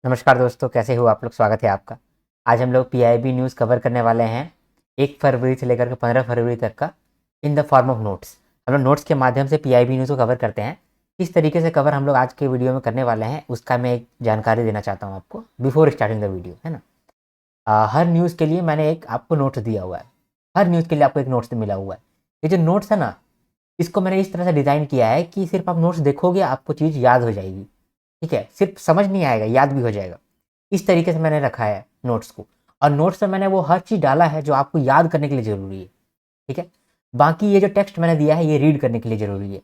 नमस्कार दोस्तों, कैसे हो आप लोग। स्वागत है आपका। आज हम लोग पीआईबी न्यूज़ कवर करने वाले हैं 1 फरवरी से लेकर के 15 फरवरी तक का, in the form of notes. हम लोग नोट्स के माध्यम से पीआईबी न्यूज़ को कवर करते हैं। किस तरीके से कवर हम लोग आज के वीडियो में करने वाले हैं उसका मैं एक जानकारी देना चाहता हूँ आपको बिफोर स्टार्टिंग द वीडियो, है ना। हर न्यूज़ के लिए मैंने एक आपको नोट्स दिया हुआ है। हर न्यूज़ के लिए आपको एक नोट्स मिला हुआ है। ये जो नोट्स है ना, इसको मैंने इस तरह से डिज़ाइन किया है कि सिर्फ आप नोट्स देखोगे आपको चीज़ याद हो जाएगी। ठीक है, सिर्फ समझ नहीं आएगा, याद भी हो जाएगा। इस तरीके से मैंने रखा है नोट्स को। और नोट्स में मैंने वो हर चीज़ डाला है जो आपको याद करने के लिए ज़रूरी है। ठीक है, बाकी ये जो टेक्स्ट मैंने दिया है ये रीड करने के लिए ज़रूरी है।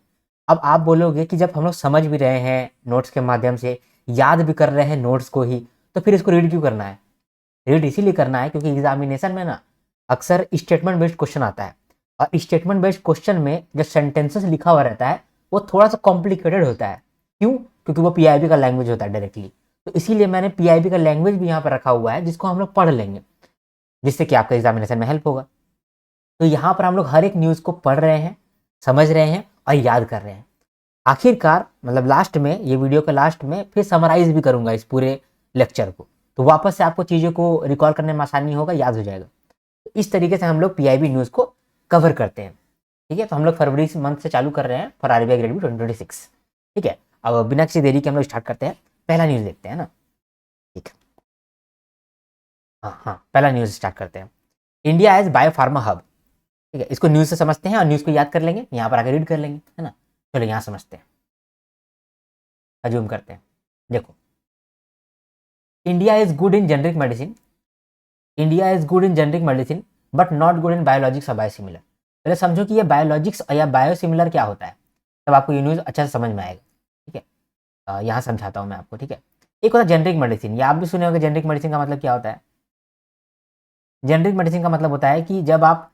अब आप बोलोगे कि जब हम लोग समझ भी रहे हैं नोट्स के माध्यम से, याद भी कर रहे हैं नोट्स को ही, तो फिर इसको रीड क्यों करना है। रीड इसीलिए करना है क्योंकि एग्जामिनेशन में ना अक्सर स्टेटमेंट बेस्ड क्वेश्चन आता है। और स्टेटमेंट बेस्ड क्वेश्चन में जो सेंटेंसेस लिखा हुआ रहता है वो थोड़ा सा कॉम्प्लिकेटेड होता है। क्यों? क्योंकि वो पीआईबी का लैंग्वेज होता है डायरेक्टली। तो इसीलिए मैंने पीआईबी का लैंग्वेज भी यहाँ पर रखा हुआ है जिसको हम लोग पढ़ लेंगे, जिससे कि आपका एग्जामिनेशन में हेल्प होगा। तो यहाँ पर हम लोग हर एक न्यूज़ को पढ़ रहे हैं, समझ रहे हैं और याद कर रहे हैं। आखिरकार मतलब लास्ट में, ये वीडियो के लास्ट में फिर समराइज भी करूंगा इस पूरे लेक्चर को, तो वापस से आपको चीज़ों को रिकॉल करने में आसानी होगा, याद हो जाएगा। तो इस तरीके से हम लोग पीआईबी न्यूज़ को कवर करते हैं। ठीक है, तो हम लोग फरवरी मंथ से चालू कर रहे हैं फॉर आरबीआई ग्रेड बी 2026। ठीक है, अब बिना किसी देरी के हम लोग स्टार्ट करते हैं। पहला न्यूज़ देखते हैं ना। ठीक है, हाँ हाँ, पहला न्यूज़ स्टार्ट करते हैं। India as bio pharma hub. ठीक है, इसको न्यूज़ से समझते हैं और न्यूज़ को याद कर लेंगे, यहाँ पर आगे रीड कर लेंगे, है ना। चलो यहाँ समझते हैं, अज्यूम करते हैं। देखो, India is good in generic medicine. India is good in generic medicine but not good in biologics और बायोसिमिलर। पहले समझो कि ये बायोलॉजिक्स या बायोसिमिलर क्या होता है, तब आपको ये न्यूज़ अच्छा से समझ में आएगा। ठीक है, यहाँ समझाता हूँ मैं आपको। ठीक है, एक होता है जेनरिक मेडिसिन, ये आप भी सुने होंगे। जेनरिक मेडिसिन का मतलब क्या होता है? जेनरिक मेडिसिन का मतलब होता है कि जब आप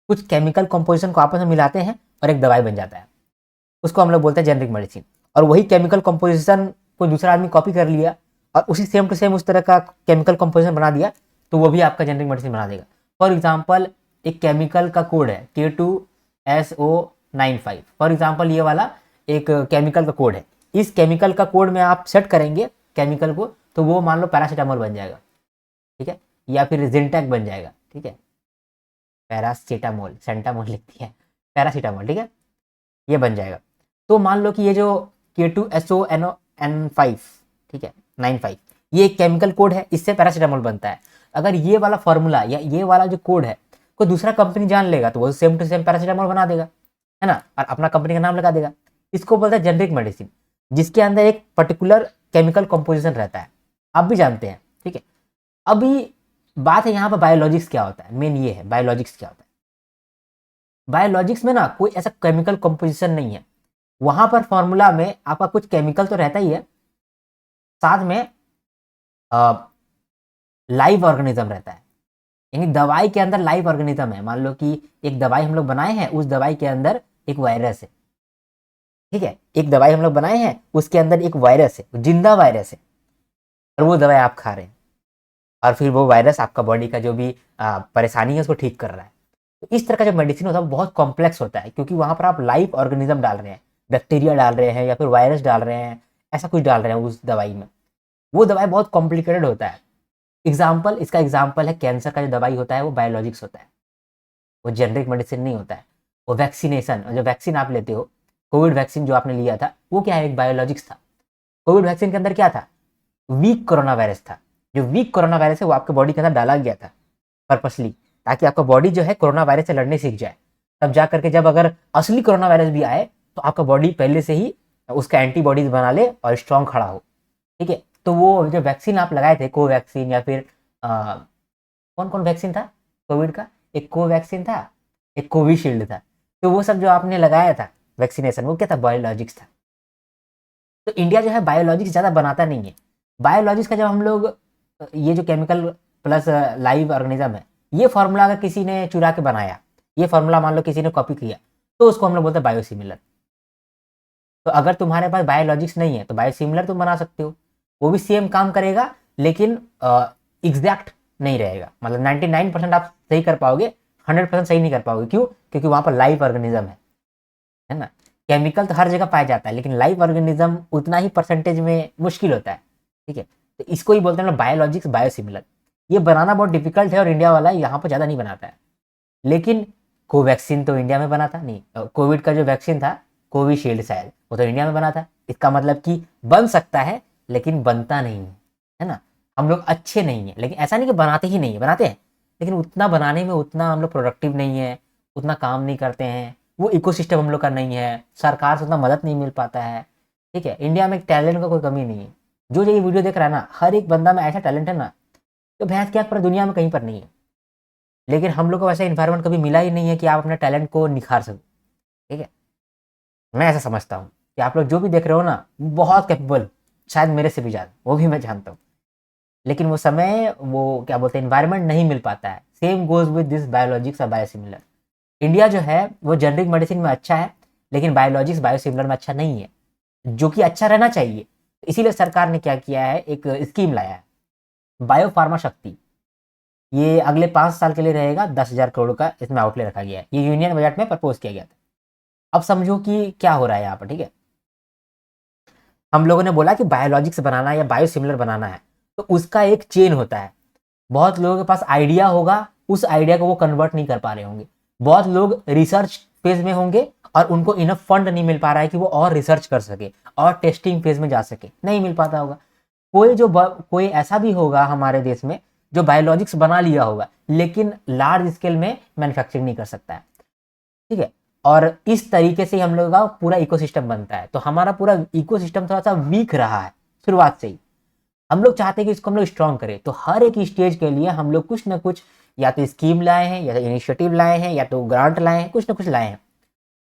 कुछ केमिकल कंपोजिशन को आपस में मिलाते हैं और एक दवाई बन जाता है, उसको हम लोग बोलते हैं जेनरिक मेडिसिन। और वही केमिकल कंपोजिशन कोई दूसरा आदमी कॉपी कर लिया और उसी सेम टू सेम उस तरह का केमिकल कंपोजिशन बना दिया, तो वो भी आपका जेनरिक मेडिसिन बना देगा। फॉर एग्जाम्पल, एक केमिकल का कोड है K2SO95। फॉर एग्जाम्पल ये वाला एक केमिकल का कोड है। इस केमिकल का कोड में आप सेट करेंगे केमिकल को, तो वो मान लो पैरासीटामोल बन जाएगा। ठीक है, या फिर जिंटैक बन जाएगा। ठीक है, पैरासीटामोल, सेंटामोल लिखती है, पैरासीटामोल। ठीक है, ये बन जाएगा। तो मान लो कि ये जो K2SONO N5, ठीक है, 95, ये एक केमिकल कोड है, इससे पैरासीटामोल बनता है। अगर ये वाला फॉर्मूला या ये वाला जो कोड है कोई दूसरा कंपनी जान लेगा तो वो सेम टू सेम पैरासीटामोल बना देगा, है ना, और अपना कंपनी का नाम लगा देगा। इसको बोलते हैं जेनरिक मेडिसिन, जिसके अंदर एक पर्टिकुलर केमिकल कंपोजिशन रहता है, आप भी जानते हैं। ठीक है, अभी बात है यहाँ पर बायोलॉजिक्स क्या होता है। मेन ये है बायोलॉजिक्स क्या होता है। बायोलॉजिक्स में ना कोई ऐसा केमिकल कंपोजिशन नहीं है। वहां पर फॉर्मूला में आपका कुछ केमिकल तो रहता ही है, साथ में लाइव ऑर्गेनिज्म रहता है। यानी दवाई के अंदर लाइव ऑर्गेनिज्म है। मान लो कि एक दवाई हम लोग बनाए हैं, उस दवाई के अंदर एक वायरस है। ठीक है, एक दवाई हम लोग बनाए हैं, उसके अंदर एक वायरस है, जिंदा वायरस है, और वो दवाई आप खा रहे हैं, और फिर वो वायरस आपका बॉडी का जो भी परेशानी है उसको ठीक कर रहा है। तो इस तरह का जो मेडिसिन होता है वो बहुत कॉम्प्लेक्स होता है, क्योंकि वहां पर आप लाइव ऑर्गेनिज्म डाल रहे हैं, बैक्टीरिया डाल रहे हैं या फिर वायरस डाल रहे हैं, ऐसा कुछ डाल रहे हैं उस दवाई में। वो दवाई बहुत कॉम्प्लिकेटेड होता है। एग्जाम्पल, इसका एग्जाम्पल है कैंसर का जो दवाई होता है वो बायोलॉजिक्स होता है, वो जेनरिक मेडिसिन नहीं होता है। वो वैक्सीनेशन, जो वैक्सीन आप लेते हो, कोविड वैक्सीन जो आपने लिया था, वो क्या है, एक बायोलॉजिक्स था। कोविड वैक्सीन के अंदर क्या था, वीक कोरोना वायरस था। जो वीक कोरोना वायरस है वो आपके बॉडी के अंदर डाला गया था पर्पसली, ताकि आपका बॉडी जो है कोरोना वायरस से लड़ने सीख जाए। तब जा करके जब अगर असली कोरोना वायरस भी आए तो आपका बॉडी पहले से ही उसका एंटीबॉडीज बना ले और स्ट्रांग खड़ा हो। ठीक है, तो वो जो वैक्सीन आप लगाए थे, कोवैक्सीन या फिर कौन कौन वैक्सीन था कोविड का, एक कोवैक्सीन था, एक कोविशील्ड था, तो वो सब जो आपने लगाया था वैक्सीनेशन, वो क्या था, बायोलॉजिक्स था। तो इंडिया जो है बायोलॉजिक्स ज़्यादा बनाता नहीं है। बायोलॉजिक्स का जब हम लोग ये जो केमिकल प्लस लाइव ऑर्गेनिज्म है, ये फार्मूला अगर किसी ने चुरा के बनाया, ये फार्मूला मान लो किसी ने कॉपी किया, तो उसको हम लोग बोलते हैं बायोसिमिलर। तो अगर तुम्हारे पास बायोलॉजिक्स नहीं है तो बायोसिमिलर तुम बना सकते हो, वो भी सेम काम करेगा, लेकिन एग्जैक्ट नहीं रहेगा। मतलब 99% आप सही कर पाओगे, 100% सही नहीं कर पाओगे। क्यों? क्योंकि वहां पर लाइव ऑर्गेनिज्म है ना। केमिकल तो हर जगह पाया जाता है, लेकिन लाइव ऑर्गेनिज्म उतना ही परसेंटेज में मुश्किल होता है। ठीक है, तो इसको ही बोलते हैं हम लोग बायोलॉजिक्स बायोसिमिलर। ये बनाना बहुत डिफिकल्ट है और इंडिया वाला यहाँ पर ज़्यादा नहीं बनाता है। लेकिन कोवैक्सीन तो इंडिया में बना था, नहीं कोविड का जो वैक्सीन था कोविशील्ड शायद, वो तो इंडिया में बना था। इसका मतलब कि बन सकता है लेकिन बनता नहीं है ना। हम लोग अच्छे नहीं है, लेकिन ऐसा नहीं कि बनाते ही नहीं है, बनाते हैं, लेकिन उतना बनाने में उतना हम लोग प्रोडक्टिव नहीं है, उतना काम नहीं करते हैं, वो इकोसिस्टम हम लोग का नहीं है, सरकार से उतना मदद नहीं मिल पाता है। ठीक है, इंडिया में टैलेंट का कोई कमी नहीं है। जो ये वीडियो देख रहा है ना, हर एक बंदा में ऐसा टैलेंट है ना तो भैंस क्या पूरी दुनिया में कहीं पर नहीं है। लेकिन हम लोग को वैसा इन्वायरमेंट कभी मिला ही नहीं है कि आप अपने टैलेंट को निखार सको। ठीक है, मैं ऐसा समझता हूँ कि आप लोग जो भी देख रहे हो ना बहुत कैपेबल, शायद मेरे से भी ज़्यादा, वो भी मैं जानता हूँ। लेकिन वो समय, वो क्या बोलते हैं, इन्वायरमेंट नहीं मिल पाता है। Same goes with this biologics और बायोसिमिलर। इंडिया जो है वो जेनरिक मेडिसिन में अच्छा है, लेकिन बायोलॉजिक्स बायोसिमिलर में अच्छा नहीं है, जो कि अच्छा रहना चाहिए। इसीलिए सरकार ने क्या किया है, एक स्कीम लाया है, बायो फार्मा शक्ति। ये अगले 5 साल के लिए रहेगा, 10,000 करोड़ का इसमें आउटले रखा गया है। ये यूनियन बजट में प्रपोज किया गया था। अब समझो कि क्या हो रहा है यहाँ पर। ठीक है, हम लोगों ने बोला कि बायोलॉजिक्स बनाना या बायोसिमिलर बनाना है, तो उसका एक चेन होता है। बहुत लोगों के पास आइडिया होगा, उस आइडिया को वो कन्वर्ट नहीं कर पा रहे होंगे। बहुत लोग रिसर्च फेज में होंगे और उनको इनफ फंड नहीं मिल पा रहा है कि वो और रिसर्च कर सके और टेस्टिंग फेज में जा सके, नहीं मिल पाता होगा। कोई ऐसा भी होगा हमारे देश में जो बायोलॉजिक्स बना लिया होगा, लेकिन लार्ज स्केल में मैन्युफैक्चरिंग नहीं कर सकता है। ठीक है, और इस तरीके से हम लोग का पूरा इकोसिस्टम बनता है। तो हमारा पूरा इकोसिस्टम थोड़ा सा वीक रहा है शुरुआत से ही। हम लोग चाहते हैं कि इसको हम लोग स्ट्रॉन्ग करें, तो हर एक स्टेज के लिए हम लोग कुछ ना कुछ, या तो स्कीम लाए हैं, या तो इनिशिएटिव लाए हैं, या तो ग्रांट लाए हैं, कुछ ना कुछ लाए हैं।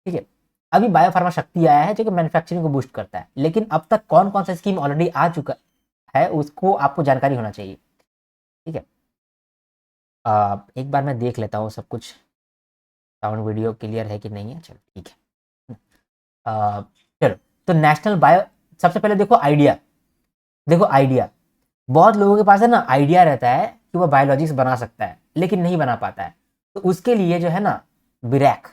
ठीक है, अभी बायोफार्मा शक्ति आया है जो कि मैन्युफैक्चरिंग को बूस्ट करता है, लेकिन अब तक कौन कौन सा स्कीम ऑलरेडी आ चुका है उसको आपको जानकारी होना चाहिए। ठीक है, एक बार मैं देख लेता हूँ सब कुछ, साउंड वीडियो क्लियर है कि नहीं है। चलो ठीक है। चलो, तो नेशनल बायो, सबसे पहले देखो आइडिया। देखो आइडिया, बहुत लोगों के पास है ना आइडिया रहता है कि वो बायोलॉजिक्स बना सकता है, लेकिन नहीं बना पाता है। तो उसके लिए जो है ना बिरैक,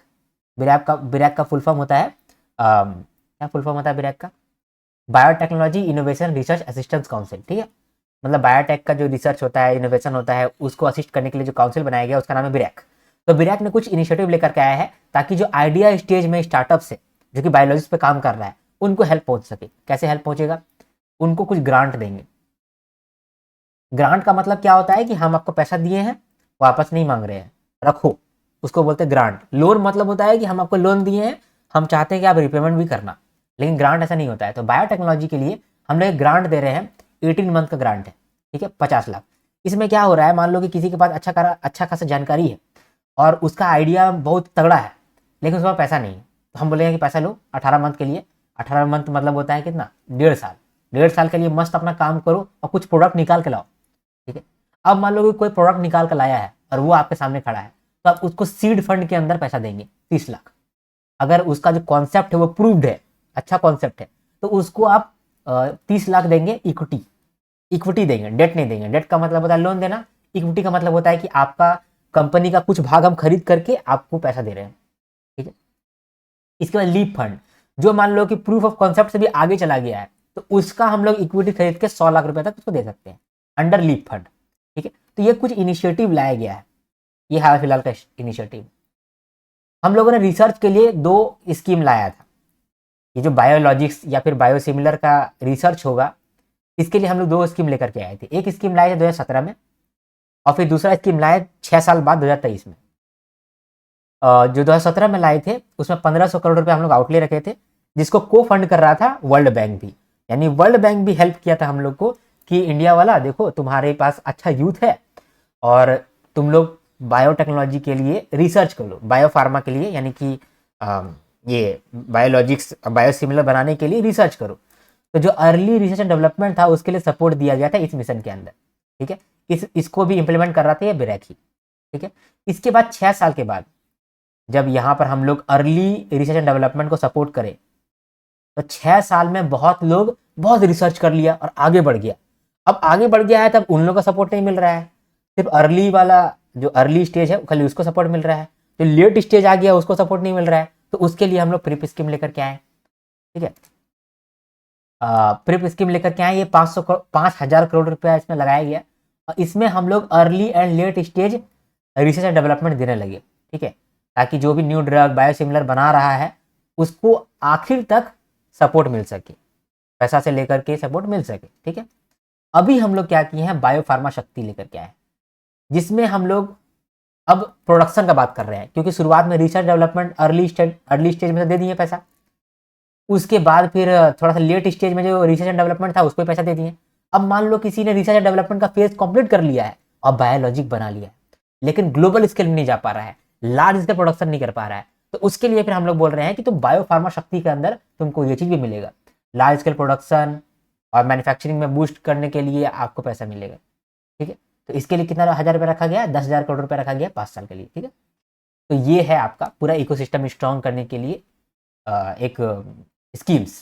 बिरैक का फुल फॉर्म होता है, क्या फुल फॉर्म होता है बिरैक का? Biotechnology innovation research assistance council. ठीक है, मतलब बायोटेक का जो रिसर्च होता है, इनोवेशन होता है, उसको असिस्ट करने के लिए जो काउंसिल बनाया गया उसका नाम है बिरैक। तो बिरैक ने कुछ इनिशिएटिव लेकर के आया है ताकि जो आइडिया स्टेज में स्टार्टअप्स है जो कि बायोलॉजिक्स पे काम कर रहा है उनको हेल्प पहुंच सके। कैसे हेल्प पहुंचेगा? उनको कुछ ग्रांट देंगे। ग्रांट का मतलब क्या होता है कि हम आपको पैसा दिए हैं, वापस नहीं मांग रहे हैं, रखो, उसको बोलते हैं ग्रांट। लोन मतलब होता है कि हम आपको लोन दिए हैं, हम चाहते हैं कि आप रिपेमेंट भी करना, लेकिन ग्रांट ऐसा नहीं होता है। तो बायोटेक्नोलॉजी के लिए हम लोग एक ग्रांट दे रहे हैं, 18 मंथ का ग्रांट है। ठीक है, 50 लाख। इसमें क्या हो रहा है, मान लो कि किसी के पास अच्छा खासा जानकारी है और उसका आइडिया बहुत तगड़ा है, लेकिन उसके पास पैसा नहीं है, तो हम बोलेंगे कि पैसा लो 18 मंथ के लिए। 18 मंथ मतलब होता है कितना, 1.5 साल। 1.5 साल के लिए मस्त अपना काम करो और कुछ प्रोडक्ट निकाल के लाओ। ठीक है, अब मान लो कि कोई प्रोडक्ट निकाल कर लाया है और वो आपके सामने खड़ा है, तो आप उसको सीड फंड के अंदर पैसा देंगे 30 लाख। अगर उसका जो कॉन्सेप्ट है वो प्रूव्ड है, अच्छा कॉन्सेप्ट है, तो उसको आप 30 लाख देंगे इक्विटी। इक्विटी देंगे, डेट नहीं देंगे। डेट का मतलब होता है लोन देना, इक्विटी का मतलब होता है कि आपका कंपनी का कुछ भाग हम खरीद करके आपको पैसा दे रहे हैं। ठीक है, इसके बाद लीप फंड, जो मान लो कि प्रूफ ऑफ कॉन्सेप्ट से भी आगे चला गया है, तो उसका हम लोग इक्विटी खरीद के 100 लाख रुपए तक उसको दे सकते हैं अंडर लीप फंड। ठीक है, तो ये कुछ इनिशिएटिव लाया गया है, ये हाल फिलहाल का इनिशिएटिव। हम लोगों ने रिसर्च के लिए 2 स्कीम लाया था। ये जो बायोलॉजिक्स या फिर बायोसिमिलर का रिसर्च होगा, इसके लिए हम लोग 2 स्कीम लेकर के आए थे। एक स्कीम लाए थे 2017 में, और फिर दूसरा स्कीम लाए 6 साल बाद 2023 में। जो 2017 में लाए थे उसमें 1500 करोड़ रुपए हम लोग आउटले रखे थे, जिसको को फंड कर रहा था वर्ल्ड बैंक भी। यानी वर्ल्ड बैंक भी हेल्प किया था हम लोग को कि इंडिया वाला देखो तुम्हारे पास अच्छा यूथ है और तुम लोग बायोटेक्नोलॉजी के लिए रिसर्च कर लो, बायो फार्मा के लिए, यानी कि ये बायोलॉजिक्स बायोसिमिलर बनाने के लिए रिसर्च करो। तो जो अर्ली रिसर्च एंड डेवलपमेंट था उसके लिए सपोर्ट दिया गया था इस मिशन के अंदर। ठीक है, इसको भी इंप्लीमेंट कर रहा था ये बिरैक ही। ठीक है, इसके बाद 6 साल के बाद जब यहाँ पर हम लोग अर्ली रिसर्च एंड डेवलपमेंट को सपोर्ट करें, तो 6 साल में बहुत लोग बहुत रिसर्च कर लिया और आगे बढ़ गया। अब आगे बढ़ गया है तब उन लोगों का सपोर्ट नहीं मिल रहा है, सिर्फ अर्ली वाला जो अर्ली स्टेज है खाली उसको सपोर्ट मिल रहा है, जो लेट स्टेज आ गया उसको सपोर्ट नहीं मिल रहा है। तो उसके लिए हम लोग प्रीप स्कीम लेकर के आए। ठीक है, प्रिप स्कीम लेकर के आए, ये 5,000 करोड़ रुपया इसमें लगाया गया और इसमें हम लोग early and late stage research and development देने लगे, ठीक है, ताकि जो भी न्यू ड्रग बायोसिमिलर बना रहा है उसको आखिर तक सपोर्ट मिल सके, पैसा से लेकर के सपोर्ट मिल सके, ठीक है। अभी हम लोग क्या किए हैं, बायो फार्मा शक्ति लेकर के आए, जिसमें हम लोग अब प्रोडक्शन का बात कर रहे हैं, क्योंकि शुरुआत में रिसर्च डेवलपमेंट अर्ली स्टेज में तो दे दिए पैसा, उसके बाद फिर थोड़ा सा लेट स्टेज में जो रिसर्च एंड डेवलपमेंट था उसको पैसा दे दिए। अब मान लो किसी ने रिसर्च एंड डेवलपमेंट का फेज कंप्लीट कर लिया है और बायोलॉजिक बना लिया है, लेकिन ग्लोबल स्केल में नहीं जा पा रहा है, लार्ज स्केल प्रोडक्शन नहीं कर पा रहा है, तो उसके लिए फिर हम लोग बोल रहे हैं कि तुम बायो फार्मा शक्ति के अंदर तुमको ये चीज भी मिलेगा, लार्ज स्केल प्रोडक्शन और मैन्युफैक्चरिंग में बूस्ट करने के लिए आपको पैसा मिलेगा, ठीक है। तो इसके लिए कितना 1,000 रुपये रखा गया, 10,000 करोड़ रुपये रखा गया 5 साल के लिए, ठीक है। तो ये है आपका पूरा इकोसिस्टम स्ट्रॉन्ग करने के लिए एक स्कीम्स,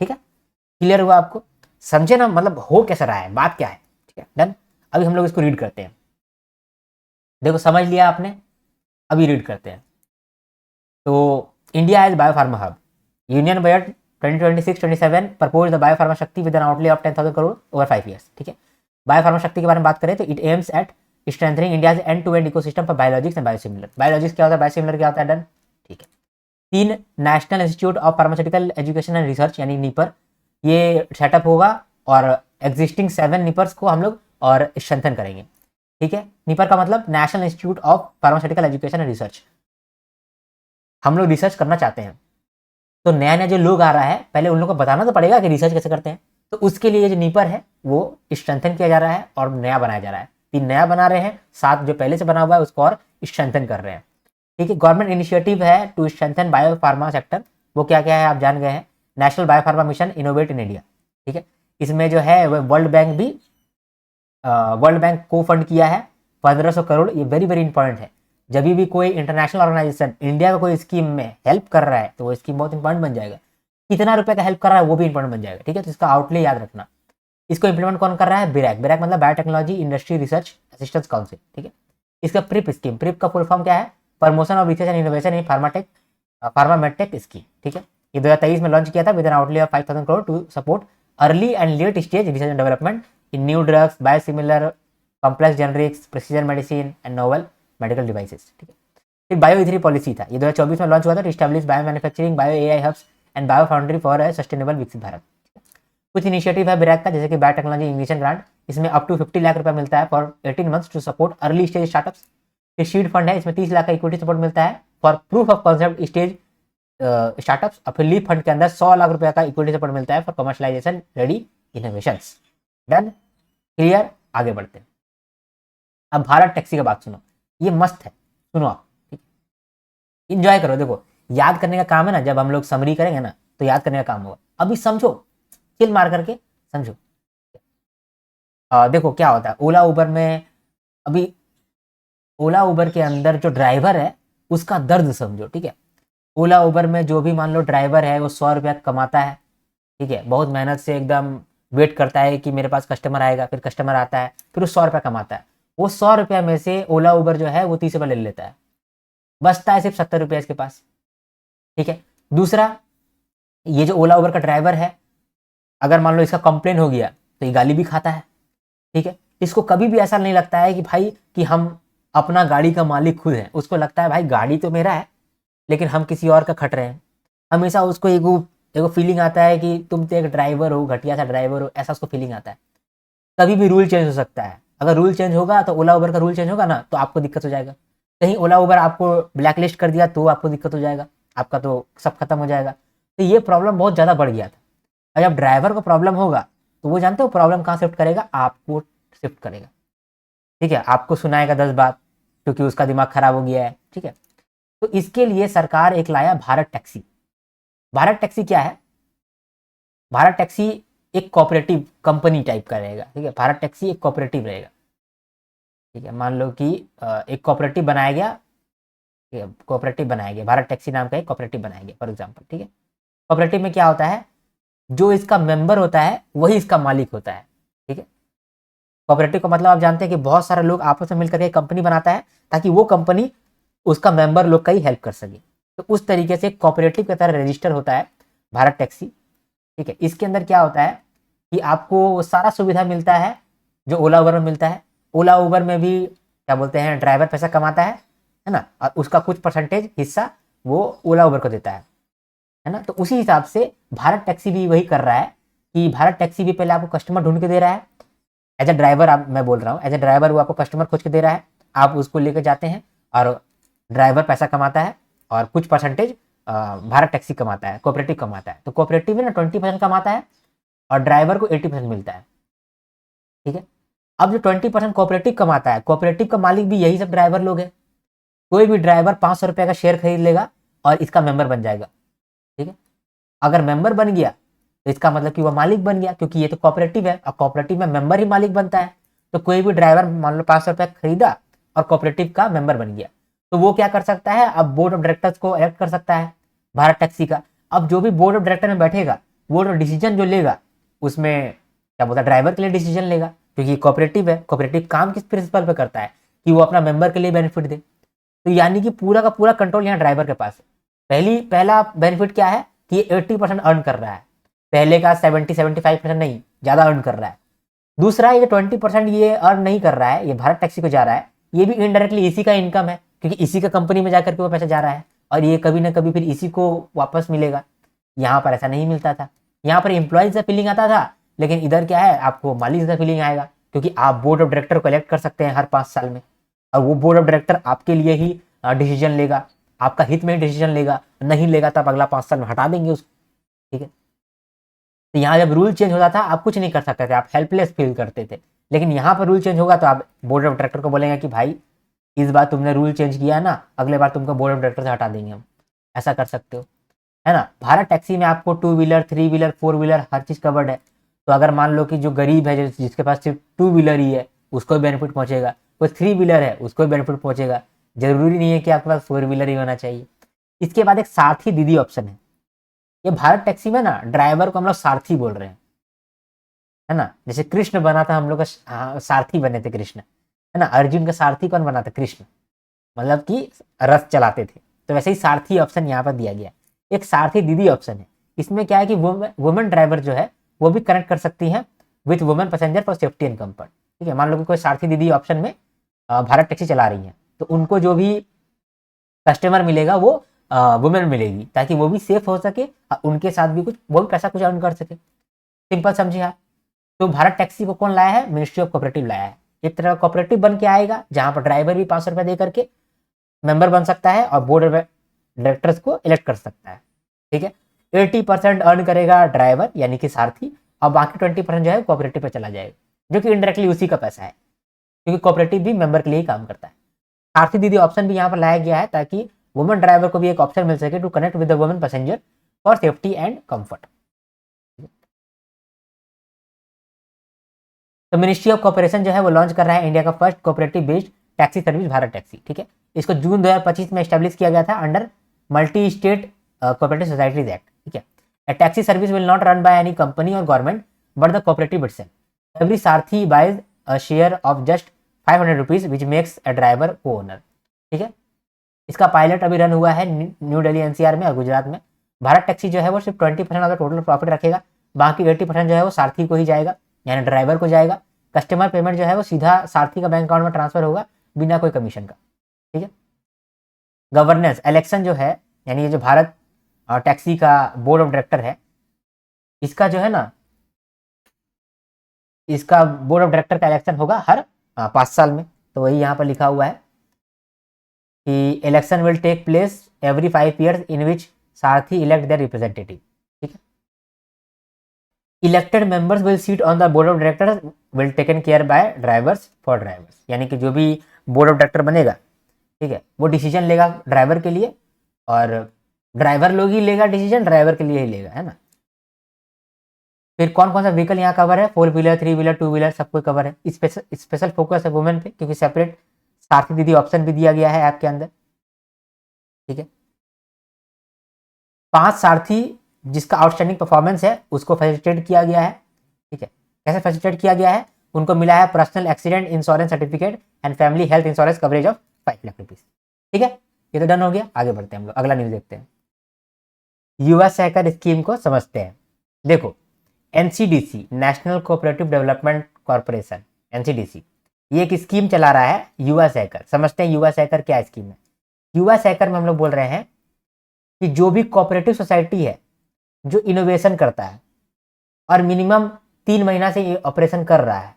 ठीक है। क्लियर हुआ आपको, समझे ना, मतलब हो कैसा रहा है, बात क्या है, ठीक है, डन। अभी हम लोग इसको रीड करते हैं, देखो समझ लिया आपने, अभी रीड करते हैं। तो India as biopharma hub, union budget 2026-27 propose the biopharma Shakti with an outlay of 10,000 crore over 5 years, ठीक है। बायोफार्मा शक्ति के बारे में बात करें तो it aims at strengthening India's end to end ecosystem for biologics and biosimilar. Biologics क्या होता है, बायोसिमिलर क्या होता है, डन, ठीक है। 3 national institute of pharmaceutical education and research यानी नीपर, ये सेटअप होगा और एग्जिस्टिंग 7 नीपर्स को हम लोग और स्ट्रेंथन करेंगे, ठीक है। नीपर का मतलब national institute of pharmaceutical education and research, हम लोग रिसर्च करना चाहते हैं, तो नया नया जो लोग आ रहा है पहले उन लोगों को बताना तो पड़ेगा कि रिसर्च कैसे करते हैं, तो उसके लिए जो नीपर है वो स्ट्रेंथन किया जा रहा है और नया बनाया जा रहा है, 3 नया बना रहे हैं, 7 जो पहले से बना हुआ है उसको और स्ट्रेंथन कर रहे हैं, ठीक है। गवर्नमेंट इनिशिएटिव है to strengthen bio pharma sector, वो क्या क्या है आप जान गए हैं, national bio pharma mission innovate in India, ठीक है। इसमें जो है वर्ल्ड बैंक भी वर्ल्ड बैंक को फंड किया है 1,500 करोड़, ये वेरी वेरी इंपॉर्टेंट है। जब भी कोई इंटरनेशनल ऑर्गेनाइजेशन इंडिया का कोई स्कीम में हेल्प कर रहा है तो वो स्कीम बहुत इंपॉर्टेंट बन जाएगा, कितना रुपए का हेल्प कर रहा है वो भी इंपॉर्टेंट बन जाएगा, ठीक है। तो इसका आउटले याद रखना। इसको इंप्लीमेंट कौन कर रहा है, बिरैक, बिरैक मतलब biotechnology industry research assistance council, ठीक है। इसका प्रिप स्कीम, प्रिप का फुल फॉर्म क्या है, promotion of research and innovation in pharma medtech scheme, ठीक है। ये 2023 में लॉन्च किया था with an outlay of 5,000 crore to support early and late stage research and development in new drugs, biosimilar, complex generics, precision medicine and novel medical devices, ठीक है। फिर bio ई3 policy था, ये 2024 में लॉन्च हुआ था, to establish bio manufacturing, bio AI hubs and bio foundry for sustainable Viksit Bharat. कुछ initiative है बिरैक का, जैसे कि बायोटेक्नोलॉजी इग्निशन ग्रांट, इसमें अप टू 50 लाख रुपया मिलता है for 18 months to support early stage startups. फिर सीड फंड है, इसमें 30 लाख का इक्विटी सपोर्ट मिलता है for proof of concept stage startups. और फिर लीप फंड के अंदर 100 लाख रुपया का इक्विटी सपोर्ट मिलता है for commercialisation ready innovations. Done, clear, आगे बढ़ते हैं। अब भारत टैक्सी का बात सुनो, ये मस्त है, सुनो आप, ठीक, इंजॉय करो। देखो याद करने का काम है ना, जब हम लोग समरी करेंगे ना तो याद करने का काम होगा, अभी समझो, चिल मार करके समझो। देखो क्या होता है ओला उबर में, अभी ओला उबर के अंदर जो ड्राइवर है उसका दर्द समझो, ठीक है। ओला उबर में जो भी मान लो ड्राइवर है वो 100 रुपया कमाता है, ठीक है, बहुत मेहनत से एकदम वेट करता है कि मेरे पास कस्टमर आएगा, फिर कस्टमर आता है, फिर वो 100 रुपया कमाता है, वो 100 रुपया में से ओला उबर जो है वो 30 रुपया ले लेता है, बचता है सिर्फ 70 रुपया इसके पास, ठीक है। दूसरा, ये जो ओला उबर का ड्राइवर है, अगर मान लो इसका कंप्लेन हो गया तो ये गाली भी खाता है, ठीक है। इसको कभी भी ऐसा नहीं लगता है कि भाई कि हम अपना गाड़ी का मालिक खुद है, उसको लगता है भाई गाड़ी तो मेरा है लेकिन हम किसी और का खट रहे हैं। हमेशा उसको एगो फीलिंग आता है कि तुम तो एक ड्राइवर हो, घटिया सा ड्राइवर हो, ऐसा उसको फीलिंग आता है। कभी भी रूल चेंज हो सकता है, अगर रूल चेंज होगा तो ओला उबर का रूल चेंज होगा ना तो आपको दिक्कत हो जाएगा, कहीं ओला उबर आपको ब्लैक लिस्ट कर दिया तो आपको दिक्कत हो जाएगा, आपका तो सब खत्म हो जाएगा। तो ये प्रॉब्लम बहुत ज़्यादा बढ़ गया था। और जब ड्राइवर को प्रॉब्लम होगा तो वो जानते हो प्रॉब्लम कहाँ शिफ्ट करेगा, आपको शिफ्ट करेगा, ठीक है, आपको सुनाएगा 10 बात क्योंकि उसका दिमाग खराब हो गया है, ठीक है। तो इसके लिए सरकार एक लाया भारत टैक्सी। भारत टैक्सी क्या है, भारत टैक्सी एक कोऑपरेटिव कंपनी टाइप का रहेगा, ठीक है। भारत टैक्सी एक कोऑपरेटिव रहेगा, ठीक है। मान लो कि एक कोऑपरेटिव बनाया गया, ठीक है, कोऑपरेटिव बनाया गया, भारत टैक्सी नाम का एक कोऑपरेटिव बनाया गया फॉर एग्जांपल, ठीक है। कोऑपरेटिव में क्या होता है, जो इसका मेंबर होता है वही इसका मालिक होता है, ठीक है। कोऑपरेटिव का मतलब आप जानते हैं कि बहुत सारे लोग आपस में मिलकर एक कंपनी बनाता है ताकि वो कंपनी उसका मेंबर लोग का ही हेल्प कर सके। तो उस तरीके से कोऑपरेटिव की तरह रजिस्टर होता है भारत टैक्सी, ठीक है। इसके अंदर क्या होता है कि आपको सारा सुविधा मिलता है जो ओला उबर में मिलता है। ओला उबर में भी क्या बोलते हैं, ड्राइवर पैसा कमाता है ना, और उसका कुछ परसेंटेज हिस्सा वो ओला उबर को देता है ना। तो उसी हिसाब से भारत टैक्सी भी वही कर रहा है कि भारत टैक्सी भी पहले आपको कस्टमर ढूंढ के दे रहा है एज ए ड्राइवर। आप मैं बोल रहा हूँ एज ए ड्राइवर वो आपको कस्टमर खोज के दे रहा है, आप उसको लेकर जाते हैं और ड्राइवर पैसा कमाता है और कुछ परसेंटेज भारत टैक्सी कमाता है, कोऑपरेटिव कमाता है। तो कोऑपरेटिव में ना 20% कमाता है और ड्राइवर को 80% मिलता है। ठीक है। अब जो 20% कोऑपरेटिव कमाता है, कोऑपरेटिव का मालिक भी यही सब ड्राइवर लोग हैं। कोई भी ड्राइवर 500 रुपये का शेयर खरीद लेगा और इसका मेंबर बन जाएगा। ठीक है। अगर मेंबर बन गया तो इसका मतलब कि वह मालिक बन गया, क्योंकि ये तो कोऑपरेटिव है और कोऑपरेटिव में मेंबर ही मालिक बनता है। तो कोई भी ड्राइवर मान लो 500 रुपये खरीदा और कोऑपरेटिव का मेंबर बन गया, तो वो क्या कर सकता है, अब बोर्ड ऑफ डायरेक्टर्स को इलेक्ट कर सकता है भारत टैक्सी का। अब जो भी बोर्ड ऑफ डायरेक्टर में बैठेगा वो डिसीजन जो लेगा उसमें क्या बोलता है, ड्राइवर के लिए डिसीजन लेगा, क्योंकि कोऑपरेटिव है। कोऑपरेटिव काम किस प्रिंसिपल पे करता है कि वो अपना मेंबर के लिए बेनिफिट दे। तो यानी कि पूरा का पूरा कंट्रोल यहाँ ड्राइवर के पास है। पहला बेनिफिट क्या है कि ये 80% अर्न कर रहा है, पहले का 70-75% नहीं, ज्यादा अर्न कर रहा है। दूसरा, ये 20% ये अर्न नहीं कर रहा है, ये भारत टैक्सी को जा रहा है, ये भी इनडायरेक्टली इसी का इनकम है, क्योंकि इसी का कंपनी में जाकर के वो पैसा जा रहा है और ये कभी ना कभी फिर इसी को वापस मिलेगा। यहाँ पर ऐसा नहीं मिलता था, यहाँ पर एम्प्लॉयज का फीलिंग आता था, लेकिन इधर क्या है, आपको मालिक का फीलिंग आएगा, क्योंकि आप बोर्ड ऑफ डायरेक्टर को इलेक्ट कर सकते हैं हर 5 साल में और वो बोर्ड ऑफ डायरेक्टर आपके लिए ही डिसीजन लेगा, आपका हित में ही डिसीजन लेगा। नहीं लेगा तब अगला 5 साल में हटा देंगे उसको। ठीक है। तो यहाँ जब रूल चेंज होता था आप कुछ नहीं कर सकते थे, आप हेल्पलेस फील करते थे। लेकिन यहाँ पर रूल चेंज होगा तो आप बोर्ड ऑफ डायरेक्टर को बोलेंगे कि भाई इस बार तुमने रूल चेंज किया है ना, अगले बार तुमको बोर्ड ऑफ डायरेक्टर से हटा देंगे हम। ऐसा कर सकते हो, है ना। भारत टैक्सी में आपको 2 व्हीलर 3 व्हीलर 4 व्हीलर हर चीज़ कवर्ड है। तो अगर मान लो कि जो गरीब है, जिसके पास सिर्फ 2 व्हीलर ही है, उसको भी बेनिफिट पहुंचेगा, कोई 3 व्हीलर है उसको भी बेनिफिट पहुंचेगा। जरूरी नहीं है कि आपके पास 4 व्हीलर ही होना चाहिए। इसके बाद एक सारथी दीदी ऑप्शन है। ये भारत टैक्सी में ना ड्राइवर को हम लोग सारथी बोल रहे हैं, है ना। जैसे कृष्ण बना था, हम लोग का सारथी बने थे कृष्ण, है ना। अर्जुन का सारथी कौन बना था, कृष्ण, मतलब कि रथ चलाते थे। तो वैसे ही सारथी ऑप्शन यहाँ पर दिया गया। एक सारथी दीदी ऑप्शन है। इसमें क्या है कि वुमेन ड्राइवर जो है वो भी कनेक्ट कर सकती हैं with women passenger for safety and comfort. ठीक है। मान लो कि कोई सारथी दीदी ऑप्शन में भारत टैक्सी चला रही है, तो उनको जो भी कस्टमर मिलेगा वो वुमेन मिलेगी, ताकि वो भी सेफ हो सके और उनके साथ भी कुछ वो भी पैसा कुछ अर्न कर सके। सिंपल समझे आप। तो भारत टैक्सी को कौन लाया है, मिनिस्ट्री ऑफ कोऑपरेटिव लाया है। एक तरह कोऑपरेटिव बन के आएगा जहां पर ड्राइवर भी 500 रुपये दे करके मेंबर बन सकता है और बोर्ड ऑफ डायरेक्टर्स को इलेक्ट कर सकता है। ठीक है। 80% अर्न करेगा ड्राइवर यानी कि सारथी, और बाकी 20% जो है कोऑपरेटिव पे चला जाएगा, जो कि इनडायरेक्टली उसी का पैसा है, क्योंकि कोऑपरेटिव भी मेंबर के लिए ही काम करता है। सारथी दीदी ऑप्शन भी यहाँ पर लाया गया है ताकि वुमेन ड्राइवर को भी एक ऑप्शन मिल सके to connect with the women passenger for safety and comfort. तो मिनिस्ट्री ऑफ कॉर्पोरेशन जो है वो लॉन्च कर रहा है इंडिया का first cooperative based taxi service Bharat taxi. ठीक है। इसको जून 2025 में एस्टेब्लिश किया गया था under multi state cooperative societies act. ठीक है। A taxi service will not run by any company or government but the cooperative itself. Every Sarathi buys a share of just 500 rupees which makes a driver co-owner. ठीक है। इसका pilot अभी run हुआ है new Delhi NCR में और गुजरात में। Bharat taxi जो है वो सिर्फ 20% ऑफ द टोटल प्रॉफिट रखेगा, बाकी 80% जो है वो सारथी को ही जाएगा, यानी ड्राइवर को जाएगा। कस्टमर पेमेंट जो है वो सीधा सारथी का बैंक अकाउंट में ट्रांसफर होगा बिना कोई कमीशन का। ठीक है। गवर्नेंस इलेक्शन जो है, यानी ये जो भारत टैक्सी का बोर्ड ऑफ डायरेक्टर है, इसका जो है ना, इसका बोर्ड ऑफ डायरेक्टर का इलेक्शन होगा हर 5 साल में। तो वही यहाँ पर लिखा हुआ है कि election will take place every 5 years in which Sarathi elect their representative. ठीक है। Elected members will seat on the board of directors will taken care by drivers for drivers, यानी कि जो भी बोर्ड ऑफ डायरेक्टर बनेगा, ठीक है, वो डिसीजन लेगा ड्राइवर के लिए, और ड्राइवर लोग ही लेगा डिसीजन, ड्राइवर के लिए ही लेगा, है ना। फिर कौन कौन सा व्हीकल यहाँ कवर है, 4 व्हीलर 3 व्हीलर 2 व्हीलर सबको कवर है। स्पेशल फोकस है वुमेन पे, क्योंकि सेपरेट सारथी दीदी ऑप्शन भी दिया गया है ऐप के अंदर। ठीक है। 5 सारथी जिसका आउटस्टैंडिंग परफॉर्मेंस है उसको फैसिलिटेट किया गया है। ठीक है। कैसे फैसिलिटेट किया गया है, उनको मिला है personal accident insurance certificate and family health insurance coverage of 5 lakh rupees. ठीक है। ये तो डन हो गया। आगे बढ़ते हैं हम लोग, अगला न्यूज देखते हैं। युवा सहकार स्कीम को समझते हैं। देखो NCDC, national cooperative development corporation, NCDC, ये एक स्कीम चला रहा है युवा सहकर। समझते हैं युवा सहकर क्या स्कीम है। युवा सहकर में हम लोग बोल रहे हैं कि जो भी कोऑपरेटिव सोसाइटी है जो इनोवेशन करता है और मिनिमम 3 महीना से ये ऑपरेशन कर रहा है,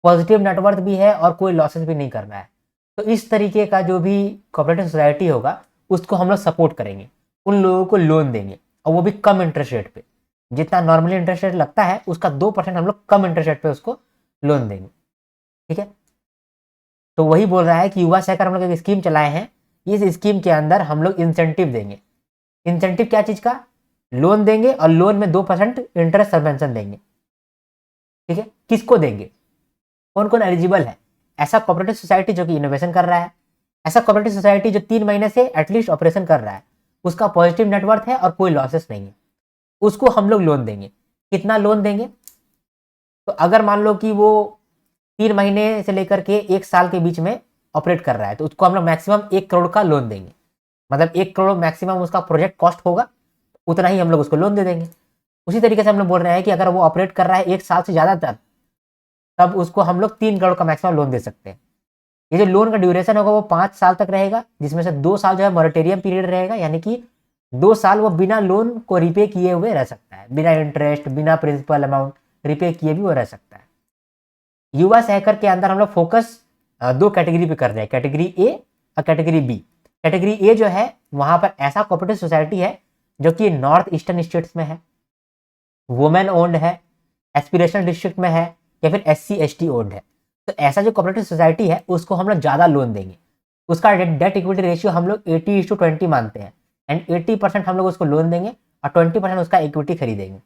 पॉजिटिव नेटवर्थ भी है और कोई लॉसेस भी नहीं कर रहा है, तो इस तरीके का जो भी कोऑपरेटिव सोसाइटी होगा उसको हम लोग सपोर्ट करेंगे, उन लोगों को लोन देंगे, और वो भी कम इंटरेस्ट रेट पे। जितना नॉर्मली इंटरेस्ट रेट लगता है उसका 2% हम लोग कम इंटरेस्ट रेट पे उसको लोन देंगे। ठीक है, तो वही बोल रहा है कि युवा सहकार हम लोग एक स्कीम चलाए हैं, इस स्कीम के अंदर हम लोग इंसेंटिव देंगे। इंसेंटिव क्या चीज का? लोन देंगे और लोन में 2% इंटरेस्ट सबवेंशन देंगे। ठीक है, किसको देंगे? कौन कौन एलिजिबल है? ऐसा कोऑपरेटिव सोसाइटी जो कि इनोवेशन कर रहा है, ऐसा कोऑपरेटिव सोसाइटी जो 3 महीने से एटलीस्ट ऑपरेशन कर रहा है, उसका पॉजिटिव नेटवर्थ है और कोई लॉसेस नहीं है, उसको हम लोग लोन देंगे। कितना लोन देंगे? तो अगर मान लो कि वो 3 महीने से लेकर के 1 साल के बीच में ऑपरेट कर रहा है, तो उसको हम लोग मैक्सिमम 1 करोड़ का लोन देंगे। मतलब 1 करोड़ मैक्सिमम उसका प्रोजेक्ट कॉस्ट होगा, उतना ही हम लोग उसको लोन दे देंगे। उसी तरीके से हम लोग बोल रहे हैं कि अगर वो ऑपरेट कर रहा है 1 साल से ज़्यादा तब उसको हम लोग 3 करोड़ का मैक्सिमम लोन दे सकते हैं। ये जो लोन का ड्यूरेशन होगा वो 5 साल तक रहेगा, जिसमें से 2 साल जो है मॉरेटोरियम पीरियड रहेगा, यानी कि 2 साल वो बिना लोन को रिपे किए हुए रह सकता है, बिना इंटरेस्ट, बिना प्रिंसिपल अमाउंट रिपे किए भी वो रह सकता है। युवा सहकर के अंदर हम लोग फोकस 2 कैटेगरी पे कर रहे हैं, कैटेगरी ए और कैटेगरी बी। कैटेगरी ए जो है वहां पर ऐसा कोऑपरेटिव सोसाइटी है जो कि नॉर्थ ईस्टर्न स्टेट्स में है, वुमेन ओन्ड है, एस्पिरेशनल डिस्ट्रिक्ट में है, या फिर SC/ST ओन्ड है। तो ऐसा जो कोऑपरेटिव सोसाइटी है उसको हम लोग ज़्यादा लोन देंगे। उसका डेट इक्विटी रेशियो हम लोग 80:20 मानते हैं, एंड 80% हम लोग उसको लोन देंगे और 20% उसका इक्विटी खरीदेंगे।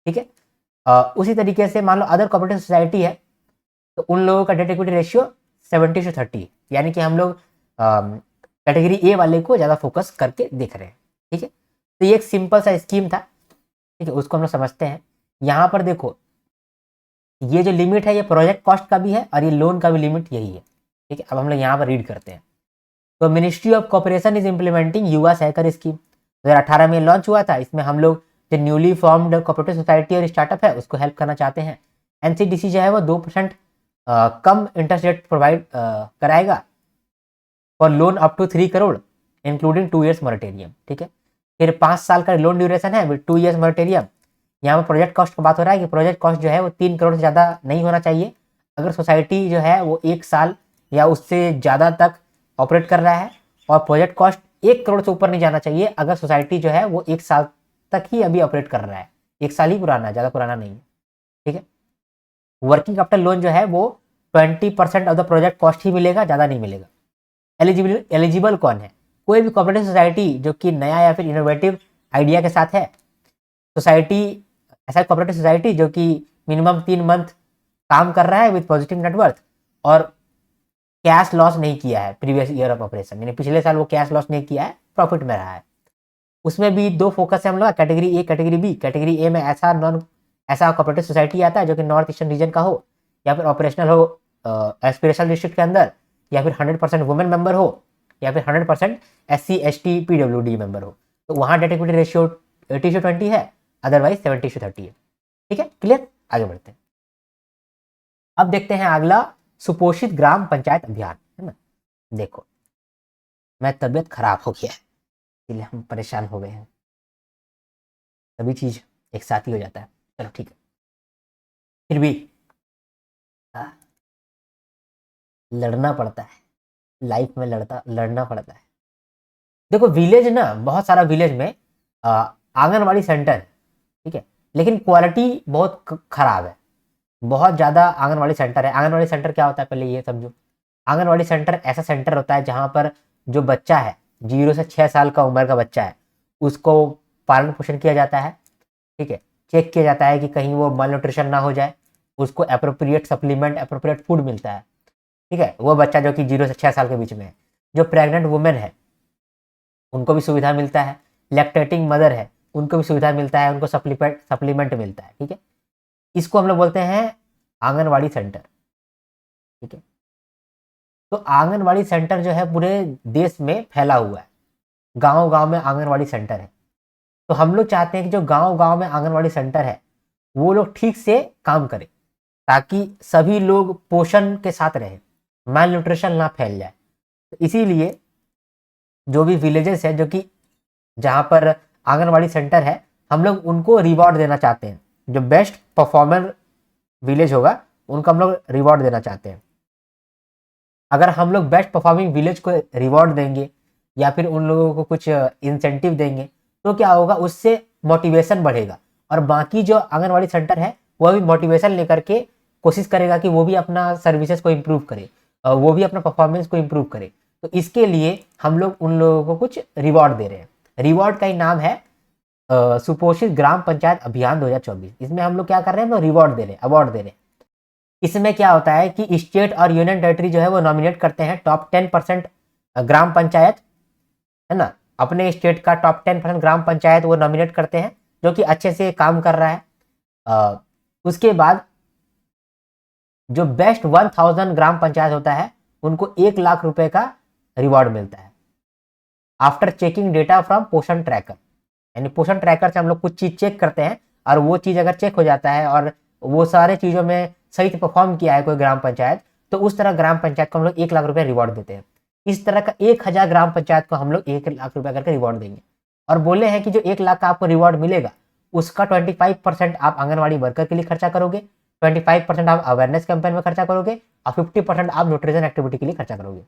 ठीक है, उसी तरीके से मान लो अदर कोऑपरेटिव सोसाइटी है तो उन लोगों का डेट इक्विटी रेशियो 70:30, यानी कि हम लोग कैटेगरी ए वाले को ज़्यादा फोकस करके देख रहे हैं। ठीक है, तो ये एक सिंपल सा स्कीम था। ठीक है, उसको हम लोग समझते हैं। यहाँ पर देखो ये जो लिमिट है ये प्रोजेक्ट कॉस्ट का भी है और ये लोन का भी लिमिट यही है। ठीक है, अब हम लोग यहाँ पर रीड करते हैं। तो ministry of corporation is implementing युवा सहकार स्कीम, 2018 में लॉन्च हुआ था। इसमें हम लोग जो न्यूली फॉर्म्ड कोऑपरेटिव सोसाइटी और स्टार्टअप है उसको हेल्प करना चाहते हैं। एनसीडीसी जो है वो 2% कम इंटरेस्ट रेट प्रोवाइड कराएगा for loan up to 3 crore including 2 years moratorium. ठीक है, फिर 5 साल का लोन ड्यूरेशन है विद 2 years मॉरेटोरियम। यहाँ पर प्रोजेक्ट कॉस्ट की बात हो रहा है कि प्रोजेक्ट कॉस्ट जो है वो 3 करोड़ से ज़्यादा नहीं होना चाहिए। अगर सोसाइटी जो है वो 1 साल या उससे ज़्यादा तक ऑपरेट कर रहा है, और प्रोजेक्ट कॉस्ट 1 करोड़ से ऊपर नहीं जाना चाहिए अगर सोसाइटी जो है वो 1 साल तक ही अभी ऑपरेट कर रहा है, 1 साल ही पुराना है, ज़्यादा पुराना नहीं है। ठीक है, वर्किंग कैपिटल लोन जो है वो 20% ऑफ द प्रोजेक्ट कॉस्ट ही मिलेगा, ज़्यादा नहीं मिलेगा। एलिजिबल कौन है? कोई भी कोऑपरेटिव सोसाइटी जो कि नया या फिर इनोवेटिव आइडिया के साथ है, सोसाइटी ऐसा कोऑपरेटिव सोसाइटी जो कि मिनिमम 3 मंथ काम कर रहा है विद पॉजिटिव नेटवर्थ और कैश लॉस नहीं किया है प्रीवियस ईयर ऑफ ऑपरेशन, यानी पिछले साल वो कैश लॉस नहीं किया है, प्रॉफिट में रहा है। उसमें भी 2 फोकस है हम लोग, category A category B. Category A में ऐसा कोऑपरेटिव सोसाइटी आता है जो कि नॉर्थ ईस्टर्न रीजन का हो, या फिर ऑपरेशनल हो एस्पिरेशनल डिस्ट्रिक्ट के अंदर, या फिर 100% वुमेन मेंबर हो, या फिर 100% SC/ST PWD मेंबर हो। तो वहाँ डेट इक्विटी रेशियो 80:20 है, अदरवाइज 70:30 है। ठीक है, क्लियर? आगे बढ़ते हैं। अब देखते हैं अगला, सुपोषित ग्राम पंचायत अभियान, है ना। देखो मैं तबीयत खराब हो गया है इसलिए हम परेशान हो गए हैं, सभी चीज एक साथ ही हो जाता है। चलो ठीक है, फिर भी लड़ना पड़ता है, लाइफ में लड़ना पड़ता है। देखो विलेज ना, बहुत सारा विलेज में आंगनवाड़ी सेंटर, ठीक है, लेकिन क्वालिटी बहुत खराब है। बहुत ज़्यादा आंगनवाड़ी सेंटर है। आंगनवाड़ी सेंटर क्या होता है पहले ये समझो। आंगनवाड़ी सेंटर ऐसा सेंटर होता है जहाँ पर जो बच्चा है 0 से 6 साल का उम्र का बच्चा है उसको पालन पोषण किया जाता है। ठीक है, चेक किया जाता है कि कहीं वो माल न्यूट्रिशन ना हो जाए, उसको अप्रोप्रिएट सप्लीमेंट, अप्रोप्रिएट फूड मिलता है। ठीक है, वो बच्चा जो कि 0 से 6 साल के बीच में है। जो प्रेग्नेंट वुमेन है उनको भी सुविधा मिलता है, लैक्टेटिंग मदर है उनको भी सुविधा मिलता है, उनको सप्लीमेंट मिलता है। ठीक है, इसको हम लोग बोलते हैं आंगनवाड़ी सेंटर। ठीक है, तो आंगनवाड़ी सेंटर जो है पूरे देश में फैला हुआ है, गांव गांव में आंगनवाड़ी सेंटर है। तो हम लोग चाहते हैं कि जो गांव गांव में आंगनवाड़ी सेंटर है वो लोग ठीक से काम करें, ताकि सभी लोग पोषण के साथ रहें, माल न्यूट्रिशन ना फैल जाए। तो इसीलिए जो भी विलेजेस है, जो कि जहाँ पर आंगनवाड़ी सेंटर है, हम लोग उनको रिवॉर्ड देना चाहते हैं। जो बेस्ट परफॉर्मर विलेज होगा उनको हम लोग रिवॉर्ड देना चाहते हैं। अगर हम लोग बेस्ट परफॉर्मिंग विलेज को रिवॉर्ड देंगे या फिर उन लोगों को कुछ इंसेंटिव देंगे, तो क्या होगा, उससे मोटिवेशन बढ़ेगा और बाकी जो आंगनवाड़ी सेंटर है वह भी मोटिवेशन लेकर के कोशिश करेगा कि वो भी अपना सर्विसेज को इम्प्रूव करे, वो भी अपना परफॉर्मेंस को इम्प्रूव करे। तो इसके लिए हम लोग उन लोगों को कुछ रिवॉर्ड दे रहे हैं। रिवॉर्ड का ही नाम है सुपोषित ग्राम पंचायत अभियान 2024। इसमें हम लोग क्या कर रहे हैं, हम लोग रिवॉर्ड दे रहे हैं, अवार्ड दे रहे हैं। इसमें क्या होता है कि स्टेट और यूनियन टेरिटरी जो है वो नॉमिनेट करते हैं टॉप 10% ग्राम पंचायत, है ना, अपने स्टेट का टॉप 10% ग्राम पंचायत वो नॉमिनेट करते हैं जो कि अच्छे से काम कर रहा है। उसके बाद जो बेस्ट 1000 ग्राम पंचायत होता है उनको 1 लाख रुपए का रिवॉर्ड मिलता है, आफ्टर चेकिंग डेटा फ्रॉम पोषण ट्रैकर। यानी पोषण ट्रैकर से हम लोग कुछ चीज़ चेक करते हैं और वो चीज़ अगर चेक हो जाता है और वो सारे चीज़ों में सही से परफॉर्म किया है कोई ग्राम पंचायत, तो उस तरह ग्राम पंचायत को हम लोग 1 लाख रुपये रिवॉर्ड देते हैं। इस तरह का 1000 ग्राम पंचायत को हम लोग 1 लाख रुपये करके रिवॉर्ड देंगे। और बोले हैं कि जो 1 लाख का आपको रिवॉर्ड मिलेगा उसका 25% आप आंगनवाड़ी वर्कर के लिए खर्चा करोगे, 25% आप अवेयरनेस कैंपेन में खर्चा करोगे और 50% आप न्यूट्रिशन एक्टिविटी के लिए खर्चा करोगे।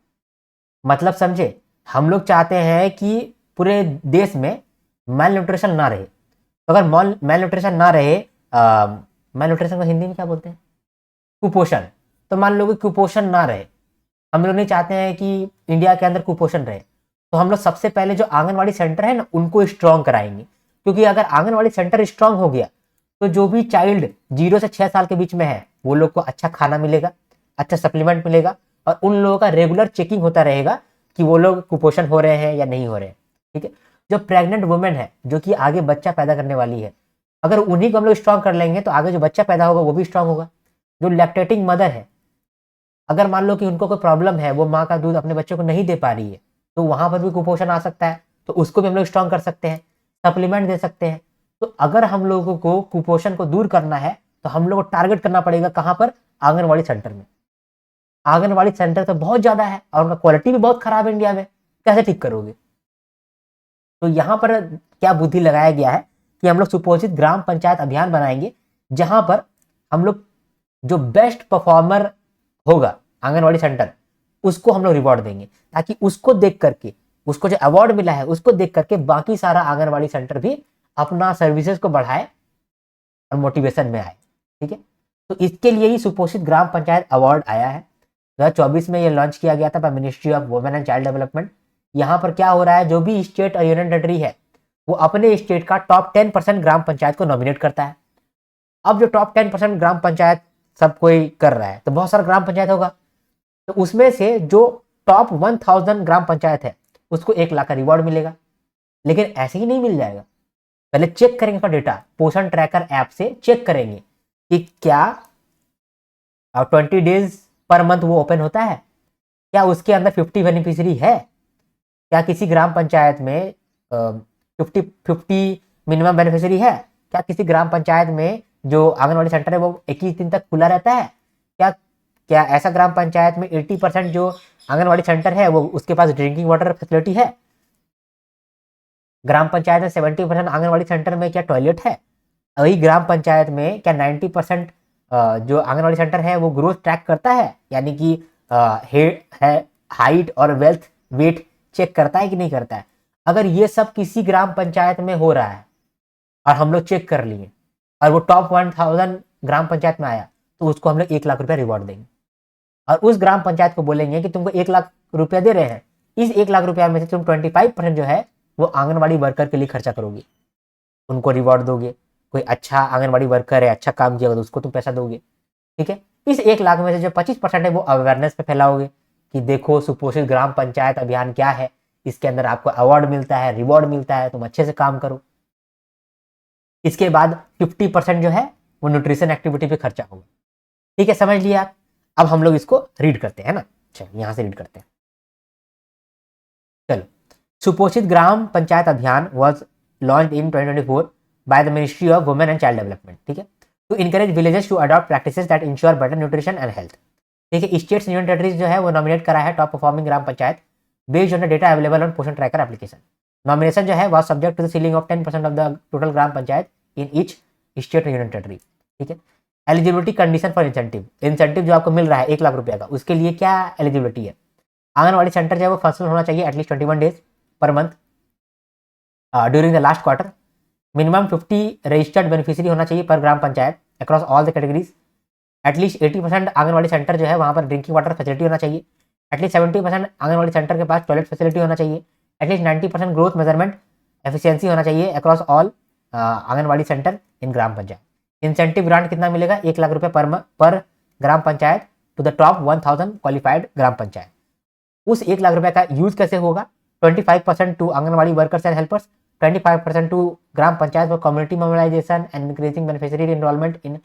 मतलब समझे, हम लोग चाहते हैं कि पूरे देश में माल न्यूट्रिशन ना रहे। तो अगर माल न्यूट्रिशन ना रहे, माल न्यूट्रिशन को हिंदी में क्या बोलते हैं, कुपोषण। तो मान लो कि कुपोषण ना रहे, हम लोग नहीं चाहते हैं कि इंडिया के अंदर कुपोषण रहे, तो हम लोग सबसे पहले जो आंगनवाड़ी सेंटर है ना उनको स्ट्रॉन्ग कराएंगे। क्योंकि अगर आंगनवाड़ी सेंटर स्ट्रॉन्ग हो गया तो जो भी चाइल्ड 0 से 6 साल के बीच में है वो लोग को अच्छा खाना मिलेगा, अच्छा सप्लीमेंट मिलेगा और उन लोगों का रेगुलर चेकिंग होता रहेगा कि वो लोग कुपोषण हो रहे हैं या नहीं हो रहे हैं। ठीक है, जो प्रेग्नेंट वुमेन है जो कि आगे बच्चा पैदा करने वाली है, अगर उन्हीं को हम लोग स्ट्रॉन्ग कर लेंगे तो आगे जो बच्चा पैदा होगा वो भी स्ट्रॉन्ग होगा। जो लैक्टेटिंग मदर है, अगर मान लो कि उनको कोई प्रॉब्लम है, वो माँ का दूध अपने बच्चे को नहीं दे पा रही है, तो वहां पर भी कुपोषण आ सकता है, तो उसको भी हम लोग स्ट्रॉन्ग कर सकते हैं, सप्लीमेंट दे सकते हैं। तो अगर हम लोगों को कुपोषण को दूर करना है तो हम लोग को टारगेट करना पड़ेगा कहाँ पर, आंगनवाड़ी सेंटर में। आंगनवाड़ी सेंटर तो बहुत ज्यादा है और उनका क्वालिटी भी बहुत खराब है इंडिया में, कैसे ठीक करोगे। तो यहाँ पर क्या बुद्धि लगाया गया है कि हम लोग सुपोषित ग्राम पंचायत अभियान बनाएंगे, जहां पर हम लोग जो बेस्ट परफॉर्मर होगा आंगनवाड़ी सेंटर उसको हम लोग रिवॉर्ड देंगे, ताकि उसको देख करके, उसको जो अवार्ड मिला है उसको देख करके बाकी सारा आंगनवाड़ी सेंटर भी अपना सर्विसेज को बढ़ाए और मोटिवेशन में आए। ठीक है, तो इसके लिए ही सुपोषित ग्राम पंचायत अवार्ड आया है। 2024 में ये लॉन्च किया गया था by ministry of women and child development. यहाँ पर क्या हो रहा है, जो भी स्टेट और यूनियन टेरिटरी है वो अपने स्टेट का टॉप 10% ग्राम पंचायत को नॉमिनेट करता है। अब जो टॉप 10% ग्राम पंचायत सब कोई कर रहा है तो बहुत सारा ग्राम पंचायत होगा, तो उसमें से जो टॉप 1000 ग्राम पंचायत है उसको 1 लाख का रिवॉर्ड मिलेगा। लेकिन ऐसे ही नहीं मिल जाएगा, पहले चेक करेंगे उसका डेटा, पोषण ट्रैकर ऐप से चेक करेंगे कि क्या 20 डेज पर मंथ वो ओपन होता है, क्या उसके अंदर 50 बेनिफिशियरी है, क्या किसी ग्राम पंचायत में 50 मिनिमम बेनिफिशियरी है, क्या किसी ग्राम पंचायत में जो आंगनवाड़ी सेंटर है वो 21 दिन तक खुला रहता है, क्या क्या ऐसा ग्राम पंचायत में 80% जो आंगनवाड़ी सेंटर है वो उसके पास ड्रिंकिंग वाटर फैसिलिटी है, ग्राम पंचायत में 70% आंगनवाड़ी सेंटर में क्या टॉयलेट है, वही ग्राम पंचायत में क्या 90% जो आंगनवाड़ी सेंटर है वो ग्रोथ ट्रैक करता है, यानी कि है हाइट और वेल्थ वेट चेक करता है कि नहीं करता है। अगर ये सब किसी ग्राम पंचायत में हो रहा है और हम लोग चेक कर लिए और वो टॉप 1000 ग्राम पंचायत में आया, तो उसको हम लोग 1 लाख रुपया रिवॉर्ड देंगे और उस ग्राम पंचायत को बोलेंगे कि तुमको 1 लाख रुपया दे रहे हैं, इस 1 लाख रुपया में से तुम 25% जो है वो आंगनवाड़ी वर्कर के लिए खर्चा करोगे, उनको रिवॉर्ड दोगे। कोई अच्छा आंगनवाड़ी वर्कर है, अच्छा काम किया तो उसको तुम पैसा दोगे। ठीक है, इस 1 लाख में से जो 25% है वो अवेयरनेस पे फैलाओगे कि देखो सुपोषित ग्राम पंचायत अभियान क्या है, इसके अंदर आपको अवार्ड मिलता है, रिवॉर्ड मिलता है, तुम अच्छे से काम करो। इसके बाद 50% जो है वो न्यूट्रिशन एक्टिविटी पे खर्चा होगा। ठीक है, समझ लिया आप। अब हम लोग इसको रीड करते हैं ना, चलो यहाँ से रीड करते हैं। चलो, सुपोषित Gram Panchayat Abhiyan was launch in 2024 by the ministry of women and child development. ठीक है, to encourage villages to adopt practices that ensure better nutrition and health. ठीक है, स्टेट्स यूनियन टेरिटरीज जो है वो नॉमिनेट करा है top performing gram panchayat based on the data available on Poshan tracker application. Nomination जो है वह subject to the ceiling of 10% of the total gram panchayat in each state union territory. ठीक है, eligibility condition for incentive, incentive जो आपको मिल रहा है 1 लाख रुपए का, उसके लिए क्या एलिजिबिलिटी है? आंगनवाड़ी सेंटर जो है वो फंक्शनल होना चाहिए एटलीस्ट 21 डेज पर month during the last quarter. Minimum 50 registered beneficiary होना चाहिए per gram panchayat across all the categories. At least 80% anganwadi centre जो है वहाँ पर ड्रिंकिंग वाटर फैसिलिटी होना चाहिए। एटलीस्ट 70% आंगनवाड़ी सेंटर के पास टॉयलेट फैसिलिटी होना चाहिए। एटलीस्ट 90% ग्रोथ मेजरमेंट एफिशिएंसी होना चाहिए across all anganwadi centre in gram panchayat. Incentive grant कितना मिलेगा? 1 लाख रुपए per gram panchayat to the top 1000 qualified gram panchayat. उस 1 लाख रुपए का यूज कैसे होगा? 25% to anganwadi workers and helpers, 25% to gram panchayat for community mobilisation and increasing beneficiary enrolment in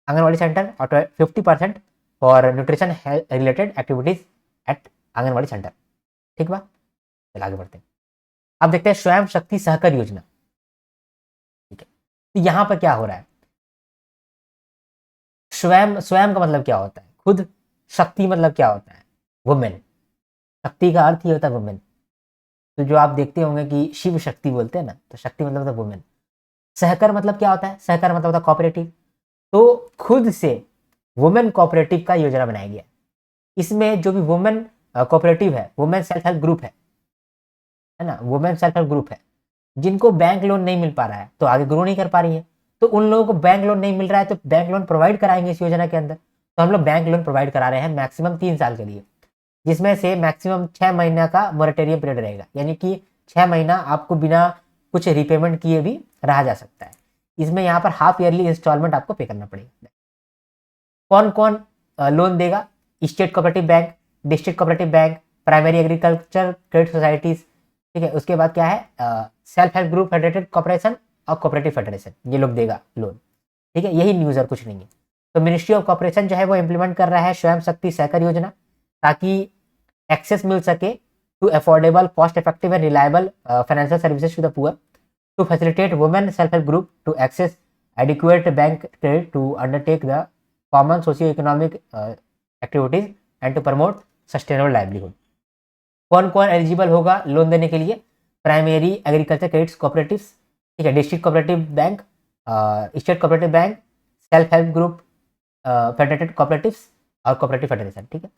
anganwadi centre, और 50% for nutrition related activities at anganwadi centre. ठीक बा, चल आगे बढ़ते हैं। अब देखते हैं स्वयं शक्ति सहकार योजना। ठीक है, तो यहां पर क्या हो रहा है? स्वयं, स्वयं का मतलब क्या होता है? खुद। शक्ति मतलब क्या होता है? वुमेन। शक्ति का अर्थ ही होता है वुमेन। तो जो आप देखते होंगे कि शिव शक्ति बोलते हैं ना, तो शक्ति मतलब होता है वुमेन। सहकार मतलब क्या होता है? सहकार मतलब होता है कोऑपरेटिव। तो खुद से वुमेन कोऑपरेटिव का योजना बनाया गया। इसमें जो भी वुमेन कोऑपरेटिव है, वुमेन सेल्फ हेल्प ग्रुप है ना, वुमेन सेल्फ हेल्प ग्रुप है, जिनको बैंक लोन नहीं मिल पा रहा है तो आगे ग्रो नहीं कर पा रही है, तो उन लोगों को बैंक लोन नहीं मिल रहा है तो बैंक लोन प्रोवाइड कराएंगे इस योजना के अंदर। तो हम लोग बैंक लोन प्रोवाइड करा रहे हैं मैक्सिमम 3 साल के लिए, जिसमें से मैक्सिमम 6 महीना का मोरेटोरियम पीरियड रहेगा, यानी कि 6 महीना आपको बिना कुछ रिपेमेंट किए भी रहा जा सकता है। इसमें यहाँ पर हाफ ईयरली इंस्टॉलमेंट आपको पे करना पड़ेगा। कौन कौन लोन देगा? State cooperative bank, district cooperative bank, primary agriculture credit societies. ठीक है, उसके बाद क्या है? Self help group federated corporation और कोऑपरेटिव फेडरेशन, ये लोग देगा लोन। ठीक है, यही न्यूज़ और कुछ नहीं है। तो मिनिस्ट्री ऑफ कॉर्पोरेशन जो है वो इम्प्लीमेंट कर रहा है स्वयं शक्ति सहकार योजना, ताकि एक्सेस मिल सके to affordable, cost effective and reliable financial services to the poor, to facilitate women self help group to access adequate bank credit to undertake the common socio-economic activities and to promote sustainable livelihood। कौन कौन eligible होगा loan देने के लिए? Primary agriculture credit cooperatives, ठीक है, district cooperative bank, state cooperative bank, self help group, federated cooperatives और cooperative federation. ठीक है,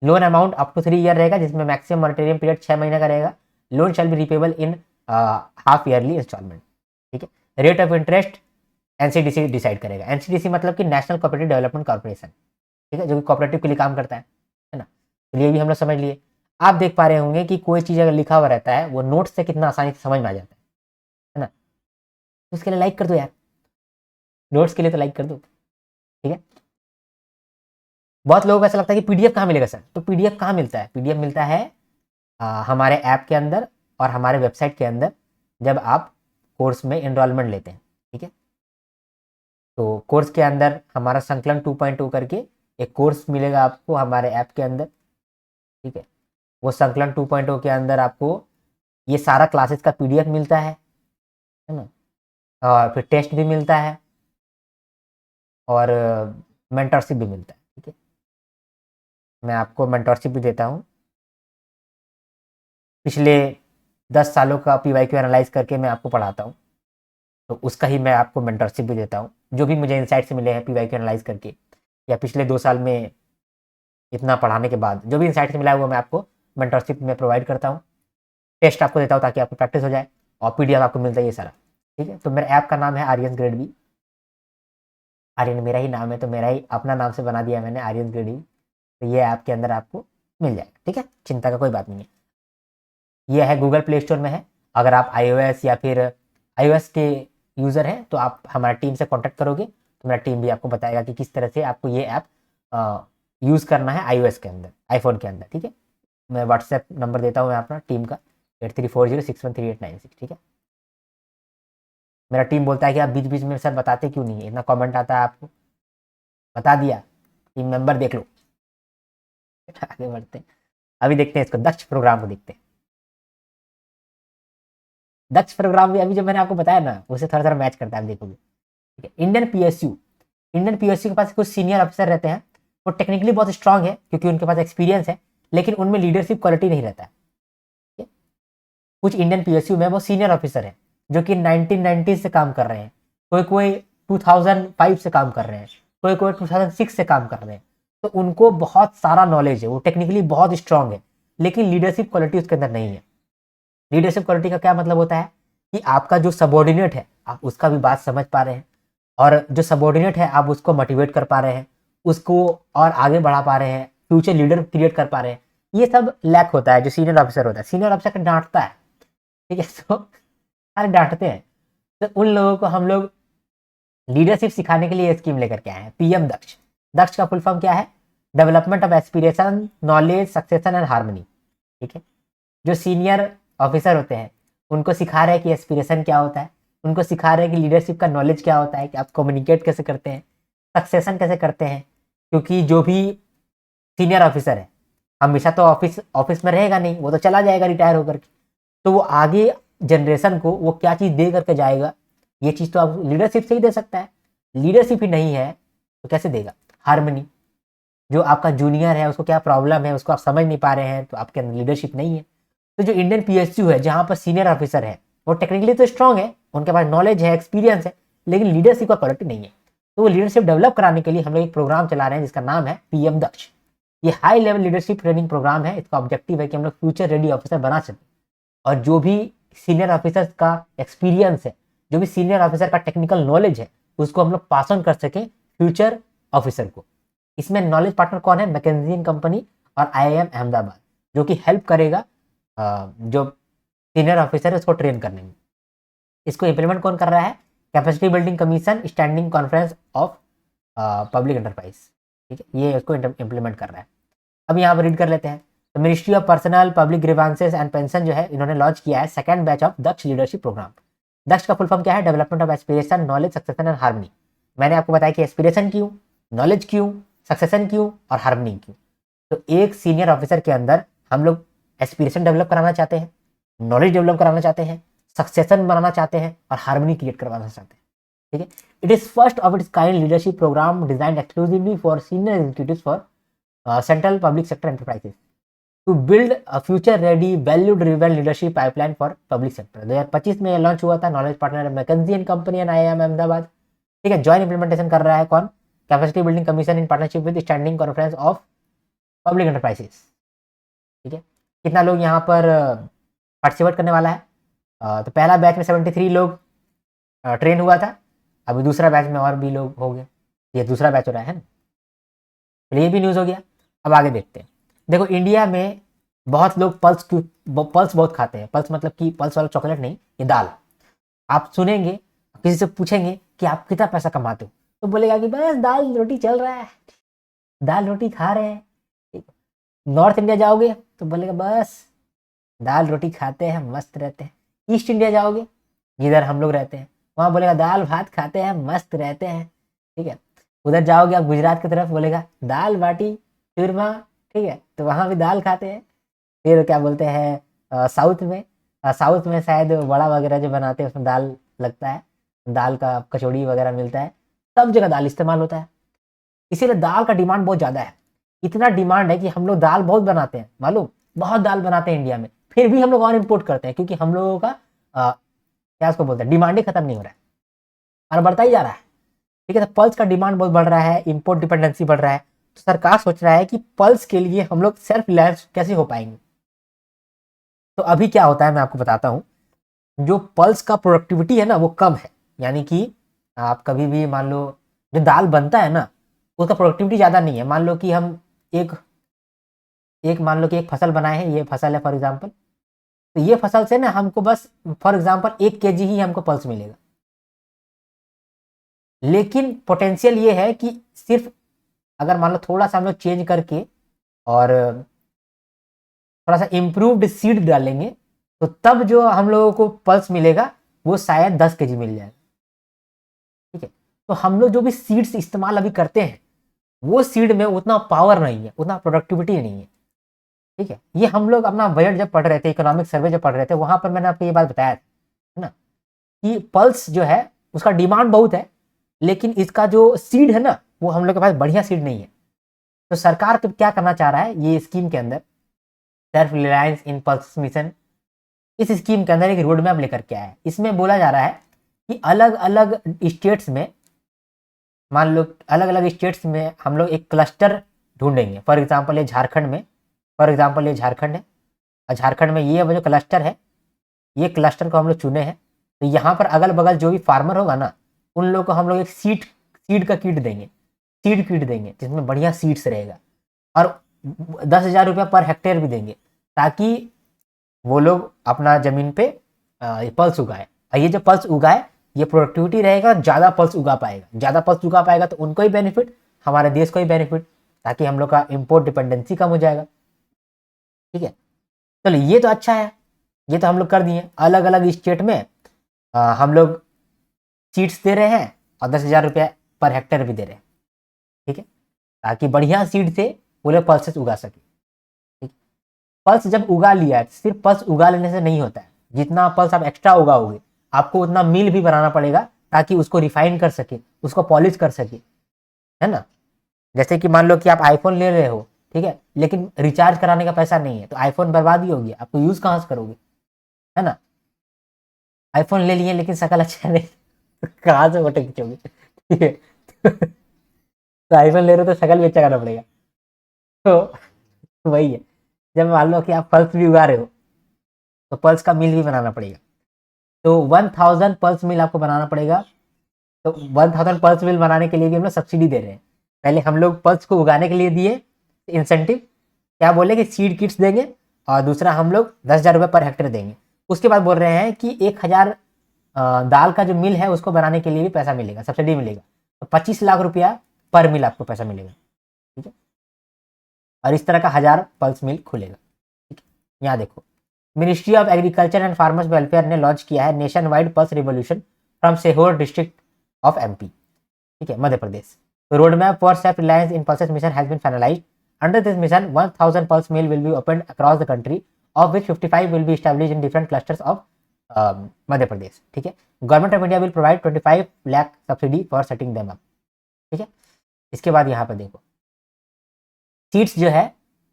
loan amount up to 3 year रहेगा, जिसमें मैक्सिमम मॉनिटरिंग पीरियड 6 महीने का रहेगा। Loan shall be repayable in half yearly installment. ठीक है, rate of interest NCDC decide करेगा। एनसीडीसी मतलब कि नेशनल कोऑपरेटिव डेवलपमेंट कॉर्पोरेशन, ठीक है, जो कि कोऑपरेटिव के लिए काम करता है ना। तो ये भी हम लोग समझ लिए। आप देख पा रहे होंगे कि कोई चीज़ अगर लिखा हुआ रहता है वो नोट से कितना आसानी से समझ में आ जाता है ना। तो उसके लिए लाइक कर दो यार, नोट्स के लिए तो लाइक कर दो। ठीक है, बहुत लोगों को ऐसा लगता है कि पीडीएफ कहाँ मिलेगा सर? तो पीडीएफ कहाँ मिलता है? पीडीएफ मिलता है हमारे ऐप के अंदर और हमारे वेबसाइट के अंदर, जब आप कोर्स में एनरोलमेंट लेते हैं। ठीक है, तो कोर्स के अंदर हमारा संकलन 2.2 करके एक कोर्स मिलेगा आपको हमारे ऐप के अंदर। ठीक है, वो संकलन 2.0 के अंदर आपको ये सारा क्लासेस का पीडीएफ मिलता है ना, और फिर टेस्ट भी मिलता है और मेंटरशिप भी मिलता है। ठीक है, मैं आपको मेंटरशिप भी देता हूँ। पिछले 10 सालों का पीवाईक्यू एनालाइज करके मैं आपको पढ़ाता हूँ, तो उसका ही मैं आपको मेंटरशिप भी देता हूँ। जो भी मुझे इंसाइट से मिले हैं पीवाईक्यू एनालाइज करके, या पिछले 2 साल में इतना पढ़ाने के बाद जो भी इंसाइट से मिला है वो मैं आपको मेंटरशिप में प्रोवाइड करता हूँ। टेस्ट आपको देता हूँ ताकि आपको प्रैक्टिस हो जाए, और पीडीएफ आपको मिलता है ये सारा। ठीक है, तो मेरे ऐप का नाम है आर्यन ग्रेड बी। आर्यन मेरा ही नाम है, तो मेरा ही अपना नाम से बना दिया मैंने, आर्यन ग्रेड बी। तो ये ऐप के अंदर आपको मिल जाएगा। ठीक है, चिंता का कोई बात नहीं है। ये है गूगल प्ले स्टोर में है। अगर आप iOS या फिर iOS के यूज़र हैं तो आप हमारी टीम से कांटेक्ट करोगे तो मेरा टीम भी आपको बताएगा कि किस तरह से आपको ये ऐप यूज़ करना है iOS के अंदर, आईफोन के अंदर। ठीक है, मैं व्हाट्सएप नंबर देता हूँ मैं अपना टीम का 8340613896। ठीक है, मेरा टीम बोलता है कि आप बीच बीच में सर बताते क्यों नहीं है, इतना कमेंट आता है आपको, बता दिया, टीम मेंबर देख लो। आगे बढ़ते हैं, अभी देखते हैं इसको, दक्ष प्रोग्राम को देखते हैं। दक्ष प्रोग्राम भी अभी जो मैंने आपको बताया ना उससे थोड़ा थोड़ा मैच करता है, आप देखोगे। ठीक है, इंडियन पीएसयू इंडियन पीएसयू के पास कुछ सीनियर ऑफिसर रहते हैं, वो टेक्निकली बहुत स्ट्रांग है क्योंकि उनके पास एक्सपीरियंस है, लेकिन उनमें लीडरशिप क्वालिटी नहीं रहता है। कुछ इंडियन पीएसयू में वो सीनियर ऑफिसर है जो कि 1990 से काम कर रहे हैं, कोई कोई 2005 से काम कर रहे हैं, कोई कोई 2006 से काम कर रहे हैं। तो उनको बहुत सारा नॉलेज है, वो टेक्निकली बहुत स्ट्रांग है, लेकिन लीडरशिप क्वालिटी उसके अंदर नहीं है। लीडरशिप क्वालिटी का क्या मतलब होता है कि आपका जो सबॉर्डिनेट है आप उसका भी बात समझ पा रहे हैं, और जो सबॉर्डिनेट है आप उसको मोटिवेट कर पा रहे हैं, उसको और आगे बढ़ा पा रहे हैं, फ्यूचर लीडर क्रिएट कर पा रहे हैं। ये सब लैक होता है जो सीनियर ऑफिसर होता है। सीनियर ऑफिसर का डांटता है, ठीक है, तो सारे डांटते हैं। तो उन लोगों को हम लोग लीडरशिप सिखाने के लिए स्कीम लेकर के आए हैं, पीएम दक्ष। दक्ष का फुल फॉर्म क्या है? Development of aspiration, knowledge, succession and harmony. ठीक है, जो सीनियर ऑफिसर होते हैं उनको सिखा रहे हैं कि एस्पिरेशन क्या होता है, उनको सिखा रहे हैं कि लीडरशिप का नॉलेज क्या होता है, कि आप कम्युनिकेट कैसे करते हैं, सक्सेशन कैसे करते हैं। क्योंकि जो भी सीनियर ऑफिसर है हमेशा तो ऑफिस में रहेगा नहीं, वो तो चला जाएगा रिटायर होकर के। तो वो आगे जनरेशन को वो क्या चीज़ दे करके जाएगा, ये चीज़ तो आप लीडरशिप से ही दे सकता है। लीडरशिप ही नहीं है तो कैसे देगा? हार्मनी, जो आपका जूनियर है उसको क्या प्रॉब्लम है उसको आप समझ नहीं पा रहे हैं, तो आपके अंदर लीडरशिप नहीं है। तो जो इंडियन पीएसयू है जहाँ पर सीनियर ऑफिसर है वो टेक्निकली तो स्ट्रांग है, उनके पास नॉलेज है, एक्सपीरियंस है, लेकिन लीडरशिप का क्वालिटी नहीं है। तो वो लीडरशिप डेवलप कराने के लिए हम लोग एक प्रोग्राम चला रहे हैं जिसका नाम है पीएम दक्ष। ये high level leadership training program है। इसका ऑब्जेक्टिव है कि हम लोग फ्यूचर रेडी ऑफिसर बना सकें, और जो भी सीनियर ऑफिसर का एक्सपीरियंस है, जो भी सीनियर ऑफिसर का टेक्निकल नॉलेज है, उसको हम लोग पास ऑन कर सकें फ्यूचर ऑफिसर को। इसमें नॉलेज पार्टनर कौन है? मैकेंजी कंपनी और आईआईएम अहमदाबाद, जो कि हेल्प करेगा जो सीनियर ऑफिसर है उसको ट्रेन करने में। इसको इम्प्लीमेंट कौन कर रहा है? Capacity building commission standing conference of public enterprise. ठीक है, ये उसको इम्प्लीमेंट कर रहा है। अब यहाँ पर रीड कर लेते हैं। तो ministry of personal public grievances and pension जो है इन्होंने लॉन्च किया है second batch of Daksh leadership programme. Daksh का फुल फॉर्म क्या है? Development of aspiration, knowledge, succession and harmony. मैंने आपको बताया कि एस्पिरेशन क्यों, नॉलेज क्यों, सक्सेशन क्यों और हार्मनी क्यों। तो एक सीनियर ऑफिसर के अंदर हम लोग एस्पिरेशन डेवलप कराना चाहते हैं, नॉलेज डेवलप कराना चाहते हैं, सक्सेशन बनाना चाहते हैं और हार्मनी क्रिएट करवाना चाहते हैं। ठीक है, it is first of its kind leadership program designed exclusively for senior executives for central public sector enterprises to build a future ready value driven leadership pipeline for public sector. 2025 में launch हुआ था। Knowledge partner McKinsey and company and IIM Ahmedabad. ठीक है, joint implementation कर रहा है कौन? Capacity building commission in partnership with standing conference of public enterprises. ठीक है, कितना लोग यहाँ पर पार्टिसिपेट करने वाला है? तो पहला बैच में 73 लोग ट्रेन हुआ था, अभी दूसरा बैच में और भी लोग हो गए, ये दूसरा बैच हो रहा है ना, तो ये भी न्यूज़ हो गया। अब आगे देखते हैं। देखो, इंडिया में बहुत लोग पल्स बहुत खाते हैं। पल्स मतलब कि पल्स वाला चॉकलेट नहीं, ये दाल। आप सुनेंगे, किसी से पूछेंगे कि आप कितना पैसा कमाते हो, तो बोलेगा कि बस दाल रोटी चल रहा है, दाल रोटी खा रहे हैं। नॉर्थ इंडिया जाओगे तो बोलेगा बस दाल रोटी खाते हैं, मस्त रहते हैं। ईस्ट इंडिया जाओगे जिधर हम लोग रहते हैं, वहाँ बोलेगा दाल भात खाते हैं, मस्त रहते हैं। ठीक है, उधर जाओगे आप गुजरात की तरफ, बोलेगा दाल बाटी चूरमा। ठीक है, तो वहाँ भी दाल खाते हैं। फिर क्या बोलते हैं साउथ में शायद वड़ा वगैरह जो बनाते हैं उसमें दाल लगता है, दाल का कचौड़ी वगैरह मिलता है, सब जगह दाल इस्तेमाल होता है। इसीलिए दाल का डिमांड बहुत ज़्यादा है। इतना डिमांड है कि हम लोग दाल बहुत बनाते हैं, मालूम, बहुत दाल बनाते हैं इंडिया में, फिर भी हम लोग और इम्पोर्ट करते हैं क्योंकि हम लोगों का क्या उसको बोलते हैं, डिमांड ही खत्म नहीं हो रहा है और बढ़ता ही जा रहा है। ठीक है, तो पल्स का डिमांड बहुत बढ़ रहा है, इम्पोर्ट डिपेंडेंसी बढ़ रहा है। तो सरकार सोच रहा है कि पल्स के लिए हम लोग सेल्फ रिलायंस कैसे हो पाएंगे। तो अभी क्या होता है मैं आपको बताता हूँ। जो पल्स का प्रोडक्टिविटी है ना वो कम है, यानी कि आप कभी भी मान लो जो दाल बनता है ना उसका प्रोडक्टिविटी ज़्यादा नहीं है। मान लो कि हम एक मान लो कि एक फसल बनाए हैं, ये फसल है फॉर एग्जांपल, तो ये फसल से ना हमको बस फॉर एग्जांपल 1 kg ही हमको पल्स मिलेगा। लेकिन पोटेंशियल ये है कि सिर्फ अगर मान लो थोड़ा सा हम लोग चेंज करके और थोड़ा सा इम्प्रूव्ड सीड डालेंगे तो तब जो हम लोगों को पल्स मिलेगा वो शायद 10 kg मिल जाएगा। ठीक है, तो हम लोग जो भी सीड्स इस्तेमाल अभी करते हैं वो सीड में उतना पावर नहीं है, उतना प्रोडक्टिविटी नहीं है। ठीक है, ये हम लोग अपना बजट जब पढ़ रहे थे, इकोनॉमिक सर्वे जब पढ़ रहे थे, वहां पर मैंने आपको ये बात बताया था ना कि पल्स जो है उसका डिमांड बहुत है लेकिन इसका जो सीड है ना वो हम लोग के पास बढ़िया सीड नहीं है। तो सरकार तो क्या करना चाह रहा है ये स्कीम के अंदर, सेल्फ रिलायंस इन पल्स मिशन, इस स्कीम के अंदर एक रोड मैप लेकर के आया है। इसमें बोला जा रहा है कि अलग अलग स्टेट्स में, मान लो अलग अलग स्टेट्स में हम लोग एक क्लस्टर ढूंढेंगे। फॉर एग्जाम्पल ये झारखंड में, फॉर एग्जाम्पल ये झारखंड है, और झारखंड में ये जो क्लस्टर है, ये क्लस्टर को हम लोग चुने हैं। तो यहाँ पर अगल बगल जो भी फार्मर होगा ना, उन लोग को हम लोग एक सीड का किट देंगे, सीड किट देंगे जिसमें बढ़िया सीड्स रहेगा, और 10,000 रुपया पर हेक्टेयर भी देंगे, ताकि वो लोग अपना जमीन पे पल्स उगाए। और ये जो पल्स उगाए ये प्रोडक्टिविटी रहेगा, ज़्यादा पल्स उगा पाएगा, ज़्यादा पल्स उगा पाएगा तो उनको ही बेनिफिट, हमारे देश को ही बेनिफिट, ताकि हम लोग का इम्पोर्ट डिपेंडेंसी कम हो जाएगा। ठीक है, चलो ये तो अच्छा है, ये तो हम लोग कर दिए। अलग अलग स्टेट में हम लोग सीड्स दे रहे हैं और 10,000 रुपया पर हेक्टेयर भी दे रहे हैं। ठीक है, ताकि बढ़िया सीड से वो लोग पल्सेस उगा सके। ठीक, पल्स जब उगा लिया है, सिर्फ पल्स उगा लेने से नहीं होता है, जितना पल्स आप एक्स्ट्रा उगाओगे आपको उतना मिल भी बनाना पड़ेगा, ताकि उसको रिफाइन कर सके, उसको पॉलिश कर सके, है ना। जैसे कि मान लो कि आप आईफोन ले रहे हो, ठीक है, लेकिन रिचार्ज कराने का पैसा नहीं है, तो आईफोन बर्बाद ही होगी, आपको यूज कहाँ से करोगे, है ना। आईफोन ले लिए लेकिन शकल अच्छा नहीं, तो कहाँ से फोटो खींचोगे। ठीक है, तो आईफोन ले रहे हो तो शकल भी अच्छा करना पड़ेगा। तो वही है, जब मान लो कि आप पल्स भी उगा रहे हो तो पल्स का मिल भी बनाना पड़ेगा। तो 1000 पल्स मिल आपको बनाना पड़ेगा। तो 1000 पल्स मिल बनाने के लिए भी हम लोग सब्सिडी दे रहे हैं। पहले हम लोग पल्स को उगाने के लिए दिए इंसेंटिव, क्या बोले कि सीड किट्स देंगे, और दूसरा हम लोग 10,000 रुपये पर हेक्टेयर देंगे। उसके बाद बोल रहे हैं कि 1,000 दाल का जो मिल है उसको बनाने के लिए भी पैसा मिलेगा, सब्सिडी मिलेगा। तो 25 लाख रुपया पर मिल आपको पैसा मिलेगा। ठीक है, और इस तरह का 1000 पल्स मिल खुलेगा। ठीक है, यहाँ देखो, ministry of agriculture and farmers welfare ने लॉन्च किया है nationwide pulse revolution from Sehore district of MP. ठीक है, मध्य प्रदेश। तो road map for self reliance in pulses mission has been finalised. Under this mission 1000 pulse mill will be opened across the country, of which 55 will be established in different clusters of Madhya Pradesh. ठीक है, government of India will provide 25 lakh subsidy for setting them up. ठीक है, इसके बाद यहाँ पर देखो seeds जो है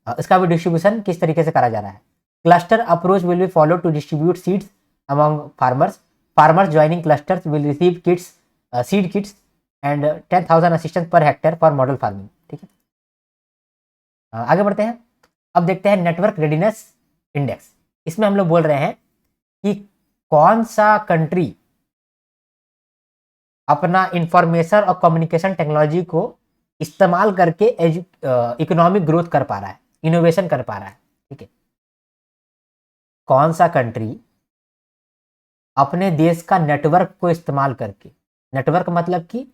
इसका भी डिस्ट्रीब्यूशन किस तरीके से करा जा रहा है। Cluster approach will be follow to distribute seeds among farmers. Farmers joining clusters will receive kits, seed kits and 10,000 assistance per hectare for model farming. ठीक है, आगे बढ़ते हैं। अब देखते हैं नेटवर्क रेडीनेस इंडेक्स। इसमें हम लोग बोल रहे हैं कि कौन सा कंट्री अपना इंफॉर्मेशन और कम्युनिकेशन टेक्नोलॉजी को इस्तेमाल करके इकोनॉमिक ग्रोथ कर पा रहा है, इनोवेशन कर पा रहा है। ठीक है, कौन सा कंट्री अपने देश का नेटवर्क को इस्तेमाल करके, नेटवर्क मतलब कि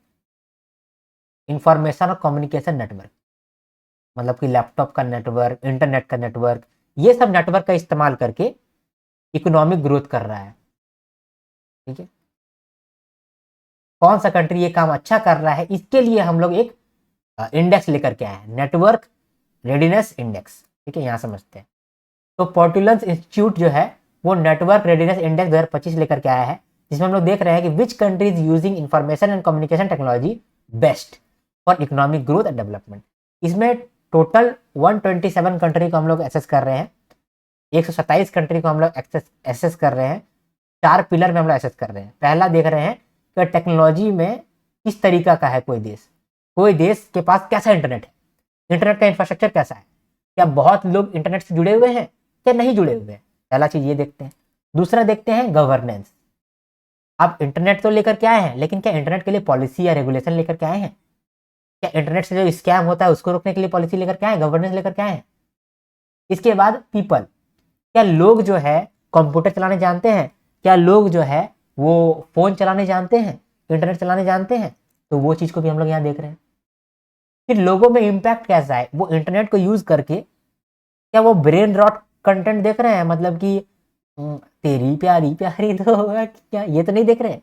इंफॉर्मेशन और कम्युनिकेशन नेटवर्क, मतलब कि लैपटॉप का नेटवर्क, इंटरनेट का नेटवर्क, ये सब नेटवर्क का इस्तेमाल करके इकोनॉमिक ग्रोथ कर रहा है। ठीक है, कौन सा कंट्री ये काम अच्छा कर रहा है, इसके लिए हम लोग एक इंडेक्स लेकर के आए हैं, नेटवर्क रेडीनेस इंडेक्स। ठीक है, यहां समझते हैं। तो पोर्टुलेंस इंस्टीट्यूट जो है वो नेटवर्क रेडीनेस इंडेक्स 2025 लेकर के आया है, जिसमें हम लोग देख रहे हैं कि which countries using information and communication technology best for economic growth and development. इसमें टोटल 127 कंट्री को हम लोग एसेस कर रहे हैं, 127 कंट्री को हम लोग एसेस कर रहे हैं। 4 पिलर में हम लोग एसेस कर रहे हैं। पहला देख रहे हैं कि टेक्नोलॉजी में किस तरीका का है कोई देश के पास कैसा इंटरनेट है, इंटरनेट का इंफ्रास्ट्रक्चर कैसा है, क्या बहुत लोग इंटरनेट से जुड़े हुए हैं क्या नहीं जुड़े हुए हैं, पहला चीज ये देखते हैं। दूसरा देखते हैं गवर्नेंस। आप इंटरनेट तो लेकर के आए हैं, लेकिन क्या इंटरनेट के लिए पॉलिसी या रेगुलेशन लेकर के आए हैं? क्या इंटरनेट से जो स्कैम होता है उसको रोकने के लिए पॉलिसी लेकर के आए, गवर्नेंस लेकर के आए हैं? इसके बाद पीपल, क्या लोग जो है कंप्यूटर चलाने जानते हैं, क्या लोग जो है वो फोन चलाने जानते हैं, इंटरनेट चलाने जानते हैं? तो वो चीज को भी हम लोग यहाँ देख रहे हैं। फिर लोगों में इम्पैक्ट कैसा है, वो इंटरनेट को यूज करके क्या वो ब्रेन रॉट कंटेंट देख रहे हैं, मतलब कि तेरी प्यारी प्यारी तो क्या, ये तो नहीं देख रहे हैं।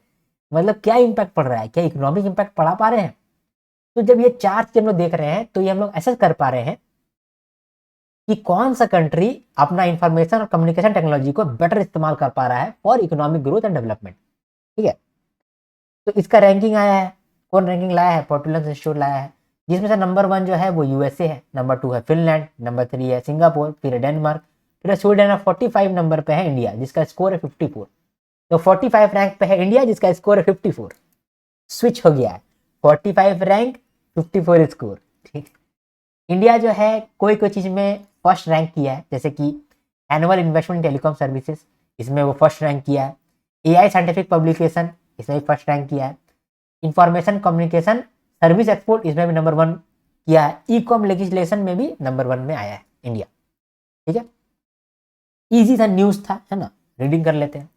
मतलब क्या इम्पैक्ट पड़ रहा है, क्या इकोनॉमिक इम्पैक्ट पड़ा पा रहे हैं? तो जब ये 4 चीज हम लोग देख रहे हैं तो ये हम लोग एसेस कर पा रहे हैं कि कौन सा कंट्री अपना इंफॉर्मेशन और कम्युनिकेशन टेक्नोलॉजी को बेटर इस्तेमाल कर पा रहा है for economic growth and development. ठीक है, तो इसका रैंकिंग आया है। कौन रैंकिंग लाया है? पोर्टुलेंस इंस्टीट्यूट लाया है, जिसमें से नंबर 1 जो है वो यूएसए है, नंबर 2 है फिनलैंड, नंबर 3 है सिंगापुर, फिर है डेनमार्क, फिर स्वीडन है, 45 नंबर पे है इंडिया जिसका स्कोर है 54। तो 45 रैंक पे है इंडिया जिसका स्कोर है 54। स्विच हो गया है, 45 रैंक 54 स्कोर। ठीक, इंडिया जो है कोई कोई चीज में फर्स्ट रैंक किया है, जैसे कि एनुअल इन्वेस्टमेंट टेलीकॉम सर्विसेज, इसमें वो फर्स्ट रैंक किया है। एआई साइंटिफिक पब्लिकेशन, इसमें भी फर्स्ट रैंक किया है। इंफॉर्मेशन कम्युनिकेशन सर्विस एक्सपोर्ट, इसमें भी नंबर 1 किया है। ई कॉम लेजिस्लेशन में भी नंबर 1 में आया है इंडिया। ठीक है, इजी सा न्यूज था, है ना, रीडिंग कर लेते हैं।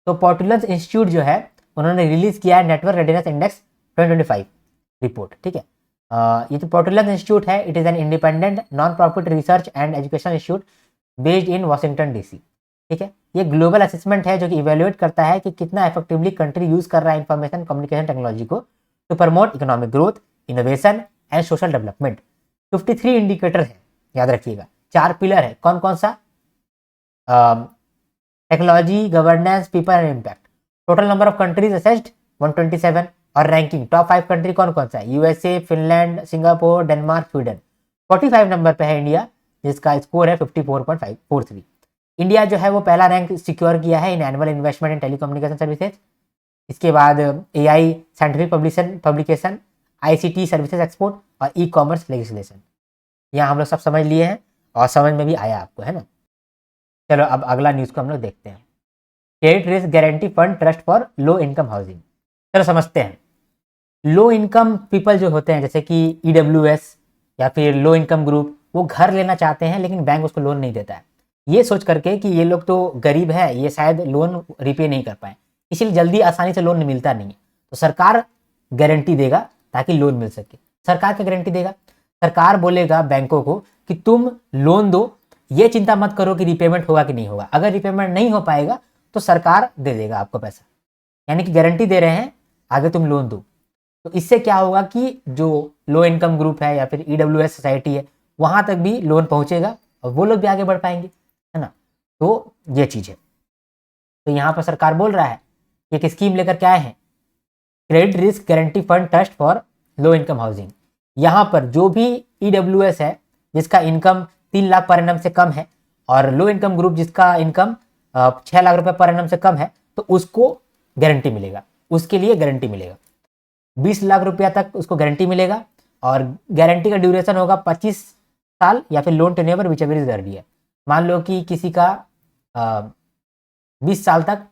तो पोर्टुलेंस इंस्टीट्यूट जो है उन्होंने रिलीज किया है नेटवर्क रेडीनेस इंडेक्स 2025 रिपोर्ट। ठीक है, ये जो पोर्टुलेंस इंस्टीट्यूट है, it is an independent non profit research and education institute based in Washington DC. ठीक है, ये ग्लोबल असेसमेंट है जो कि इवेल्युएट करता है कि कितना इफेक्टिवली कंट्री यूज कर रहा है इंफॉर्मेशन कम्युनिकेशन टेक्नोलॉजी को to promote economic growth, innovation and social development. 53 indicator है, याद रखिएगा, 4 पिलर है। कौन कौन सा? Technology, governance, people and impact. Total number of countries assessed 127। और रैंकिंग टॉप 5 कंट्री कौन कौन सा है? USA, Finland, Singapore, Denmark, Sweden. 45 number पे है इंडिया जिसका स्कोर है 54.543। इंडिया जो है वो पहला रैंक सिक्योर किया है in annual investment in telecommunication services. इसके बाद AI scientific publication, ICT services export और ई कॉमर्स लेजिस्लेशन। यहाँ हम लोग सब समझ लिए हैं और समझ में भी आया आपको, है ना। चलो अब अगला न्यूज़ को हम लोग देखते हैं। Credit risk guarantee fund trust for low income housing. चलो समझते हैं। लो इनकम पीपल जो होते हैं, जैसे कि ईडब्ल्यूएस या फिर लो इनकम ग्रुप, वो घर लेना चाहते हैं लेकिन बैंक उसको लोन नहीं देता है, ये सोच करके कि ये लोग तो गरीब है, ये शायद लोन रिपे नहीं कर पाए, इसलिए जल्दी आसानी से लोन मिलता नहीं है। तो सरकार गारंटी देगा ताकि लोन मिल सके। सरकार क्या गारंटी देगा? सरकार बोलेगा बैंकों को कि तुम लोन दो, ये चिंता मत करो कि रिपेमेंट होगा कि नहीं होगा। अगर रिपेमेंट नहीं हो पाएगा तो सरकार दे देगा आपको पैसा, यानी कि गारंटी दे रहे हैं आगे तुम लोन दो। तो इससे क्या होगा कि जो लो इनकम ग्रुप है या फिर ईडब्ल्यूएस सोसाइटी है, वहां तक भी लोन पहुंचेगा और वो लोग भी आगे बढ़ पाएंगे, है ना। तो ये चीज है। तो यहाँ पर सरकार बोल रहा है कि एक स्कीम लेकर के आए हैं, credit risk guarantee fund trust for low income housing. यहाँ पर जो भी ईडब्ल्यूएस है जिसका इनकम 3 लाख पर एनम से कम है और लो इनकम ग्रुप जिसका इनकम 6 लाख रुपए पर एनम से कम है, तो उसको गारंटी मिलेगा, उसके लिए गारंटी मिलेगा। 20 लाख रुपया तक उसको गारंटी मिलेगा और गारंटी का ड्यूरेशन होगा 25 साल या फिर loan tenure which ever is earlier. मान लो कि किसी का 20 साल तक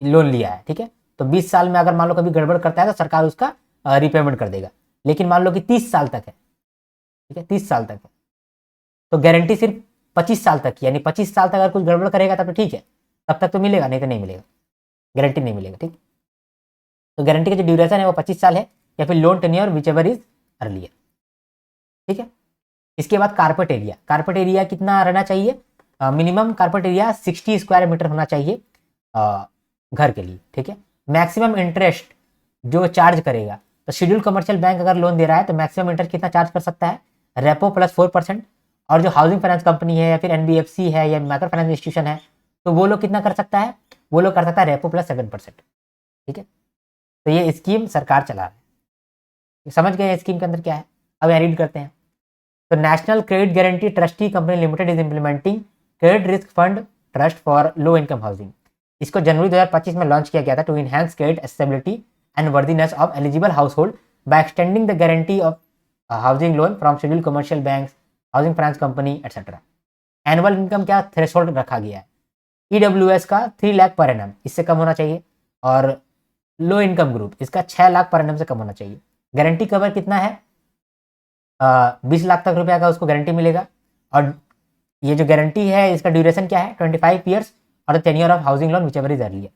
लोन लिया है, ठीक है, तो 20 साल में अगर मान लो कभी गड़बड़ करता है तो सरकार उसका रिपेमेंट कर देगा। लेकिन मान लो कि 30 साल तक है, ठीक है, 30 साल तक है, तो गारंटी सिर्फ 25 साल तक, यानी 25 साल तक अगर कुछ गड़बड़ करेगा तब तो ठीक है, तब तक तो मिलेगा, नहीं तो नहीं मिलेगा, गारंटी नहीं मिलेगा। ठीक, तो गारंटी का जो ड्यूरेशन है वो 25 साल है या फिर loan tenure which ever is earlier. ठीक है, इसके बाद कारपेट एरिया। कारपेट एरिया कितना रहना चाहिए? Minimum carpet area 60 square metre होना चाहिए घर के लिए। ठीक है, मैक्सिमम इंटरेस्ट जो चार्ज करेगा, तो शेड्यूल कमर्शियल बैंक अगर लोन दे रहा है तो मैक्सिमम इंटरेस्ट कितना चार्ज कर सकता है? Repo plus 4%। और जो हाउसिंग फाइनेंस कंपनी है या फिर एनबीएफसी है या माइक्रो फाइनेंस इंस्टीट्यूशन है, तो वो लोग कितना कर सकता है? वो लोग कर सकता है रेपो प्लस 7%। ठीक है, तो ये स्कीम सरकार चला रहा है। समझ गए स्कीम के अंदर क्या है? अब यहाँ रीड करते हैं। तो national credit guarantee trustee company limited is implementing credit risk fund trust for low income housing. इसको जनवरी 2025 में लॉन्च किया गया था to enhance credit stability and worthiness of eligible हाउस होल्ड by extending the guarantee of housing loan from schedule commercial bank, housing finance company etcetera. Annual income क्या threshold रखा गया है? ईडब्ल्यूएस का 3 लाख पर एनम, इससे कम होना चाहिए, और लो इनकम ग्रुप इसका 6 लाख पर एनम से कम होना चाहिए। गारंटी कवर कितना है? 20 लाख तक रुपया का उसको गारंटी मिलेगा। और ये जो गारंटी है इसका ड्यूरेशन क्या है? 25 ईयर्स और the tenure of housing loan which ever is earlier.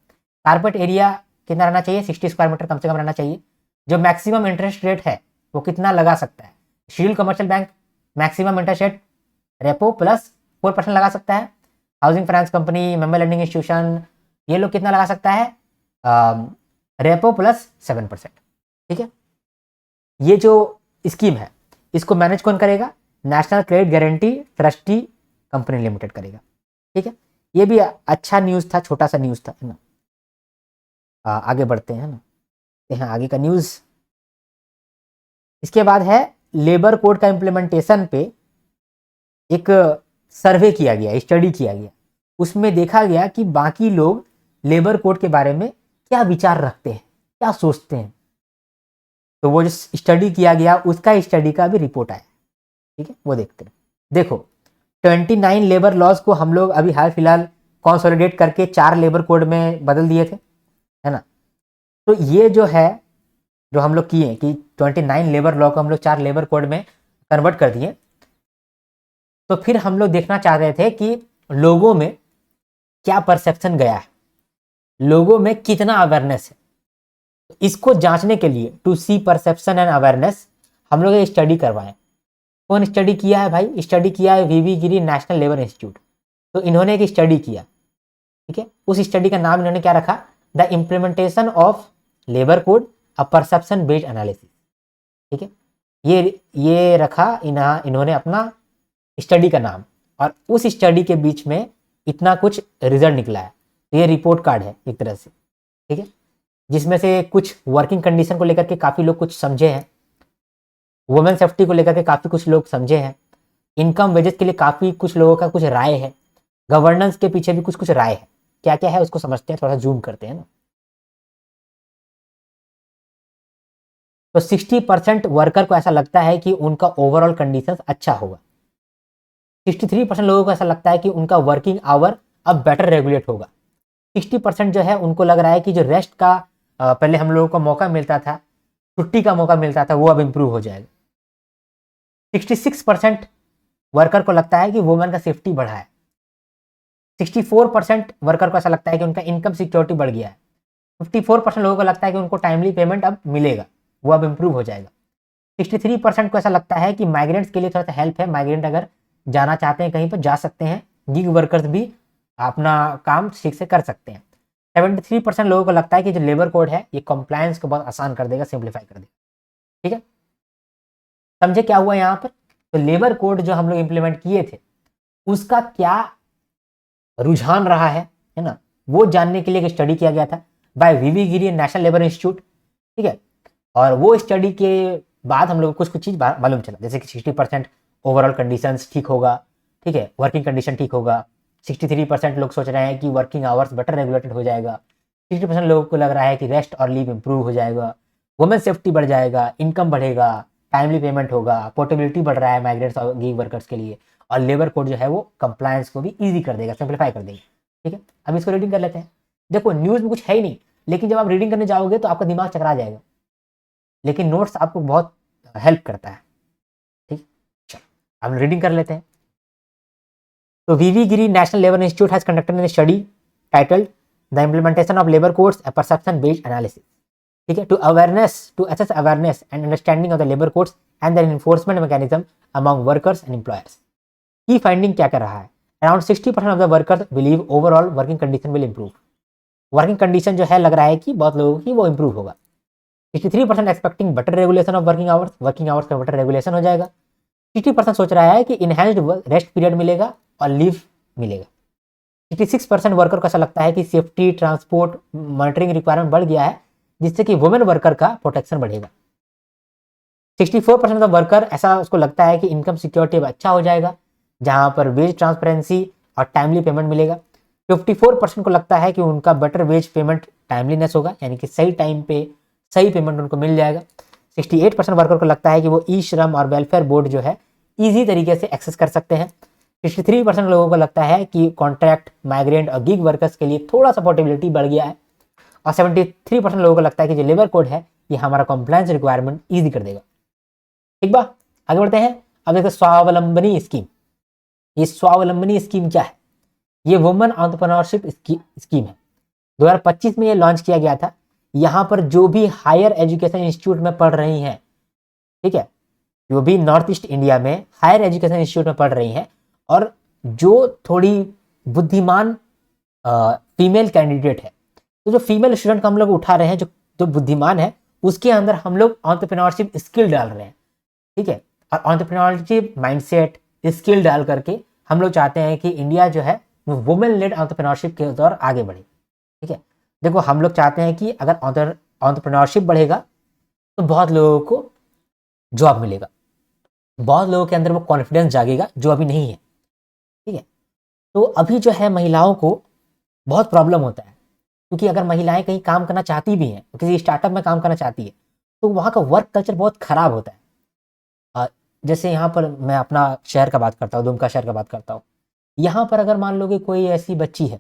Carpet area कितना रहना चाहिए? 60 स्क्वायर मीटर कम से कम रहना चाहिए। जो मैक्सिमम इंटरेस्ट रेट है वो कितना लगा सकता है? Schedule commercial bank maximum interest rate repo plus 4% लगा सकता है। Housing finance company, member lending institution, ये लोग कितना लगा सकता है? Repo plus 7%। ठीक है, ये जो स्कीम है इसको मैनेज कौन करेगा? National credit guarantee trustee company limited करेगा। ठीक है, ये भी अच्छा न्यूज़ था, छोटा सा न्यूज़ था, है ना। आगे बढ़ते हैं ना, यहाँ आगे का न्यूज़। इसके बाद है लेबर कोड का इम्प्लीमेंटेशन पे एक सर्वे किया गया, स्टडी किया गया। उसमें देखा गया कि बाकी लोग लेबर कोड के बारे में क्या विचार रखते हैं, क्या सोचते हैं। तो वो जो स्टडी किया गया उसका स्टडी का भी रिपोर्ट आया, ठीक है, वो देखते हैं। देखो 29 लेबर लॉज को हम लोग अभी हाल फिलहाल कॉन्सोलिडेट करके 4 लेबर कोड में बदल दिए थे, है ना। तो ये जो है जो हम लोग किए कि 29 लेबर लॉ को हम लोग 4 लेबर कोड में कन्वर्ट कर दिए। तो फिर हम लोग देखना चाह रहे थे कि लोगों में क्या परसेप्शन गया है, लोगों में कितना अवेयरनेस है। तो इसको जांचने के लिए to see perception and awareness हम लोग ये स्टडी करवाएं। कौन स्टडी किया है भाई? स्टडी किया है वीवी गिरी नेशनल लेबर इंस्टीट्यूट। तो इन्होंने एक स्टडी किया, ठीक है। उस स्टडी का नाम इन्होंने क्या रखा? The implementation of labour code a perception based analysis, ठीक है। ये रखा इन्होंने अपना स्टडी का नाम, और उस स्टडी के बीच में इतना कुछ रिजल्ट निकला है। तो ये रिपोर्ट कार्ड है एक तरह से, ठीक है, जिसमें से कुछ वर्किंग कंडीशन को लेकर के काफ़ी लोग कुछ समझे हैं, वुमेन सेफ्टी को लेकर के काफ़ी कुछ लोग समझे हैं, इनकम वेजेस के लिए काफ़ी कुछ लोगों का कुछ राय है, गवर्नेंस के पीछे भी कुछ कुछ राय है। क्या क्या है उसको समझते हैं, थोड़ा जूम करते हैं ना। तो 60% वर्कर को ऐसा लगता है कि उनका ओवरऑल कंडीशन अच्छा होगा। 63% लोगों को ऐसा लगता है कि उनका वर्किंग आवर अब बेटर रेगुलेट होगा। 60% जो है उनको लग रहा है कि जो रेस्ट का पहले हम लोगों को मौका मिलता था, छुट्टी का मौका मिलता था, वो अब इम्प्रूव हो जाएगा। 66% वर्कर को लगता है कि वुमेन का सेफ्टी बढ़ा है। 64% वर्कर को ऐसा लगता है कि उनका इनकम सिक्योरिटी बढ़ गया है। 54% लोगों को लगता है कि उनको टाइमली पेमेंट अब मिलेगा, वो अब इम्प्रूव हो जाएगा। 63% को ऐसा लगता है कि माइग्रेंट्स के लिए थोड़ा सा हेल्प है, माइग्रेंट अगर जाना चाहते हैं कहीं पर जा सकते हैं, गिग वर्कर्स भी अपना काम ठीक से कर सकते हैं। 73% लोगों को लगता है कि जो लेबर कोड है ये कंप्लायंस को बहुत आसान कर देगा, सिंप्लीफाई कर देगा, ठीक है। समझे क्या हुआ यहाँ पर? तो लेबर कोड जो हम लोग इंप्लीमेंट किए थे उसका क्या रुझान रहा है ना, वो जानने के लिए एक स्टडी किया गया था बाय वीवी गिरी नेशनल लेबर इंस्टीट्यूट, ठीक है। और वो स्टडी के बाद हम लोग को कुछ कुछ चीज़ मालूम चला, जैसे कि 60% ओवरऑल कंडीशंस ठीक होगा, ठीक है, वर्किंग कंडीशन ठीक होगा। 63% लोग सोच रहे हैं कि वर्किंग आवर्स बेटर रेगुलेटेड हो जाएगा। 60% लोगों को लग रहा है कि रेस्ट और लीव इंप्रूव हो जाएगा, वुमेन सेफ्टी बढ़ जाएगा, इनकम बढ़ेगा, टाइमली पेमेंट होगा, पोर्टेबिलिटी बढ़ रहा है माइग्रेंट्स और गिग वर्कर्स के लिए, और लेबर कोड जो है वो कंप्लायंस को भी ईजी कर देगा, सिंप्लीफाई कर देगा, ठीक है। अब इसको रीडिंग कर लेते हैं। देखो न्यूज़ में कुछ है ही नहीं, लेकिन जब आप रीडिंग करने जाओगे तो आपका दिमाग चकरा जाएगा, लेकिन नोट्स आपको बहुत हेल्प करता है, ठीक। चलो हम रीडिंग कर लेते हैं। तो VV Giri national labour institute has conducted an study titled the implementation of labour codes a perception based analysis, ठीक है, to assess awareness and understanding of the labour codes and the enforcement mechanism among workers and employers. Key finding क्या कर रहा है? Around 60% of the workers believe overall working condition will improve. Working condition जो है लग रहा है कि बहुत लोगों की वो इंप्रूव होगा। 63% expecting better regulation of working hours का बेटर रेगुलेशन हो जाएगा। 60% सोच रहा है कि इनहेंस्ड रेस्ट पीरियड मिलेगा और लीव मिलेगा। 66% वर्कर को ऐसा लगता है कि सेफ्टी, ट्रांसपोर्ट, मॉनिटरिंग रिक्वायरमेंट बढ़ गया है, जिससे कि वुमेन वर्कर का प्रोटेक्शन बढ़ेगा। 64% ऑफ वर्कर ऐसा उसको लगता है कि इनकम सिक्योरिटी अब अच्छा हो जाएगा, जहां पर वेज ट्रांसपेरेंसी और टाइमली पेमेंट मिलेगा। 54% को लगता है कि उनका बेटर वेज पेमेंट टाइमलीनेस होगा, यानी कि सही टाइम पे सही पेमेंट उनको मिल जाएगा। 68% वर्कर को लगता है कि वो ई श्रम और वेलफेयर बोर्ड जो है ईजी तरीके से एक्सेस कर सकते हैं। 63% लोगों को लगता है कि कॉन्ट्रैक्ट, माइग्रेंट और गिग वर्कर्स के लिए थोड़ा सा पोर्टेबिलिटी बढ़ गया है। और 73% लोगों को लगता है कि जो लेबर कोड है ये हमारा कंप्लायंस रिक्वायरमेंट ईजी कर देगा। ठीक बा, आगे बढ़ते हैं। अब देखते हैं स्वावलंबनी स्कीम। ये स्वावलंबनी स्कीम क्या है? ये वुमेन एंटरप्रेन्योरशिप स्कीम है। 2025 में ये लॉन्च किया गया था। यहाँ पर जो भी हायर एजुकेशन इंस्टीट्यूट में पढ़ रही हैं, ठीक है, जो भी नॉर्थ ईस्ट इंडिया में हायर एजुकेशन इंस्टीट्यूट में पढ़ रही हैं और जो थोड़ी बुद्धिमान फीमेल कैंडिडेट है, तो जो फीमेल स्टूडेंट को हम लोग उठा रहे हैं, जो बुद्धिमान है, उसके अंदर हम लोग एंटरप्रेन्योरशिप स्किल डाल रहे हैं, ठीक है। और एंटरप्रेन्योरशिप माइंडसेट स्किल डाल करके हम लोग चाहते हैं कि इंडिया जो है वो वुमेन लेड एंटरप्रेन्योरशिप के दौर आगे बढ़े, ठीक है। देखो हम लोग चाहते हैं कि अगर एंटरप्रेन्योरशिप बढ़ेगा तो बहुत लोगों को जॉब मिलेगा, बहुत लोगों के अंदर वो कॉन्फिडेंस जागेगा जो अभी नहीं है। ठीक है, तो अभी जो है महिलाओं को बहुत प्रॉब्लम होता है, क्योंकि अगर महिलाएं कहीं काम करना चाहती भी हैं, किसी स्टार्टअप में काम करना चाहती है, तो वहाँ का वर्क कल्चर बहुत खराब होता है। जैसे यहाँ पर मैं अपना शहर का बात करता हूँ, दुमका शहर का बात करता हूँ। यहाँ पर अगर मान लो कि कोई ऐसी बच्ची है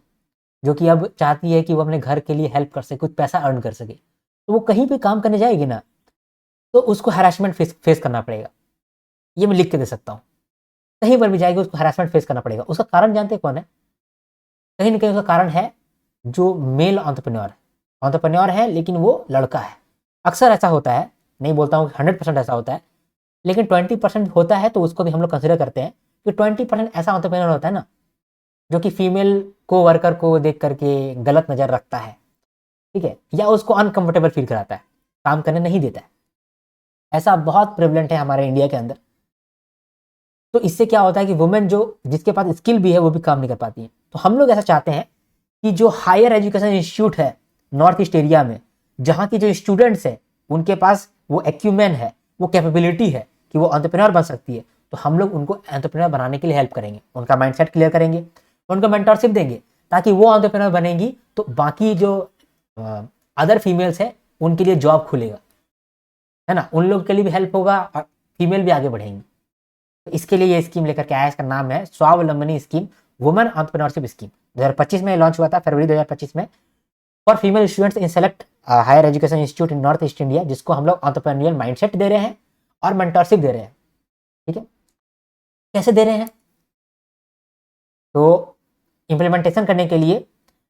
जो कि अब चाहती है कि वो अपने घर के लिए हेल्प कर सके, कुछ पैसा अर्न कर सके, तो वो कहीं भी काम करने जाएगी ना, तो उसको हरासमेंट फेस करना पड़ेगा। ये मैं लिख के दे सकता हूँ। कहीं पर भी जाएगी उसको हरासमेंट फेस करना पड़ेगा। उसका कारण जानते कौन है? कहीं ना कहीं उसका कारण है जो मेल एंटरप्रेन्योर है लेकिन वो लड़का है। अक्सर ऐसा होता है, नहीं बोलता हूँ 100% ऐसा होता है, लेकिन 20% होता है, तो उसको भी हम लोग कंसिडर करते हैं कि 20% ऐसा एंटरप्रेन्योर होता है ना, जो कि फीमेल को वर्कर को देख करके गलत नज़र रखता है। ठीक है, या उसको अनकंफर्टेबल फील कराता है, काम करने नहीं देता है। ऐसा बहुत प्रेवलेंट है हमारे इंडिया के अंदर। तो इससे क्या होता है कि वुमेन जो जिसके पास स्किल भी है वो भी काम नहीं कर पाती है। तो हम लोग ऐसा चाहते हैं कि जो हायर एजुकेशन इंस्टीट्यूट है नॉर्थ ईस्ट एरिया में, जहाँ की जो स्टूडेंट्स है उनके पास वो एक्यूमेन है, वो कैपेबिलिटी है कि वो एंटरप्रेन्योर बन सकती है, तो हम लोग उनको एंटरप्रेन्योर बनाने के लिए हेल्प करेंगे, उनका माइंडसेट क्लियर करेंगे, उनको मेंटरशिप देंगे, ताकि वो एंटरप्रेन्योर बनेंगी तो बाकी जो अदर फीमेल्स है उनके लिए जॉब खुलेगा, है ना, उन लोग के लिए भी हेल्प होगा और फीमेल भी आगे बढ़ेंगी। तो इसके लिए ये स्कीम लेकर के आया, इसका नाम है Swavalambini scheme, women entrepreneurship scheme. 2025 में लॉन्च हुआ था, फरवरी 2025 में, for female students in select higher education institute in north east India, जिसको हम लोग एंटरप्रेन्योरियल माइंडसेट दे रहे हैं और मेंटरशिप दे रहे हैं। ठीक है, कैसे दे रहे हैं? तो इम्प्लीमेंटेशन करने के लिए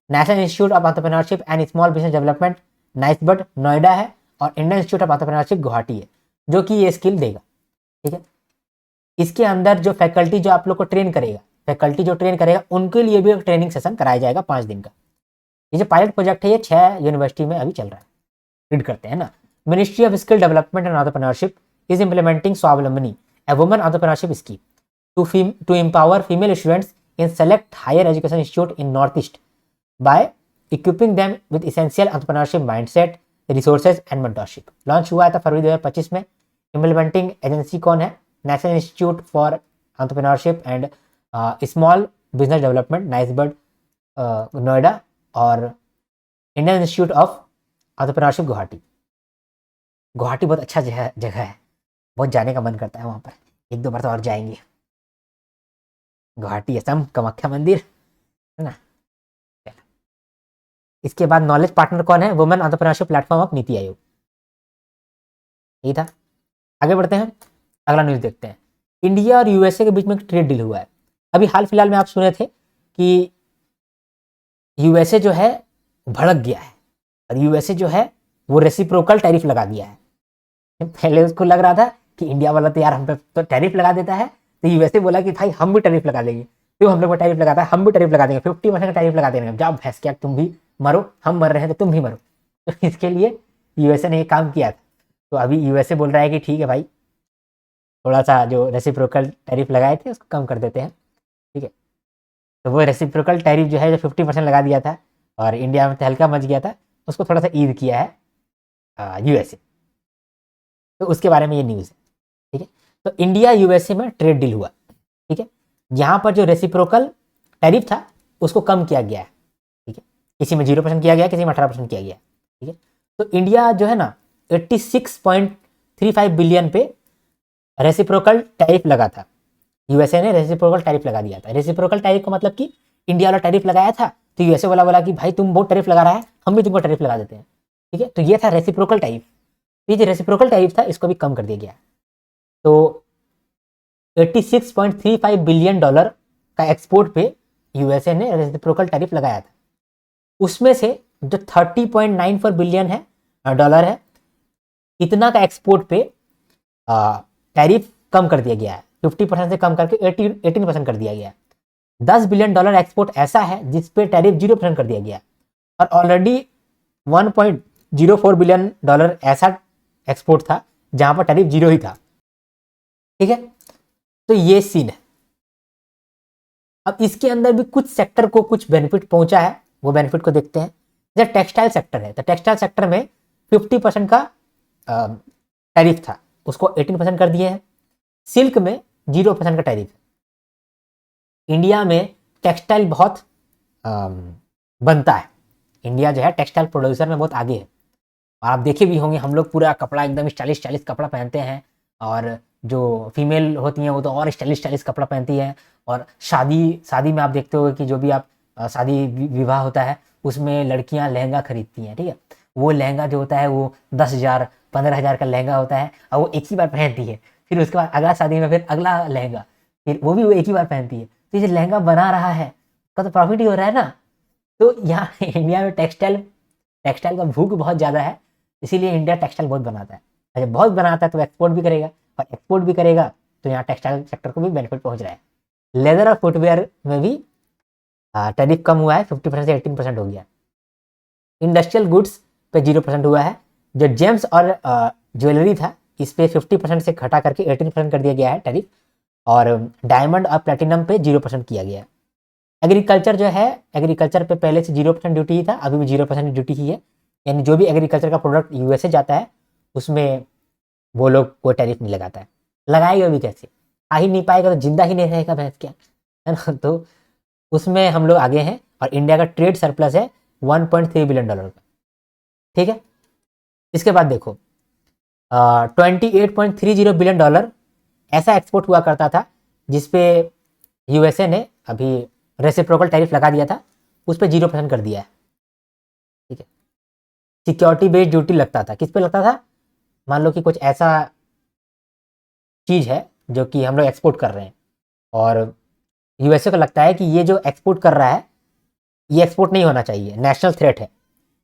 national institute of entrepreneurship and small business development NIESBUD Noida है, और Indian institute of entrepreneurship Guwahati है, जो कि ये स्किल देगा। ठीक है, इसके अंदर जो फैकल्टी जो आप लोग को ट्रेन करेगा, फैकल्टी जो ट्रेन करेगा उनके लिए भी एक ट्रेनिंग सेशन कराया जाएगा 5 दिन का। ये जो पायलट प्रोजेक्ट है ये 6 यूनिवर्सिटी में अभी चल रहा है। रीड करते हैं ना। Ministry of skill development and entrepreneurship is implementing Swavalambini, a women entrepreneurship scheme to empower female students in select higher education institute in Northeast by equipping them with essential entrepreneurship mindset, resources and mentorship. Launch हुआ था फरवरी 2025 में। Implementing agency कौन है? National institute for entrepreneurship and small business development NIESBUD Noida, और Indian institute of entrepreneurship Guwahati. Guwahati बहुत अच्छा जगह है, बहुत जाने का मन करता है वहाँ पर, 1-2 बार तो और जाएंगे। गुवाहाटी असम कामाख्या मंदिर, है ना। इसके बाद नॉलेज पार्टनर कौन है? Women entrepreneurship platform of NITI Aayog. यही था। आगे बढ़ते हैं, अगला न्यूज देखते हैं। इंडिया और यूएसए के बीच में ट्रेड डील हुआ है। अभी हाल फिलहाल में आप सुने थे कि यूएसए जो है भड़क गया है, और यूएसए जो है वो रेसिप्रोकल टैरिफ लगा दिया है। पहले उसको लग रहा था कि इंडिया वाला तो यार हम पे तो टैरिफ लगा देता है, तो यूएसए बोला कि भाई हम भी टैरिफ लगा देंगे, तो हम लोग टैरिफ लगाता है, हम भी टैरिफ लगा देंगे, 50% का टैरिफ लगा देंगे, जाओ भैंस क्या तुम भी मरो, हम मर रहे हैं तो तुम भी मरो। तो इसके लिए यूएसए ने ये काम किया था। तो अभी यूएसए बोल रहा है कि ठीक है भाई, थोड़ा सा जो रेसिप्रोकल टैरिफ लगाए थे उसको कम कर देते हैं। ठीक है, तो वो रेसिप्रोकल टैरिफ जो है जो 50% लगा दिया था और इंडिया में तहलका मच गया था, उसको थोड़ा सा ईद किया है यूएसए। तो उसके बारे में ये न्यूज़ है। ठीक है, तो इंडिया यूएसए में ट्रेड डील हुआ। ठीक है, यहाँ पर जो रेसिप्रोकल टैरिफ था उसको कम किया गया है। ठीक है, किसी में 0% किया गया, किसी में 18% किया गया। ठीक है, तो इंडिया जो है ना 86.35 बिलियन पे रेसिप्रोकल टैरिफ लगा था। यूएसए ने रेसिप्रोकल टैरिफ लगा दिया था। रेसिप्रोकल टैरिफ का मतलब कि इंडिया वाला टैरिफ लगाया था, तो यूएसए वाला बोला कि भाई तुम बहुत टैरिफ लगा रहा है, हम भी तुमको टैरिफ लगा देते हैं। ठीक है, तो ये था रेसिप्रोकल टैरिफ। ये जो रेसिप्रोकल टैरिफ था इसको भी कम कर दिया गया। तो 86.35 बिलियन डॉलर का एक्सपोर्ट पे यूएसए ने रेसिप्रोकल टैरिफ लगाया था। उसमें से जो 30.94 बिलियन है डॉलर है, इतना का एक्सपोर्ट पे टैरिफ कम कर दिया गया है। 50% से कम करके 18% कर दिया गया है। 10 बिलियन डॉलर एक्सपोर्ट ऐसा है जिसपे टैरिफ 0% कर दिया गया है, और ऑलरेडी 1.04 बिलियन डॉलर ऐसा एक्सपोर्ट था जहां पर टैरिफ 0 ही था। ठीक है, तो ये सीन है। अब इसके अंदर भी कुछ सेक्टर को कुछ बेनिफिट पहुंचा है, वो बेनिफिट को देखते हैं। जैसे टेक्सटाइल सेक्टर है, तो टेक्सटाइल सेक्टर में 50% का टैरिफ था, उसको 18% कर दिए हैं। सिल्क में 0% का टैरिफ है। इंडिया में टेक्सटाइल बहुत बनता है, इंडिया जो है टेक्सटाइल प्रोड्यूसर में बहुत आगे है। और आप देखे भी होंगे, हम लोग पूरा कपड़ा एकदम स्टाइलिश कपड़ा पहनते हैं, और जो फीमेल होती हैं वो तो और स्टाइलिश कपड़ा पहनती है। और शादी में आप देखते हो कि जो भी आप शादी विवाह होता है उसमें लड़कियां लहंगा खरीदती हैं, ठीक है। वो लहंगा जो होता है वो 10,000 15,000 का लहंगा होता है, और वो एक ही बार पहनती है। फिर उसके बाद अगला शादी में फिर अगला लहंगा, फिर वो भी वो एक ही बार पहनती है। तो ये जो लहंगा बना रहा है उसका तो प्रॉफिट ही हो रहा है ना। तो यहाँ इंडिया में टेक्सटाइल का भूख बहुत ज़्यादा है, इसीलिए इंडिया टेक्सटाइल बहुत बनाता है। और जब बहुत बनाता है तो एक्सपोर्ट भी करेगा, और एक्सपोर्ट भी करेगा तो यहाँ टेक्सटाइल सेक्टर को भी बेनिफिट पहुंच रहा है। लेदर और फुटवेयर में भी टैरिफ कम हुआ है, 50% से 18% हो गया। इंडस्ट्रियल गुड्स पे 0% हुआ है। जो जेम्स और ज्वेलरी था इस पे 50% से घटा करके 18% कर दिया गया है टैरिफ, और डायमंड और प्लेटिनम पे 0% किया गया है। एग्रीकल्चर जो है, एग्रीकल्चर पे पहले से 0% ड्यूटी ही था, अभी भी 0% ड्यूटी ही है। यानी जो भी एग्रीकल्चर का प्रोडक्ट यूएसए जाता है उसमें वो लोग कोई टैरिफ नहीं लगाता है। लगाएगा भी कैसे, आ ही नहीं पाएगा तो जिंदा ही नहीं रहेगा भैंस क्या, है ना। तो उसमें हम लोग आगे हैं, और इंडिया का ट्रेड सरप्लस है $1.3 बिलियन का, ठीक है। इसके बाद देखो, 28.30 बिलियन डॉलर ऐसा एक्सपोर्ट हुआ करता था जिसपे यूएसए ने अभी रेसिप्रोकल टैरिफ लगा दिया था, उस पर 0% कर दिया है, ठीक है। सिक्योरिटी बेस्ड ड्यूटी लगता था, किस पे लगता था, मान लो कि कुछ ऐसा चीज है जो कि हम लोग एक्सपोर्ट कर रहे हैं, और यूएसए को लगता है कि ये जो एक्सपोर्ट कर रहा है ये एक्सपोर्ट नहीं होना चाहिए, नेशनल थ्रेट है,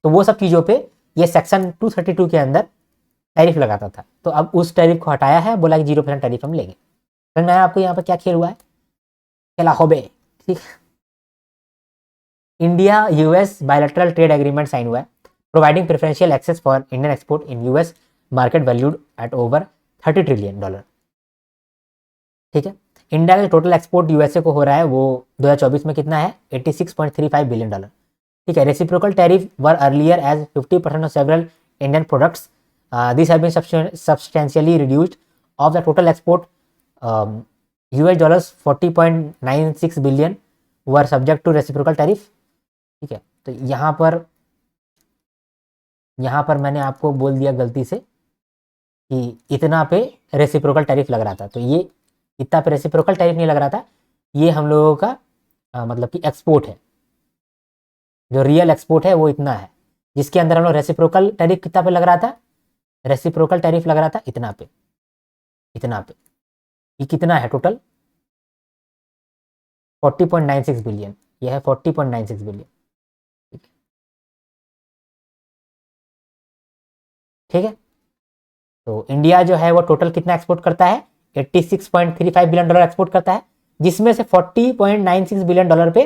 तो वो सब चीज़ों पे ये सेक्शन 232 के अंदर टैरिफ लगाता था। तो अब उस टैरिफ को हटाया है, बोला कि 0% टैरिफ हम लेंगे। समझ में आया आपको यहाँ पर क्या खेल हुआ है, खेला होबे, ठीक। India US bilateral trade agreement sign हुआ है, providing preferential access for Indian export in US market valued at over $30 trillion, ठीक है। इंडिया का टोटल एक्सपोर्ट यूएसए को हो रहा है वो 2024 में कितना है, $86.35 बिलियन, ठीक है। Reciprocal tariff were earlier as 50% of several Indian products, this have been substantially reduced of the total export, US $40.96 billion were subject to reciprocal tariff, ठीक है। तो यहाँ पर मैंने आपको बोल दिया गलती से कि इतना पे रेसिप्रोकल टैरिफ लग रहा था, तो ये इतना पे रेसिप्रोकल टैरिफ नहीं लग रहा था, ये हम लोगों का मतलब कि एक्सपोर्ट है, जो रियल एक्सपोर्ट है वो इतना है, जिसके अंदर हम लोग रेसिप्रोकल टैरिफ कितना पे लग रहा था, रेसिप्रोकल टैरिफ लग रहा था इतना पे, ये कितना है टोटल, 40.96 बिलियन, ये है 40.96 बिलियन, ठीक है। तो इंडिया जो है वो टोटल कितना एक्सपोर्ट करता है, $86.35 बिलियन एक्सपोर्ट करता है, जिसमें से $40.96 बिलियन पे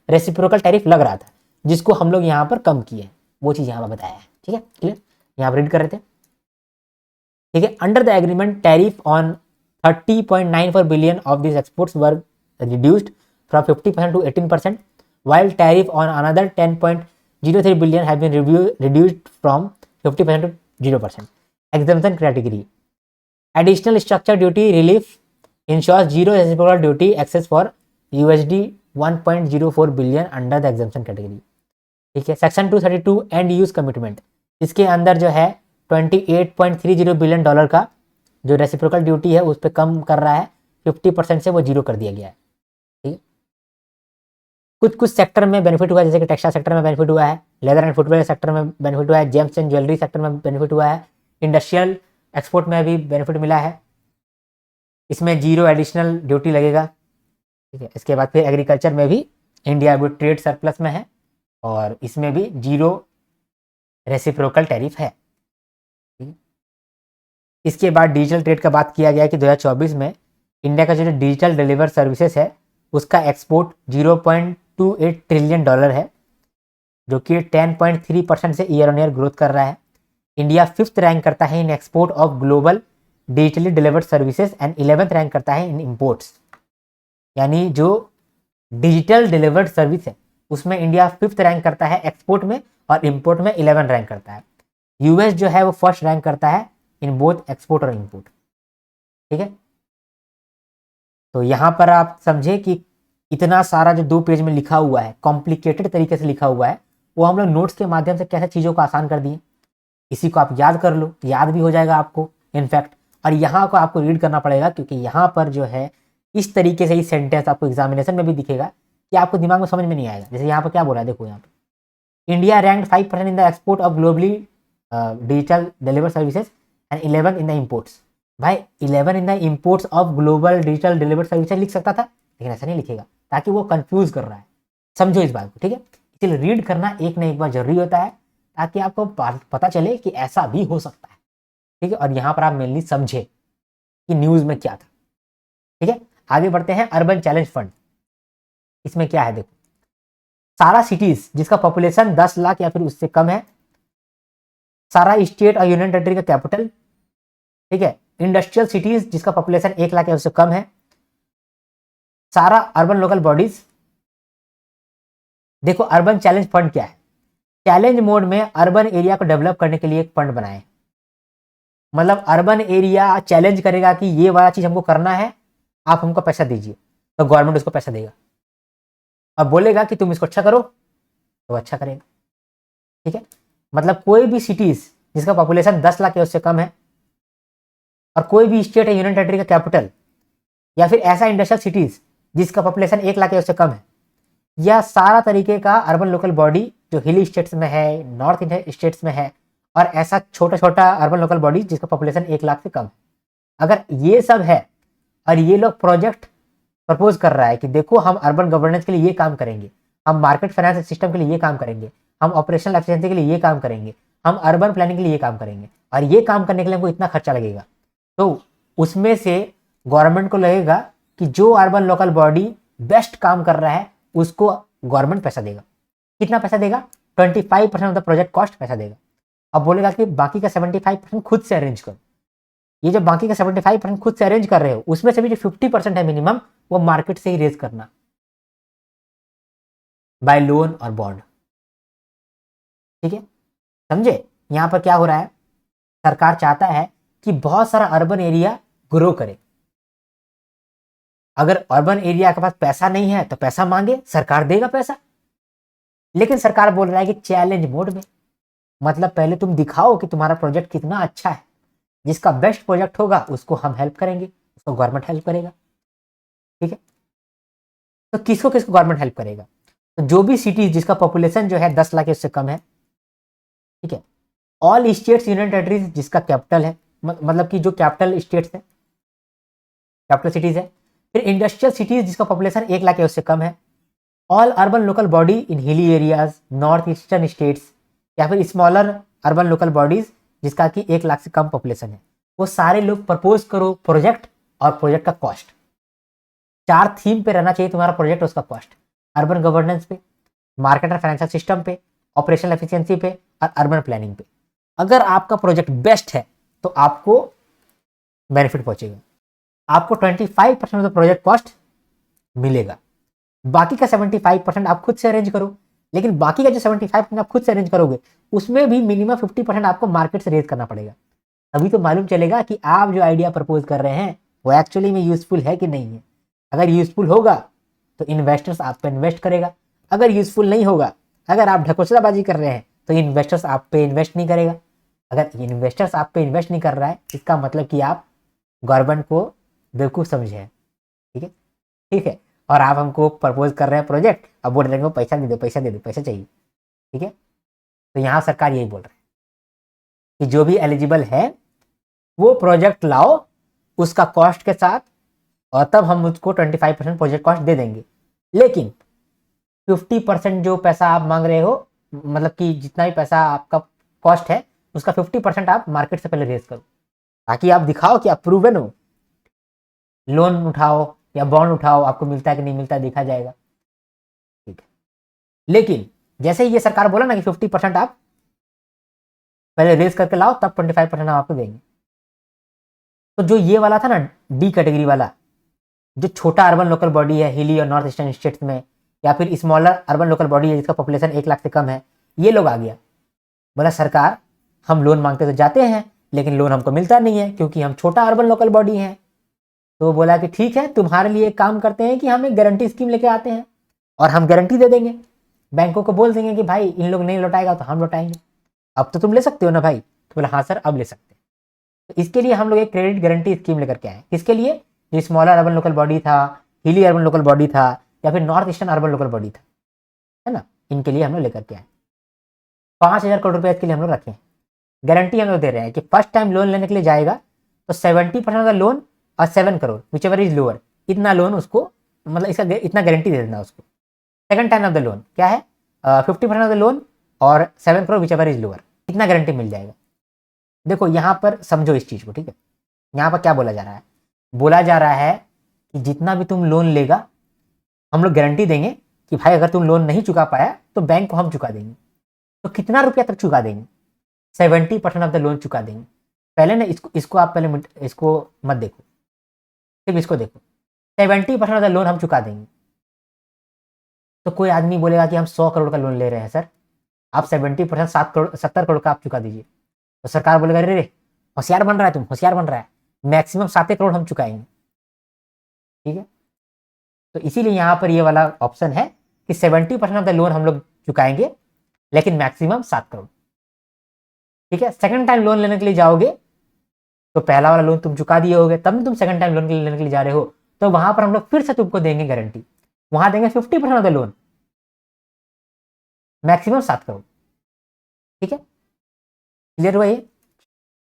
रेसिप्रोकल टैरिफ लग रहा था, जिसको हम लोग यहाँ पर कम किए, वो चीज़ यहाँ पर बताया है, ठीक है, क्लियर। यहाँ पर रीड कर रहे थे, ठीक है। Under the agreement tariff on 30.94 billion of this exports were reduced from 50% to 18%, while tariff on another 10.03 billion have been reduced from 50% to 0%. Exemption category: additional structure duty relief ensures zero reciprocal duty access for USD 1.04 billion under the exemption category, ठीक है। Section 232 and use commitment, इसके अंदर जो है $28.30 billion का जो reciprocal duty है उस पर कम कर रहा है, 50% से वो 0 कर दिया गया है, ठीक है। कुछ सेक्टर में बेनिफिट हुआ है, जैसे कि टेक्सटाइल सेक्टर में बेनिफिट हुआ है, लेदर एंड फुटवेयर सेक्टर में बेनिफिट हुआ है, जेम्स एंड ज्वेलरी सेक्टर में बेनिफिट हुआ है, इंडस्ट्रियल एक्सपोर्ट में भी बेनिफिट मिला है, इसमें 0 एडिशनल ड्यूटी लगेगा, ठीक है। इसके बाद फिर एग्रीकल्चर में भी इंडिया अभी ट्रेड सरप्लस में है, और इसमें भी 0 रेसिप्रोकल टैरिफ है, ठीक है। इसके बाद डिजिटल ट्रेड का बात किया गया कि 2024 में इंडिया का जो डिजिटल डिलीवर सर्विसेज है उसका एक्सपोर्ट $0.28 ट्रिलियन है, जो कि 10.3% से ईयर ऑन ईयर ग्रोथ कर रहा है। इंडिया 5th रैंक करता है in export of global digitally delivered services and 11th rank करता है इन इंपोर्ट्स, यानी जो डिजिटल डिलीवर्ड सर्विस है उसमें इंडिया 5th रैंक करता है एक्सपोर्ट में, और इंपोर्ट में 11 रैंक करता है। यूएस जो है वो 1st रैंक करता है इन बोथ एक्सपोर्ट और इंपोर्ट। ठीक है, तो यहां पर आप समझे कि इतना सारा जो 2 पेज में लिखा हुआ है, कॉम्प्लिकेटेड तरीके से लिखा हुआ है, वो हम लोग नोट्स के माध्यम से कैसे चीज़ों को आसान कर दिए। इसी को आप याद कर लो, याद भी हो जाएगा आपको इनफैक्ट। और यहाँ को आपको रीड करना पड़ेगा, क्योंकि यहाँ पर जो है इस तरीके से ही सेंटेंस आपको एग्जामिनेशन में भी दिखेगा कि आपको दिमाग में समझ में नहीं आएगा। जैसे यहाँ पर क्या बोला है, देखो यहाँ पर India rank 5% in the export of globally digital deliver services and 11 in the imports. भाई 11 in the imports of global digital deliver services लिख सकता था, लेकिन ऐसा नहीं लिखेगा, ताकि वो कंफ्यूज कर रहा है। समझो इस बात को, ठीक है। इसलिए रीड करना एक न एक बार जरूरी होता है, ताकि आपको पता चले कि ऐसा भी हो सकता है। ठीक है, और यहाँ पर आप मेनली समझे कि न्यूज में क्या था। ठीक है, आगे बढ़ते हैं। अर्बन चैलेंज फंड, इसमें क्या है देखो, सारा सिटीज जिसका पॉपुलेशन 10 लाख या फिर उससे कम है, सारा स्टेट और यूनियन टेरिटरी का कैपिटल, ठीक है, इंडस्ट्रियल सिटीज जिसका पॉपुलेशन 1 लाख या उससे कम है, सारा अर्बन लोकल बॉडीज। देखो अर्बन चैलेंज फंड क्या है, चैलेंज मोड में अर्बन एरिया को डेवलप करने के लिए एक फंड बनाए। मतलब अर्बन एरिया चैलेंज करेगा कि ये वाला चीज हमको करना है, आप हमको पैसा दीजिए, तो गवर्नमेंट उसको पैसा देगा। अब बोलेगा कि तुम इसको अच्छा करो, तो अच्छा करेगा। ठीक है, मतलब कोई भी सिटीज जिसका पॉपुलेशन 10 लाख या उससे कम है, और कोई भी स्टेट या यूनियन टेरिटरी का कैपिटल, या फिर ऐसा इंडस्ट्रियल सिटीज जिसका पॉपुलेशन 1 लाख या उससे कम है, या सारा तरीके का अर्बन लोकल बॉडी जो हिली स्टेट्स में है, नॉर्थ इंडियन स्टेट्स में है, और ऐसा छोटा छोटा अर्बन लोकल बॉडी जिसका पॉपुलेशन 1 लाख से कम है। अगर ये सब है और ये लोग प्रोजेक्ट प्रपोज कर रहा है कि देखो हम अर्बन गवर्नेंस के लिए ये काम करेंगे, हम मार्केट फाइनेंस सिस्टम के लिए ये काम करेंगे, हम ऑपरेशनल एफिशिएंसी के लिए ये काम करेंगे, हम अर्बन प्लानिंग के लिए ये काम करेंगे, और ये काम करने के लिए हमको इतना खर्चा लगेगा, तो उसमें से गवर्नमेंट को लगेगा कि जो अर्बन लोकल बॉडी बेस्ट काम कर रहा है उसको गवर्नमेंट पैसा देगा। कितना पैसा देगा? 25% ऑफ द प्रोजेक्ट कॉस्ट पैसा देगा। अब बोलेगा कि बाकी का 75% खुद से अरेंज करो। ये जो बाकी का 75% खुद से अरेंज कर रहे हो, उसमें से भी जो 50% है मिनिमम, वो मार्केट से ही रेज करना बाय लोन और बॉन्ड। ठीक है, समझे यहां पर क्या हो रहा है? सरकार चाहता है कि बहुत सारा अर्बन एरिया ग्रो करे। अगर अर्बन एरिया के पास पैसा नहीं है तो पैसा मांगे, सरकार देगा पैसा। लेकिन सरकार बोल रहा है कि चैलेंज मोड में, मतलब पहले तुम दिखाओ कि तुम्हारा प्रोजेक्ट कितना अच्छा है, जिसका बेस्ट प्रोजेक्ट होगा उसको हम हेल्प करेंगे, उसको गवर्नमेंट हेल्प करेगा। ठीक है, तो किसको किसको गवर्नमेंट हेल्प करेगा? तो जो भी सिटी जिसका पॉपुलेशन जो है 10 लाख उससे कम है, ठीक है, ऑल स्टेट्स यूनियन टेरिटरीज जिसका कैपिटल है, मतलब कि जो कैपिटल स्टेट्स है, कैपिटल सिटीज है, फिर इंडस्ट्रियल सिटीज जिसका पॉपुलेशन 1 लाख उससे कम है, all urban local body in hilly areas, north eastern states, या फिर स्मॉलर अर्बन लोकल बॉडीज जिसका कि 1 लाख से कम पॉपुलेशन है, वो सारे लोग प्रपोज करो प्रोजेक्ट और प्रोजेक्ट का कॉस्ट। 4 थीम पे रहना चाहिए तुम्हारा प्रोजेक्ट, उसका कॉस्ट अर्बन गवर्नेंस पे, मार्केट और फाइनेंशियल सिस्टम पे, ऑपरेशनल एफिशिएंसी पे और अर्बन प्लानिंग पे। अगर आपका प्रोजेक्ट बेस्ट है तो आपको बेनिफिट पहुंचेगा, आपको 25% ऑफ प्रोजेक्ट कॉस्ट मिलेगा। बाकी का 75% आप खुद से अरेंज करो, लेकिन बाकी का जो 75% आप खुद से अरेंज करोगे उसमें भी मिनिमम 50% आपको मार्केट से रेज करना पड़ेगा। अभी तो मालूम चलेगा कि आप जो आइडिया प्रपोज कर रहे हैं वो एक्चुअली में यूजफुल है कि नहीं है। अगर यूजफुल होगा तो इन्वेस्टर्स आप पे इन्वेस्ट करेगा, अगर यूजफुल नहीं होगा, अगर आप ढकोसलाबाजी कर रहे हैं तो इन्वेस्टर्स आप पे इन्वेस्ट नहीं करेगा। अगर इन्वेस्टर्स आप पे इन्वेस्ट नहीं कर रहा है, इसका मतलब कि आप गवर्नमेंट को बेवकूफ़ समझे हैं। ठीक है, ठीक है, और आप हमको प्रपोज कर रहे हैं प्रोजेक्ट, अब बोल रहे हैं पैसा दे दो, पैसा दे दो, पैसा चाहिए। ठीक है, तो यहाँ सरकार यही बोल रही है कि जो भी एलिजिबल है वो प्रोजेक्ट लाओ उसका कॉस्ट के साथ, और तब हम उसको 25% प्रोजेक्ट कॉस्ट दे देंगे। लेकिन 50% जो पैसा आप मांग रहे हो, मतलब कि जितना भी पैसा आपका कॉस्ट है उसका 50% आप मार्केट से पहले रेज करो, ताकि आप दिखाओ कि आप प्रूवन हो। लोन उठाओ या बॉन्ड उठाओ, आपको मिलता है कि नहीं मिलता है देखा जाएगा। ठीक है, लेकिन जैसे ही ये सरकार बोला ना कि 50% आप पहले रेज करके लाओ तब 25% हम आपको देंगे, तो जो ये वाला था ना डी कैटेगरी वाला, जो छोटा अर्बन लोकल बॉडी है हिली और नॉर्थ ईस्टर्न स्टेट्स में, या फिर स्मॉलर अर्बन लोकल बॉडी है जिसका पॉपुलेशन 1 लाख से कम है, ये लोग आ गया। बोला सरकार हम लोन मांगते तो जाते हैं लेकिन लोन हमको मिलता नहीं है क्योंकि हम छोटा अर्बन लोकल बॉडी हैं। तो बोला कि ठीक है, तुम्हारे लिए एक काम करते हैं कि हम एक गारंटी स्कीम लेके आते हैं और हम गारंटी दे देंगे, बैंकों को बोल देंगे कि भाई इन लोग नहीं लौटाएगा तो हम लौटाएंगे, अब तो तुम ले सकते हो ना भाई। तो बोला हाँ सर अब ले सकते हैं। तो इसके लिए हम लोग एक क्रेडिट गारंटी स्कीम लेकर के आए। किसके लिए? जो स्मॉलर अर्बन लोकल बॉडी था, हिली अर्बन लोकल बॉडी था, या फिर north eastern urban local body था, है ना, इनके लिए हम लोग लेकर के आए। 5,000 करोड़ रुपए इसके लिए हम लोग रखे हैं। गारंटी हम लोग दे रहे हैं कि फर्स्ट टाइम लोन लेने के लिए जाएगा तो 70% ऑफ द लोन और 7 crore which ever is lower, इतना लोन उसको, मतलब इसका इतना गारंटी दे देना उसको। Second time of the loan क्या है? 50% ऑफ द लोन और 7 crore which ever is lower, इतना गारंटी मिल जाएगा। देखो यहाँ पर समझो इस चीज को, ठीक है। यहाँ पर क्या बोला जा रहा है? बोला जा रहा है कि जितना भी तुम लोन लेगा हम लोग गारंटी देंगे कि भाई अगर तुम लोन नहीं चुका पाया तो बैंक को हम चुका देंगे। तो कितना रुपया तक चुका देंगे? 70% ऑफ द लोन चुका देंगे। पहले ना इसको आप पहले इसको मत देखो, सिर्फ इसको देखो। 70% ऑफ द लोन हम चुका देंगे। तो कोई आदमी बोलेगा कि हम 100 करोड़ का लोन ले रहे हैं सर, आप 70% 70 करोड़ का आप चुका दीजिए। तो सरकार बोलेगा रे होशियार बन रहा है, तुम होशियार बन रहा है, मैक्सिमम 7 करोड़ हम चुकाएंगे। ठीक है, तो इसीलिए यहाँ पर ये वाला ऑप्शन है कि 70% ऑफ द लोन हम लोग चुकाएंगे लेकिन मैक्सिमम 7 करोड़। ठीक है, सेकंड टाइम लोन लेने के लिए जाओगे तो पहला वाला लोन तुम चुका दिए होगे, तब तुम सेकंड टाइम लोन लेने के लिए जा रहे हो, तो वहां पर हम लोग फिर से तुमको देंगे गारंटी। वहां देंगे 50% of the loan, maximum 7 crore. ठीक है, क्लियर हुआ ये?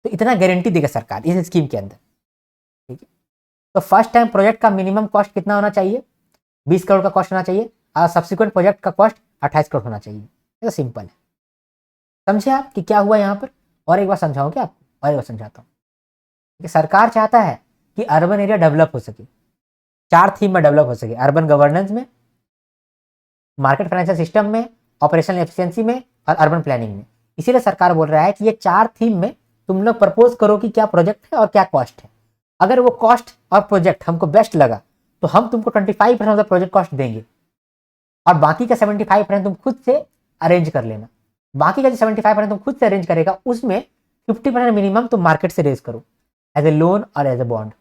तो इतना गारंटी देगा सरकार इस स्कीम के अंदर। ठीक है, तो फर्स्ट टाइम प्रोजेक्ट का मिनिमम कॉस्ट कितना होना चाहिए? 20 करोड़ का कॉस्ट होना चाहिए और सब्सिक्वेंट प्रोजेक्ट का कॉस्ट 28 करोड़ होना चाहिए। ये तो सिंपल है। समझे आप कि क्या हुआ यहाँ पर? और एक बार समझाऊं क्या आपको? और एक बार समझाता हूँ। सरकार चाहता है कि अर्बन एरिया डेवलप हो सके, 4 थीम में डेवलप हो सके, अर्बन गवर्नेंस में, मार्केट फाइनेंशियल सिस्टम में, ऑपरेशनल एफिशिएंसी में और अर्बन प्लानिंग में। इसीलिए सरकार बोल रहा है कि ये 4 थीम में तुम लोग प्रपोज करो कि क्या प्रोजेक्ट है और क्या कॉस्ट है। अगर वो कॉस्ट और प्रोजेक्ट हमको बेस्ट लगा तो हम तुमको 25% ऑफ द प्रोजेक्ट कॉस्ट देंगे और बाकी का 75% तुम खुद से अरेंज कर लेना। बाकी का जो 75% तुम खुद से अरेंज करेगा उसमें 50% मिनिमम तुम मार्केट से रेज करो एज ए लोन और एज ए बॉन्ड।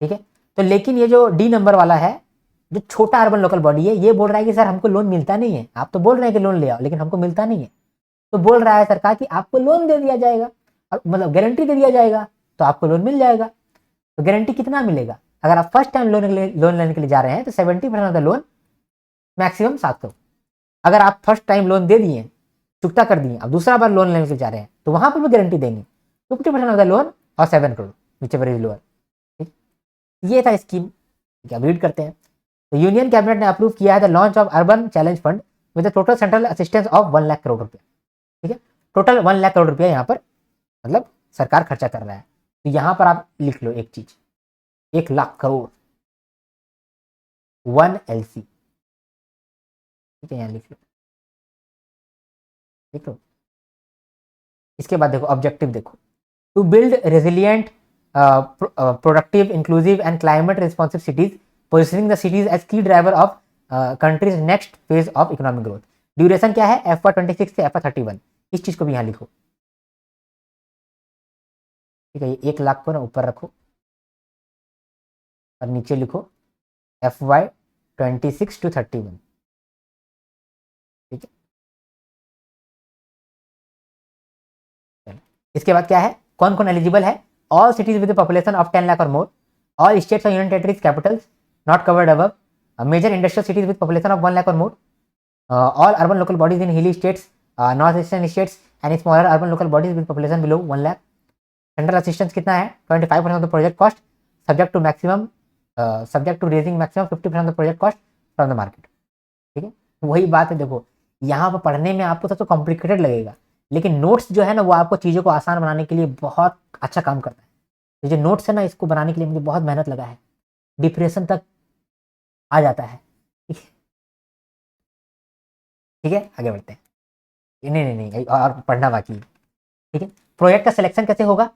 ठीक है, तो लेकिन ये जो डी नंबर वाला है, जो छोटा अर्बन लोकल बॉडी है, ये बोल रहा है कि सर हमको लोन मिलता नहीं है। आप तो बोल रहे हैं कि लोन ले आओ लेकिन हमको मिलता नहीं है। तो बोल रहा है सरकार कि आपको लोन दे दिया जाएगा और मतलब गारंटी दे दिया जाएगा तो आपको लोन मिल जाएगा। तो गारंटी कितना मिलेगा? अगर आप फर्स्ट टाइम लोन लेने के लिए जा रहे हैं तो 70% of the loan, maximum 7 crore. अगर आप फर्स्ट टाइम लोन दे दिए, चुकता कर दिए, अब दूसरा बार लोन लेने के लिए जा रहे हैं तो वहां पर भी गारंटी देंगे 50% ऑफ द लोन और 7 crore which ever is lower. ये था स्कीम। क्या रीड करते हैं। तो यूनियन कैबिनेट ने अप्रूव किया है the launch of urban challenge fund with total central assistance of 1 lakh crore रुपया। ठीक है, टोटल 1 लाख करोड़ रुपया यहाँ पर मतलब सरकार खर्चा कर रहा है। तो यहाँ पर आप लिख लो एक चीज, 1 लाख करोड़ 1 LC। ठीक है, यहाँ लिख लो, लिख लो। इसके बाद देखो ऑब्जेक्टिव, देखो to build resilient productive inclusive and climate responsive cities, positioning the cities as key driver of countries next phase of economic growth. Duration क्या है? FY26 से FY31। इस चीज को भी यहाँ लिखो। ठीक है, ये 1 लाख को ना ऊपर रखो और नीचे लिखो FY26 to 31। ठीक है, इसके बाद क्या है? कौन कौन एलिजिबल है? All cities with population of 10 lakh और मोर, ऑल स्टेट्स और union territories capitals not covered above, major industrial cities with population of 1 lakh और more, all urban local bodies in hilly states, north eastern states and smaller urban local bodies with population below 1 lakh. Central assistance कितना है? 25% of the project cost subject to raising maximum 50% of the project cost from the market. ठीक है, वही बात है। देखो यहाँ पर पढ़ने में आपको तो कॉम्प्लिकेटेड लगेगा लेकिन नोट्स जो है ना वो आपको चीज़ों को आसान बनाने के लिए बहुत अच्छा काम करता है। तो जो नोट्स है ना इसको बनाने के लिए मुझे बहुत मेहनत लगा है, डिप्रेशन तक आ जाता है। ठीक है, आगे बढ़ते हैं। नहीं नहीं नहीं और पढ़ना बाकी है। ठीक है, प्रोजेक्ट का सिलेक्शन कैसे होगा?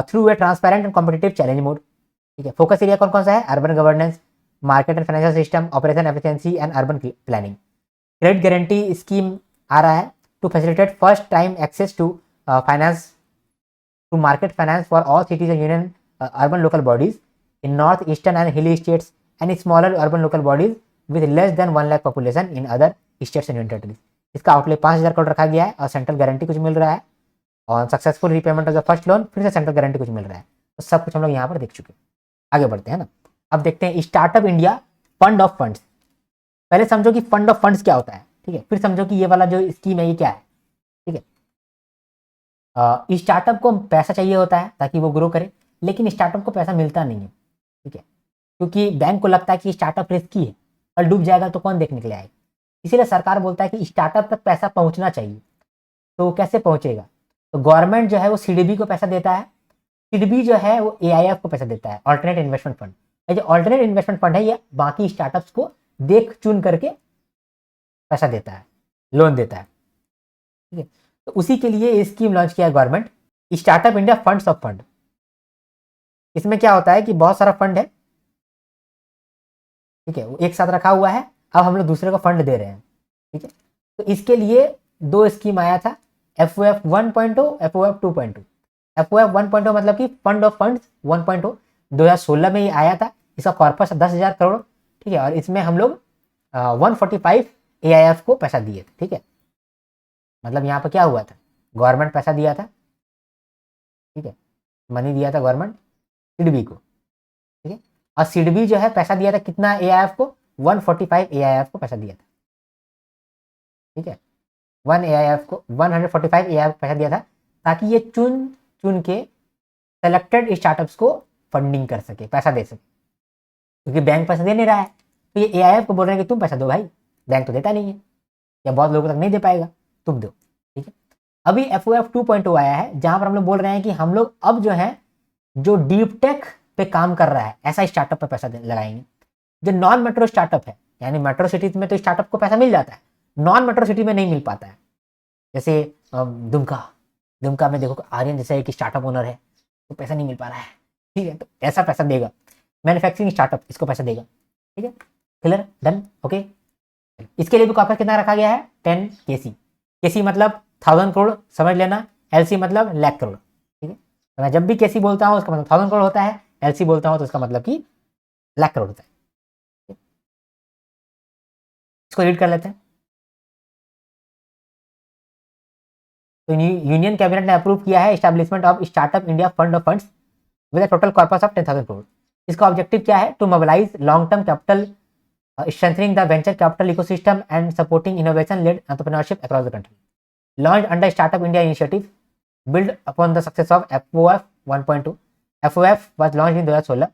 Through a transparent and competitive challenge mode. ठीक है, फोकस एरिया कौन कौन सा है? Urban governance, market and financial system, operation efficiency and urban planning. Credit guarantee scheme आ रहा है to facilitate first time access to finance to market finance for all cities and union urban local bodies in north eastern and hilly states and smaller urban local bodies with less than 1 lakh population in other states and union territories. इसका outlay 5,000 crore रखा गया है और central guarantee कुछ मिल रहा है और successful repayment of the first loan, फिर से सेंट्रल गारंटी कुछ मिल रहा है। तो सब कुछ हम लोग यहाँ पर देख चुके हैं। आगे बढ़ते हैं ना। अब देखते हैं startup India fund of funds. पहले समझो कि फंड ऑफ फंड्स क्या होता है, ठीक है, फिर समझो कि ये वाला जो स्कीम है ये क्या है, ठीक है। स्टार्टअप को पैसा चाहिए होता है ताकि वो ग्रो करे, लेकिन स्टार्टअप को पैसा मिलता नहीं है, ठीक है, क्योंकि बैंक को लगता है कि स्टार्टअप रिस्की है और डूब जाएगा तो कौन देखने के लिए आएगा। इसीलिए सरकार बोलता है कि स्टार्टअप तक पैसा पहुंचना चाहिए। तो कैसे पहुंचेगा? तो गवर्नमेंट जो है वो सीडीबी को पैसा देता है, सीडीबी जो है वो एआईएफ को पैसा देता है, ऑल्टरनेट इन्वेस्टमेंट फंड। ये जो ऑल्टरनेट इन्वेस्टमेंट फंड है ये बाकी स्टार्टअप्स को देख चुन करके पैसा देता है, लोन देता है, ठीक है। तो उसी के लिए ये स्कीम लॉन्च किया है government, startup India funds of fund. इसमें क्या होता है कि बहुत सारा फंड है, ठीक है, वो एक साथ रखा हुआ है, अब हम लोग दूसरे को फंड दे रहे हैं, ठीक है। तो इसके लिए 2 स्कीम आया था, FOF 1.0, FOF 2.0। FOF 1.0 मतलब कि फंड ऑफ फंड्स 1.0 2016 में ये आया था। इसका कॉर्पस 10,000 करोड़, ठीक है, और इसमें हम लोग 145 AIF को पैसा दिए थे, ठीक है। मतलब यहाँ पर क्या हुआ था, गवर्नमेंट पैसा दिया था, ठीक है, मनी दिया था गवर्नमेंट सिडबी को, ठीक है, और सिडबी जो है पैसा दिया था कितना AIF को, 145 AIF को पैसा दिया था, ठीक है। 145 AIF पैसा दिया था ताकि ये चुन चुन के सेलेक्टेड स्टार्टअप्स को फंडिंग कर सके, पैसा दे सके, क्योंकि बैंक पैसा दे नहीं रहा है। तो ये AIF को बोल रहे हैं कि तुम पैसा दो भाई, बैंक तो देता नहीं है या बहुत लोगों तक नहीं दे पाएगा, तुम दो, ठीक है। अभी FOF 2.0 आया है जहां पर हम लोग बोल रहे हैं कि हम लोग अब जो है जो डीप टेक पे काम कर रहा है ऐसा स्टार्टअप पे पैसा लगाएंगे। जो नॉन मेट्रो स्टार्टअप है, यानी मेट्रो सिटीज में तो स्टार्टअप को पैसा मिल जाता है, नॉन मेट्रो सिटी में नहीं मिल पाता है। जैसे दुमका में देखो आर्यन जैसा एक स्टार्टअप ओनर है, तो पैसा नहीं मिल पा रहा है, ठीक है, तो ऐसा पैसा देगा मैन्युफैक्चरिंग स्टार्टअप, इसको पैसा देगा, ठीक है, क्लियर, डन, ओके। इसके लिए भी कॉर्पस कितना रखा गया है, 10 KC। KC मतलब 1000 करोड़ समझ लेना, LC मतलब लाख करोड़, ठीक है। तो मैं जब भी KC बोलता हूँ उसका मतलब 1000 करोड़ होता है, LC बोलता हूँ तो उसका मतलब कि लाख करोड़ होता है। इसको रीड कर लेते हैं। तो यूनियन कैबिनेट ने अप्रूव किया है establishment of startup India fund of funds with a total corpus of 10,000 crore. इसका ऑब्जेक्टिव क्या है, to mobilise long term capital, strengthening the venture capital ecosystem and supporting innovation-led entrepreneurship across the country. Launched under Startup India initiative, built upon the success of FOF 1.2. FOF was launched in 2016.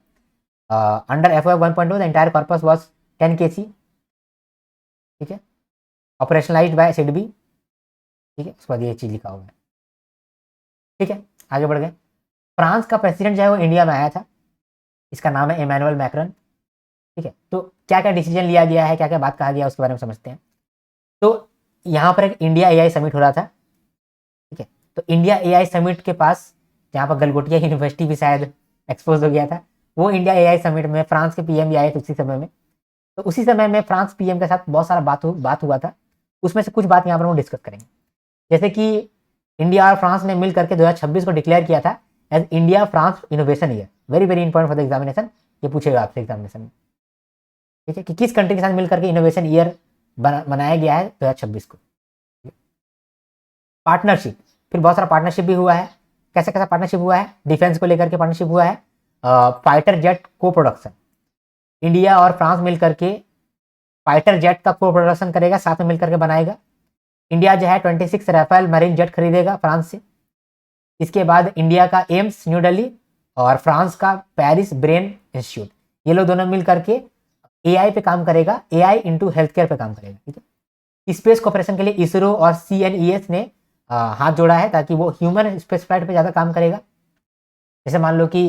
Under FOF 1.2, the entire corpus was 10 KC. ठीक है, operationalised bye SIDBI, ठीक है, उसके बाद ये चीज लिखा हुआ है, ठीक है। आगे बढ़ गए। फ्रांस का प्रेसिडेंट जो है वो इंडिया में आया था, इसका नाम है इमैनुअल मैक्रॉन, ठीक है। तो क्या क्या डिसीजन लिया गया है, क्या क्या बात कहा गया उसके बारे में समझते हैं। तो यहाँ पर एक इंडिया AI समिट हो रहा था, ठीक है। तो इंडिया AI समिट के पास जहाँ पर गलगोटिया यूनिवर्सिटी भी शायद एक्सपोज हो गया था, वो इंडिया AI समिट में फ्रांस के PM भी आए थे उसी समय में। तो उसी समय में फ्रांस PM के साथ बहुत सारा बात हुआ था, उसमें से कुछ बात यहाँ पर हम डिस्कस करेंगे। जैसे कि इंडिया और फ्रांस ने मिल करके 2026 को डिक्लेयर किया था as India France innovation year. Very very important for the examination, ये पूछेगा आपसे एग्जामिनेशन में, ठीक है, कि किस कंट्री के साथ मिलकर के इनोवेशन ईयर बनाया गया है 2026 को। पार्टनरशिप, फिर बहुत सारा पार्टनरशिप भी हुआ है। कैसा कैसा पार्टनरशिप हुआ है, डिफेंस को लेकर के पार्टनरशिप हुआ है, फाइटर जेट को प्रोडक्शन, इंडिया और फ्रांस मिलकर के फाइटर जेट का को प्रोडक्शन करेगा, साथ में मिलकर के बनाएगा। इंडिया जो है 26 राफेल मरीन जेट खरीदेगा फ्रांस से। इसके बाद इंडिया का एम्स न्यू दिल्ली और फ्रांस का पेरिस ब्रेन इंस्टीट्यूट, ये लोग दोनों मिल करके AI पे काम करेगा, AI इंटू हेल्थ केयर पे काम करेगा, ठीक है। स्पेस कॉर्पोरेशन के लिए इसरो और CNES ने हाथ जोड़ा है ताकि वो ह्यूमन स्पेस फ्लाइट पे ज़्यादा काम करेगा। जैसे मान लो कि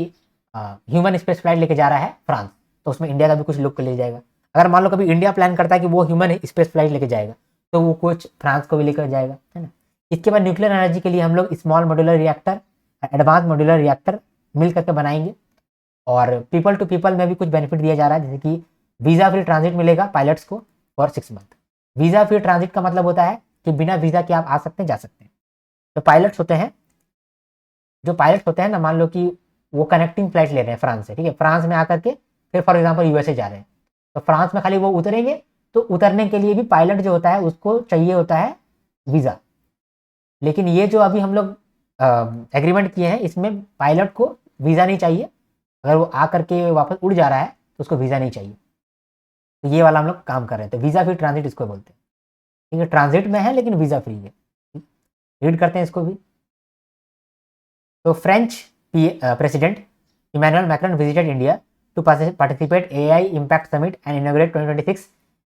ह्यूमन स्पेस फ्लाइट लेके जा रहा है फ्रांस, तो उसमें इंडिया का भी कुछ लोग ले जाएगा। अगर मान लो कभी इंडिया प्लान करता है कि वो ह्यूमन स्पेस फ्लाइट लेके जाएगा, तो वो कुछ फ्रांस को भी लेकर जाएगा, है ना। इसके बाद न्यूक्लियर एनर्जी के लिए हम लोग small modular reactor, advance modular reactor मिल करके बनाएंगे। और पीपल टू पीपल में भी कुछ बेनिफिट दिया जा रहा है, जैसे कि वीज़ा फ्री ट्रांजिट मिलेगा पायलट्स को for 6 month. Visa free transit का मतलब होता है कि बिना वीज़ा के आप आ सकते हैं, जा सकते हैं। तो पायलट्स होते हैं, जो पायलट्स होते हैं ना, मान लो कि वो कनेक्टिंग फ्लाइट ले रहे हैं फ्रांस से, ठीक है, फ्रांस में आकर के फिर फॉर एग्जाम्पल यूएसए जा रहे हैं, तो फ्रांस में खाली वो उतरेंगे, तो उतरने के लिए भी पायलट जो होता है उसको चाहिए होता है वीज़ा। लेकिन ये जो अभी हम लोग एग्रीमेंट किए हैं, इसमें पायलट को वीज़ा नहीं चाहिए। अगर वो आ करके वापस उड़ जा रहा है तो उसको वीज़ा नहीं चाहिए। तो ये वाला हम लोग काम कर रहे थे, वीज़ा फ्री ट्रांजिट इसको बोलते हैं। ठीक है, ट्रांजिट में है लेकिन वीज़ा फ्री है। रीड करते हैं इसको भी। तो French president Emmanuel Macron visited India to participate AI impact summit and inaugurate 2026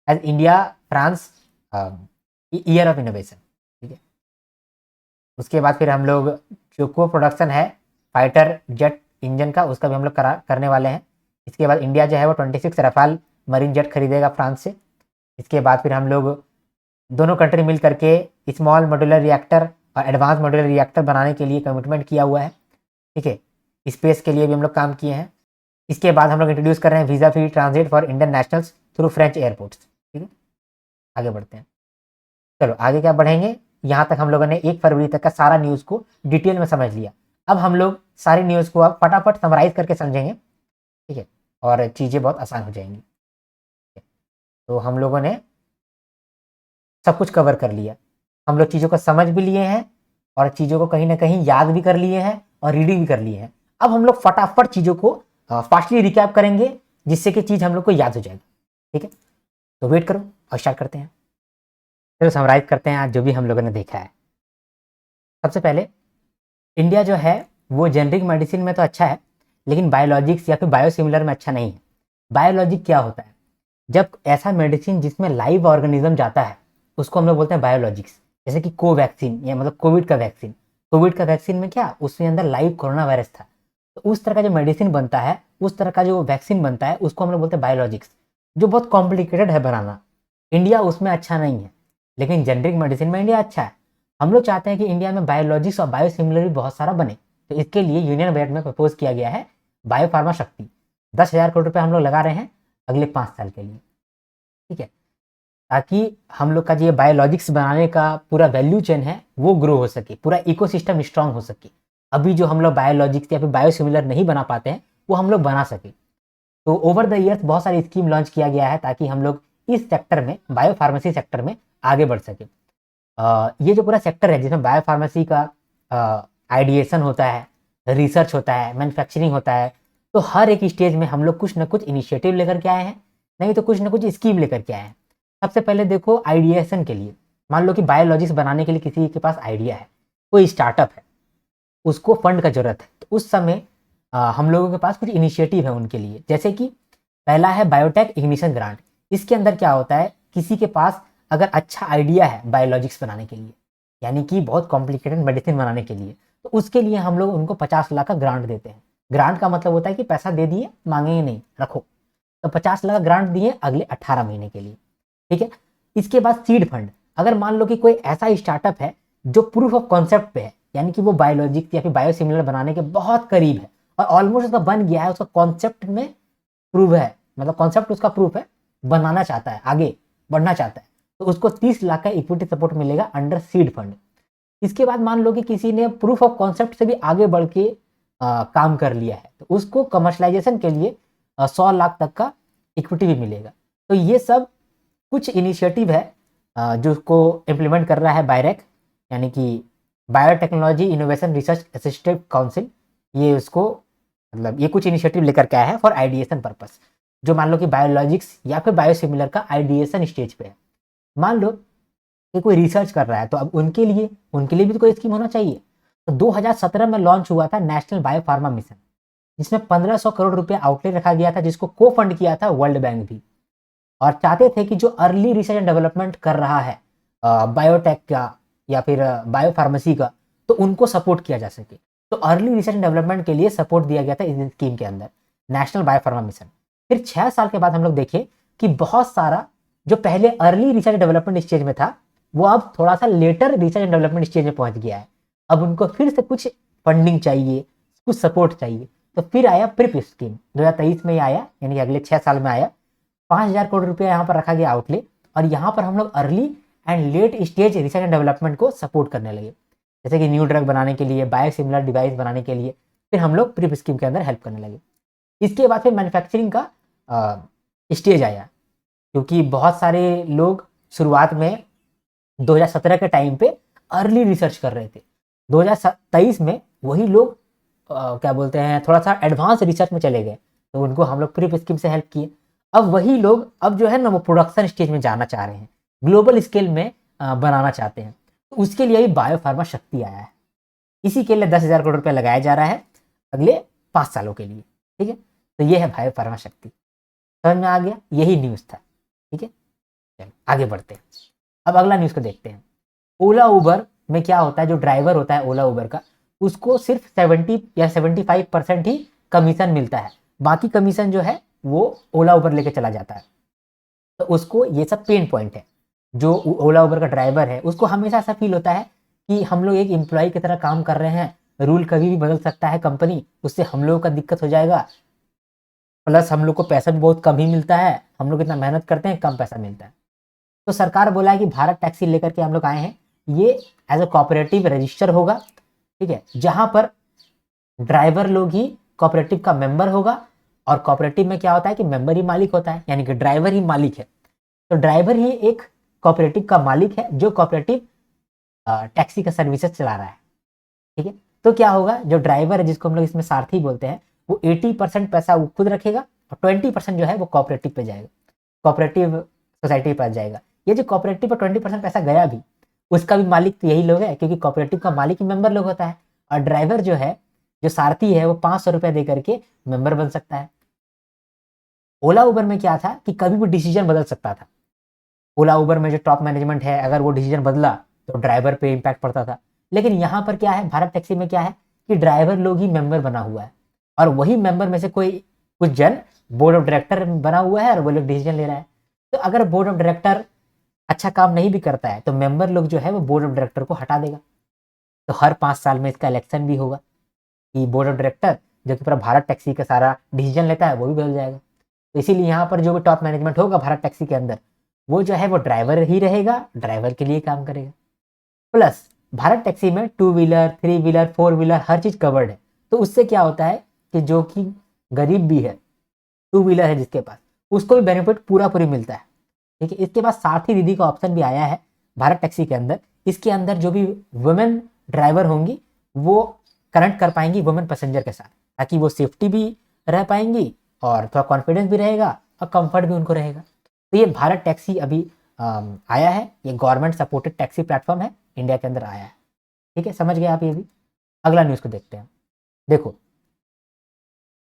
as India France year of innovation. ठीक है, उसके बाद फिर हम लोग जो को प्रोडक्शन है फाइटर जेट इंजन का, उसका भी हम लोग करने वाले हैं। इसके बाद इंडिया जो है वो 26 रफाल मरीन जेट खरीदेगा फ्रांस से। इसके बाद फिर हम लोग दोनों कंट्री मिल करके स्मॉल मॉड्यूलर रिएक्टर और एडवांस मॉड्यूलर रिएक्टर बनाने के लिए कमिटमेंट किया हुआ है। ठीक है, स्पेस के लिए भी हम लोग काम किए हैं। इसके बाद हम लोग इंट्रोड्यूस कर रहे हैं visa free transit for Indian nationals through French airports. ठीक है, आगे बढ़ते हैं। चलो आगे क्या बढ़ेंगे, यहाँ तक हम लोगों ने 1 फरवरी तक का सारा न्यूज़ को डिटेल में समझ लिया। अब हम लोग सारी न्यूज़ को अब फटाफट समराइज करके समझेंगे। ठीक है, और चीज़ें बहुत आसान हो जाएंगी। तो हम लोगों ने सब कुछ कवर कर लिया, हम लोग चीज़ों को समझ भी लिए हैं और चीज़ों को कहीं ना कहीं याद भी कर लिए हैं और रीडिंग भी कर लिए हैं। अब हम लोग फटाफट चीज़ों को फास्टली रिकैप करेंगे, जिससे कि चीज़ हम लोग को याद हो जाएगी। ठीक है, तो वेट करो और स्टार्ट करते हैं। चलो समराइज करते हैं आज जो भी हम लोगों ने देखा है। सबसे पहले इंडिया जो है वो जेनरिक मेडिसिन में तो अच्छा है, लेकिन बायोलॉजिक्स या फिर बायोसिमिलर में अच्छा नहीं है। बायोलॉजिक क्या होता है, जब ऐसा मेडिसिन जिसमें लाइव ऑर्गेनिज्म जाता है उसको हम लोग बोलते हैं बायोलॉजिक्स। जैसे कि कोवैक्सीन या मतलब कोविड का वैक्सीन, कोविड का वैक्सीन में क्या उसके अंदर लाइव कोरोना वायरस था, तो उस तरह का जो मेडिसिन बनता है, उस तरह का जो वैक्सीन बनता है, उसको हम लोग बोलते हैं बायोलॉजिक्स, जो बहुत कॉम्प्लिकेटेड है बनाना। इंडिया उसमें अच्छा नहीं है, लेकिन जेनरिक मेडिसिन में इंडिया अच्छा है। हम लोग चाहते हैं कि इंडिया में बायोलॉजिक्स और बायोसिमिलर भी बहुत सारा बने, तो इसके लिए यूनियन बजट में प्रपोज किया गया है बायो फार्मा शक्ति। 10,000 करोड़ रुपये हम लोग लगा रहे हैं अगले 5 साल के लिए। ठीक है, ताकि हम लोग का जो बायोलॉजिक्स बनाने का पूरा वैल्यू चेन है वो ग्रो हो सके, पूरा इकोसिस्टम स्ट्रांग हो सके। अभी जो हम लोग बायोलॉजिक्स या फिर बायोसिमिलर नहीं बना पाते हैं वो हम लोग बना सके। तो ओवर द ईयर्स बहुत सारी स्कीम लॉन्च किया गया है ताकि हम लोग इस सेक्टर में, बायो फार्मेसी सेक्टर में आगे बढ़ सके। ये जो पूरा सेक्टर है जिसमें बायो फार्मेसी का आइडिएशन होता है, रिसर्च होता है, मैन्युफैक्चरिंग होता है, तो हर एक स्टेज में हम लोग कुछ ना कुछ इनिशिएटिव लेकर के आए हैं, नहीं तो कुछ ना कुछ स्कीम लेकर के आए हैं। सबसे पहले देखो आइडिएशन के लिए, मान लो कि बायोलॉजिक्स बनाने के लिए किसी के पास आइडिया है, कोई स्टार्टअप है, उसको फंड का जरूरत है, तो उस समय हम लोगों के पास कुछ इनिशिएटिव है उनके लिए। जैसे कि पहला है बायोटेक इग्निशन ग्रांट। इसके अंदर क्या होता है, किसी के पास अगर अच्छा आइडिया है बायोलॉजिक्स बनाने के लिए, यानी कि बहुत कॉम्प्लिकेटेड मेडिसिन बनाने के लिए, तो उसके लिए हम लोग उनको 50 लाख का ग्रांट देते हैं। ग्रांट का मतलब होता है कि पैसा दे दिए, मांगेंगे नहीं, रखो। तो 50 लाख ग्रांट दिए अगले 18 महीने के लिए। ठीक है, इसके बाद सीड फंड। अगर मान लो कि कोई ऐसा स्टार्टअप है जो प्रूफ ऑफ कॉन्सेप्ट पे है, यानी कि वो बायोलॉजिक्स या फिर बायोसिमिलर बनाने के बहुत करीब है और ऑलमोस्ट उसका बन गया है, उसका कॉन्सेप्ट में प्रूव है, मतलब कॉन्सेप्ट उसका प्रूफ है, बनाना चाहता है, आगे बढ़ना चाहता है, तो उसको 30 लाख का इक्विटी सपोर्ट मिलेगा अंडर सीड फंड। इसके बाद मान लो कि किसी ने प्रूफ ऑफ कॉन्सेप्ट से भी आगे बढ़ के काम कर लिया है, तो उसको कमर्शलाइजेशन के लिए 100 लाख तक का इक्विटी भी मिलेगा। तो ये सब कुछ इनिशिएटिव है जो उसको इम्प्लीमेंट कर रहा है बायरेक, यानी कि biotechnology innovation research assisted council. ये उसको मतलब ये कुछ इनिशिएटिव लेकर के आया है फॉर आइडिएशन पर्पस, जो मान लो कि बायोलॉजिक्स या फिर बायोसिमिलर का आइडिएशन स्टेज पे है। मान लो कि कोई रिसर्च कर रहा है, तो अब उनके लिए भी तो कोई स्कीम होना चाहिए। तो 2017 में लॉन्च हुआ था नेशनल बायो फार्मा मिशन, जिसमें 1500 करोड़ रुपया आउटले रखा गया था, जिसको को फंड किया था वर्ल्ड बैंक भी। और चाहते थे कि जो अर्ली रिसर्च एंड डेवलपमेंट कर रहा है बायोटेक का या फिर बायो फार्मेसी का, तो उनको सपोर्ट किया जा सके। तो अर्ली रिसर्च एंड डेवलपमेंट के लिए सपोर्ट दिया गया था इस स्कीम के अंदर, नेशनल बायो फार्मा मिशन। फिर 6 साल के बाद हम लोग देखे कि बहुत सारा जो पहले अर्ली रिसर्च डेवलपमेंट स्टेज में था, वो अब थोड़ा सा later research and development stage में पहुंच गया है। अब उनको फिर से कुछ फंडिंग चाहिए, कुछ सपोर्ट चाहिए, तो फिर आया प्रिप स्कीम, 2023 में आया, यानी कि अगले 6 साल में आया 5,000 करोड़ रुपया यहाँ पर रखा गया आउटले, और यहाँ पर हम लोग early and late stage research and development को सपोर्ट करने लगे, जैसे कि न्यू ड्रग बनाने के लिए, बायोसिमिलर डिवाइस बनाने के लिए, फिर हम लोग प्रीप स्कीम के अंदर हेल्प करने लगे। इसके बाद फिर मैन्युफैक्चरिंग का स्टेज आया, क्योंकि बहुत सारे लोग शुरुआत में 2017 के टाइम पे अर्ली रिसर्च कर रहे थे। 2023 में वही लोग क्या बोलते हैं, थोड़ा सा एडवांस रिसर्च में चले गए, तो उनको हम लोग प्रीप स्कीम से हेल्प किए। अब वही लोग अब जो है ना वो प्रोडक्शन स्टेज में जाना चाह रहे हैं, ग्लोबल स्केल में बनाना चाहते हैं, तो उसके लिए ही बायोफार्मा शक्ति आया है। इसी के लिए 10,000 करोड़ रुपया लगाया जा रहा है अगले 5 सालों के लिए। ठीक है, तो ये है बायोफार्मा शक्ति। समझ में आ गया, यही न्यूज़ था। ठीक है, चलो आगे बढ़ते हैं। अब अगला न्यूज़ को देखते हैं। ओला उबर में क्या होता है, जो ड्राइवर होता है ओला उबर का, उसको सिर्फ 70 या 75% ही कमीशन मिलता है, बाकी कमीशन जो है वो ओला उबर लेके चला जाता है। तो उसको ये सब पेन पॉइंट है। जो ओला उबर का ड्राइवर है उसको हमेशा ऐसा फील होता है कि हम लोग एक एम्प्लॉय की तरह काम कर रहे हैं, रूल कभी भी बदल सकता है कंपनी, उससे हम लोगों का दिक्कत हो जाएगा, प्लस हम लोग को पैसा भी बहुत कम ही मिलता है, हम लोग इतना मेहनत करते हैं कम पैसा मिलता है। तो सरकार बोला है कि भारत टैक्सी लेकर के हम लोग आए हैं, ये एज अ कोऑपरेटिव रजिस्टर होगा। ठीक है, जहां पर ड्राइवर लोग ही कोऑपरेटिव का मेंबर होगा, और कोऑपरेटिव में क्या होता है कि मेंबर ही मालिक होता है, यानी कि ड्राइवर ही मालिक है। तो ड्राइवर ही एक कोऑपरेटिव का मालिक है जो कोऑपरेटिव टैक्सी का सर्विसेज चला रहा है। ठीक है, तो क्या होगा, जो ड्राइवर है जिसको हम लोग इसमें सारथी बोलते हैं, वो 80% पैसा वो खुद रखेगा और 20% जो है वो कोऑपरेटिव पे जाएगा, कोऑपरेटिव सोसाइटी पर जाएगा। ये जो कोऑपरेटिव पर 20% पैसा गया भी, उसका भी मालिक तो यही लोग है, क्योंकि कोऑपरेटिव का मालिक ही मेंबर लोग होता है। और ड्राइवर जो है, जो सारथी है, वो 500 रुपया दे करके मेंबर बन सकता है। ओला उबर में क्या था कि कभी भी डिसीजन बदल सकता था। ओला उबर में जो टॉप मैनेजमेंट है, अगर वो डिसीजन बदला तो ड्राइवर पे इम्पैक्ट पड़ता था। लेकिन यहाँ पर क्या है, भारत टैक्सी में क्या है कि ड्राइवर लोग ही मेंबर बना हुआ है, और वही मेंबर में से कोई कुछ जन बोर्ड ऑफ डायरेक्टर बना हुआ है और वो लोग डिसीजन ले रहा है। तो अगर बोर्ड ऑफ डायरेक्टर अच्छा काम नहीं भी करता है तो मेंबर लोग जो है वो बोर्ड ऑफ डायरेक्टर को हटा देगा। तो हर 5 साल में इसका इलेक्शन भी होगा कि बोर्ड ऑफ डायरेक्टर जो कि पूरा भारत टैक्सी का सारा डिसीजन लेता है वो भी बदल जाएगा। तो इसीलिए यहाँ पर जो भी टॉप मैनेजमेंट होगा भारत टैक्सी के अंदर, वो जो है वो ड्राइवर ही रहेगा, ड्राइवर के लिए काम करेगा। प्लस भारत टैक्सी में 2 व्हीलर, 3 व्हीलर, 4 व्हीलर हर चीज़ कवर्ड है। तो उससे क्या होता है कि जो कि गरीब भी है, 2 व्हीलर है जिसके पास, उसको भी बेनिफिट पूरा पूरी मिलता है। ठीक है, इसके बाद सारथी दीदी का ऑप्शन भी आया है भारत टैक्सी के अंदर। इसके अंदर जो भी वुमेन ड्राइवर होंगी वो कनेक्ट कर पाएंगी वुमेन पैसेंजर के साथ, ताकि वो सेफ्टी भी रह पाएंगी और थोड़ा कॉन्फिडेंस भी रहेगा और कंफर्ट भी उनको रहेगा। तो ये भारत टैक्सी अभी आया है, ये गवर्नमेंट सपोर्टेड टैक्सी प्लेटफॉर्म है, इंडिया के अंदर आया है। ठीक है, समझ गए आप ये भी। अगला न्यूज़ को देखते हैं। देखो,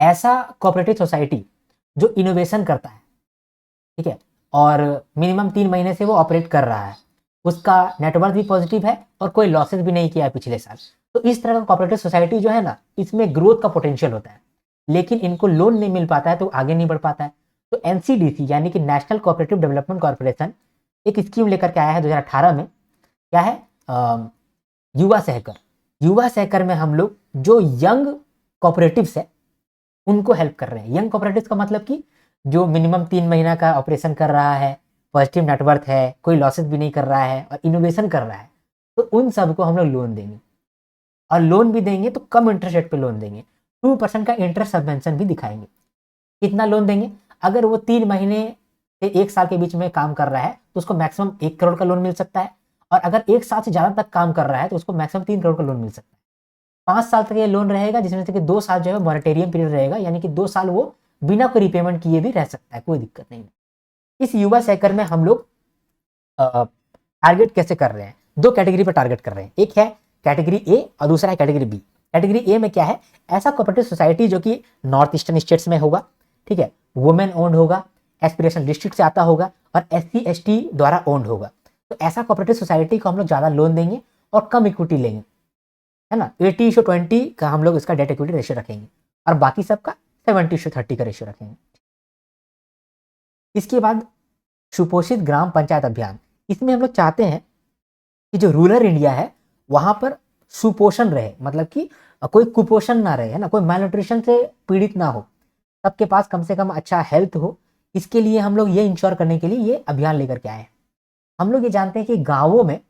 ऐसा कोऑपरेटिव सोसाइटी जो इनोवेशन करता है, ठीक है, और मिनिमम 3 महीने से वो ऑपरेट कर रहा है, उसका नेटवर्क भी पॉजिटिव है और कोई लॉसेस भी नहीं किया है पिछले साल, तो इस तरह का कोऑपरेटिव सोसाइटी जो है ना, इसमें ग्रोथ का पोटेंशियल होता है, लेकिन इनको लोन नहीं मिल पाता है तो आगे नहीं बढ़ पाता है। तो एनसीडीसी यानी कि नेशनल कोऑपरेटिव डेवलपमेंट कॉर्पोरेशन एक स्कीम लेकर के आया है 2018 में। क्या है, युवा सहकर। युवा सहकर में हम लोग जो यंग कोऑपरेटिव्स है उनको हेल्प कर रहे हैं। यंग कोऑपरेटिव्स का मतलब कि जो मिनिमम 3 महीना का ऑपरेशन कर रहा है, पॉजिटिव नेटवर्क है, कोई लॉसेस भी नहीं कर रहा है और इनोवेशन कर रहा है, तो उन सबको हम लोग लोन देंगे। और लोन भी देंगे तो कम इंटरेस्ट रेट पे लोन देंगे, 2% का इंटरेस्ट सबवेंशन भी दिखाएंगे। कितना लोन देंगे, अगर वो 3 महीने से 1 साल के बीच में काम कर रहा है तो उसको मैक्सिमम 1 करोड़ का लोन मिल सकता है, और अगर 1 साल से ज़्यादा तक काम कर रहा है तो उसको मैक्सिमम 3 करोड़ का लोन मिल सकता है। 5 साल तक ये लोन रहेगा, जिसमें से कि 2 साल जो है मॉरेटोरियम पीरियड रहेगा, यानी कि 2 साल वो बिना कोई रिपेमेंट किए भी रह सकता है, कोई दिक्कत नहीं है। इस युवा सेक्टर में हम लोग टारगेट कैसे कर रहे हैं, 2 कैटेगरी पर टारगेट कर रहे हैं। एक है कैटेगरी ए और दूसरा है कैटेगरी बी। कैटेगरी ए में क्या है, ऐसा कोऑपरेटिव सोसाइटी जो कि नॉर्थ ईस्टर्न स्टेट्स में होगा, ठीक है, वुमेन ओन्ड होगा, एस्पिरेशनल डिस्ट्रिक्ट से आता होगा और SC ST द्वारा ओन्ड होगा। तो ऐसा कोऑपरेटिव सोसाइटी को हम लोग ज़्यादा लोन देंगे और कम इक्विटी लेंगे, है ना। 80:20 का हम लोग इसका डेट इक्विटी रेशियो रखेंगे और बाकी सबका 70:30 का रेशियो रखेंगे। इसके बाद सुपोषित ग्राम पंचायत अभियान। इसमें हम लोग चाहते हैं कि जो रूरल इंडिया है वहां पर सुपोषण रहे, मतलब कि कोई कुपोषण ना रहे, है ना, कोई मालन्यूट्रिशन से पीड़ित ना हो, सबके पास कम से कम अच्छा हेल्थ हो। इसके लिए हम लोग ये इंश्योर करने के लिए ये अभियान लेकर के आए हैं। हम लोग ये जानते हैं कि गाँवों में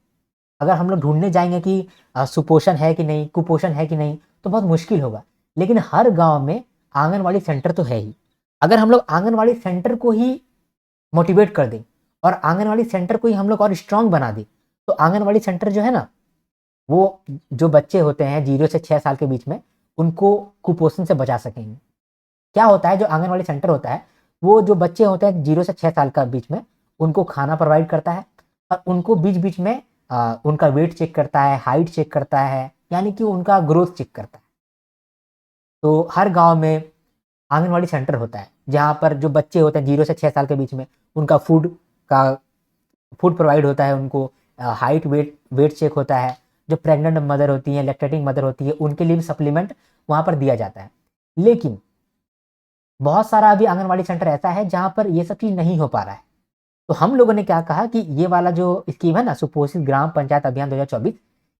अगर हम लोग ढूंढने जाएंगे कि सुपोषण है कि नहीं, कुपोषण है कि नहीं, तो बहुत मुश्किल होगा। लेकिन हर गांव में आंगनवाड़ी सेंटर तो है ही। अगर हम लोग आंगनवाड़ी सेंटर को ही मोटिवेट कर दें और आंगनवाड़ी सेंटर को ही हम लोग और स्ट्रांग बना दें, तो आंगनवाड़ी सेंटर जो है ना, वो जो बच्चे होते हैं 0 से 6 साल के बीच में, उनको कुपोषण से बचा सकेंगे। क्या होता है, जो आंगनवाड़ी सेंटर होता है, वो जो बच्चे होते हैं 0 से 6 साल का बीच में, उनको खाना प्रोवाइड करता है और उनको बीच बीच में उनका वेट चेक करता है, हाइट चेक करता है, यानी कि उनका ग्रोथ चेक करता है। तो हर गांव में आंगनवाड़ी सेंटर होता है जहाँ पर जो बच्चे होते हैं 0 से 6 साल के बीच में, उनका फूड प्रोवाइड होता है, उनको हाइट वेट चेक होता है। जो प्रेग्नेंट मदर होती हैं, लैक्टेटिंग मदर होती है, उनके लिए भी सप्लीमेंट वहाँ पर दिया जाता है। लेकिन बहुत सारा अभी आंगनवाड़ी सेंटर ऐसा है जहाँ पर ये सब चीज़ नहीं हो पा रहा है। तो हम लोगों ने क्या कहा कि ये वाला जो स्कीम है ना, सुपोषित ग्राम पंचायत अभियान 2024,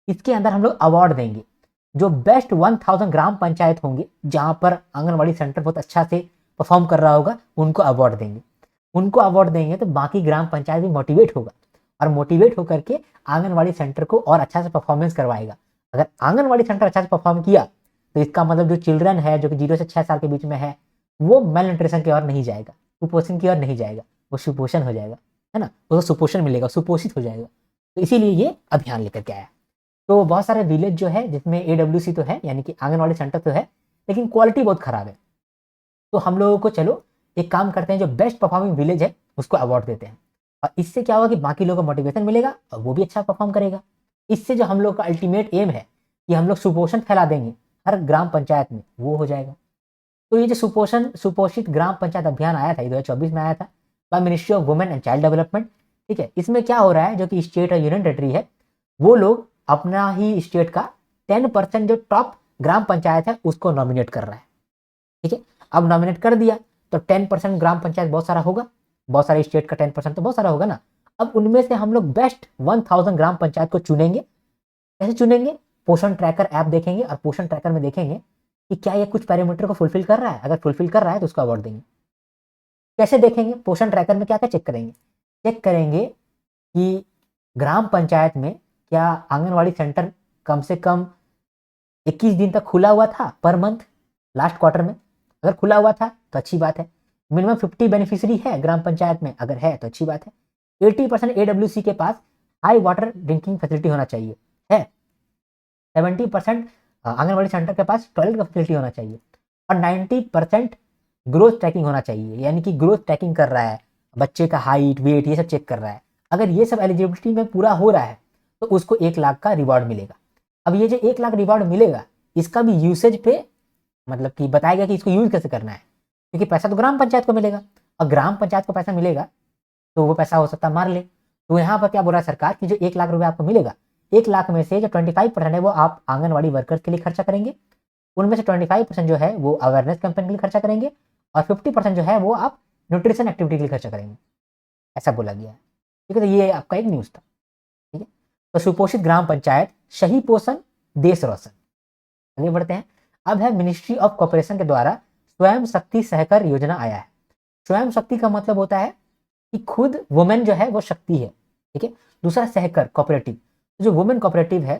इसके अंदर हम लोग अवार्ड देंगे। जो बेस्ट 1000 ग्राम पंचायत होंगे जहाँ पर आंगनवाड़ी सेंटर बहुत अच्छा से परफॉर्म कर रहा होगा, उनको अवार्ड देंगे। उनको अवार्ड देंगे तो बाकी ग्राम पंचायत भी मोटिवेट होगा और मोटिवेट होकर के आंगनवाड़ी सेंटर को और अच्छा से परफॉर्मेंस करवाएगा। अगर आंगनवाड़ी सेंटर अच्छा से परफॉर्म किया तो इसका मतलब जो चिल्ड्रन है जो कि 0 से 6 साल के बीच में है, वो मेल न्यूट्रिशन की ओर नहीं जाएगा, कुपोषण की ओर नहीं जाएगा, वो सुपोषण हो जाएगा, है ना, उसको सुपोषण मिलेगा, सुपोषित हो जाएगा। तो इसीलिए ये अभियान लेकर के आया। तो बहुत सारे विलेज जो है जिसमें AWC तो है, यानी कि आंगनवाड़ी सेंटर तो है, लेकिन क्वालिटी बहुत खराब है। तो हम लोगों को चलो एक काम करते हैं, जो बेस्ट परफॉर्मिंग विलेज है उसको अवार्ड देते हैं और इससे क्या होगा कि बाकी लोगों को मोटिवेशन मिलेगा और वो भी अच्छा परफॉर्म करेगा। इससे जो हम लोग का अल्टीमेट एम है कि हम लोग सुपोषण फैला देंगे हर ग्राम पंचायत में, वो हो जाएगा। तो ये जो सुपोषित ग्राम पंचायत अभियान आया था, 2024 में आया था by ministry of women and child development. ठीक है, इसमें क्या हो रहा है, जो कि स्टेट और यूनियन टेरिटरी है, वो लोग अपना ही स्टेट का 10% जो टॉप ग्राम पंचायत है उसको नॉमिनेट कर रहा है। ठीक है, अब नॉमिनेट कर दिया तो 10% ग्राम पंचायत बहुत सारा होगा, बहुत सारे स्टेट का 10% तो बहुत सारा होगा ना। अब उनमें से हम लोग बेस्ट 1000 ग्राम पंचायत को चुनेंगे। कैसे चुनेंगे? पोषण ट्रैकर ऐप देखेंगे और पोषण ट्रैकर में देखेंगे कि क्या ये कुछ पैरामीटर को फुलफिल कर रहा है। अगर फुलफिल कर रहा है तो उसको अवार्ड देंगे। कैसे देखेंगे? पोषण ट्रैकर में क्या क्या चेक करेंगे? चेक करेंगे कि ग्राम पंचायत में क्या आंगनवाड़ी सेंटर कम से कम 21 दिन तक खुला हुआ था पर मंथ, लास्ट क्वार्टर में। अगर खुला हुआ था तो अच्छी बात है। मिनिमम 50 बेनिफिशियरी है ग्राम पंचायत में, अगर है तो अच्छी बात है। 80% AWC के पास हाई वाटर ड्रिंकिंग फैसिलिटी होना चाहिए है। 70% आंगनवाड़ी सेंटर के पास टॉयलेट का फैसिलिटी होना चाहिए और 90% ग्रोथ ट्रैकिंग होना चाहिए, यानी कि ग्रोथ ट्रैकिंग कर रहा है, बच्चे का हाइट वेट ये सब चेक कर रहा है। अगर ये सब एलिजिबिलिटी में पूरा हो रहा है तो उसको 1 लाख का रिवॉर्ड मिलेगा। अब ये जो 1 लाख रिवॉर्ड मिलेगा, इसका भी यूसेज पे मतलब कि बताएगा कि इसको यूज कैसे करना है, क्योंकि पैसा तो ग्राम पंचायत को मिलेगा और ग्राम पंचायत को पैसा मिलेगा तो वो पैसा हो सकता है मार ले। तो यहाँ पर क्या बोल रहा है सरकार कि जो 1 लाख रुपए आपको मिलेगा, 1 लाख में से जो 25% है वो आप आंगनवाड़ी वर्कर्स के लिए खर्चा करेंगे, उनमें से 25% जो है वो अवेयरनेस कैंपेन के लिए खर्चा करेंगे और 50% जो है वो आप न्यूट्रिशन एक्टिविटी के लिए खर्चा करेंगे। ऐसा बोला गया है। ठीक है, तो ये आपका एक न्यूज़ था। ठीक है, तो सुपोषित ग्राम पंचायत, सही पोषण देश रोशन। आगे बढ़ते हैं। अब है मिनिस्ट्री ऑफ कॉर्पोरेशन के द्वारा स्वयं शक्ति सहकार योजना आया है। स्वयं शक्ति का मतलब होता है कि खुद वुमेन जो है वो शक्ति है। ठीक है, दूसरा सहकार कॉपरेटिव, जो वुमेन कॉपरेटिव है,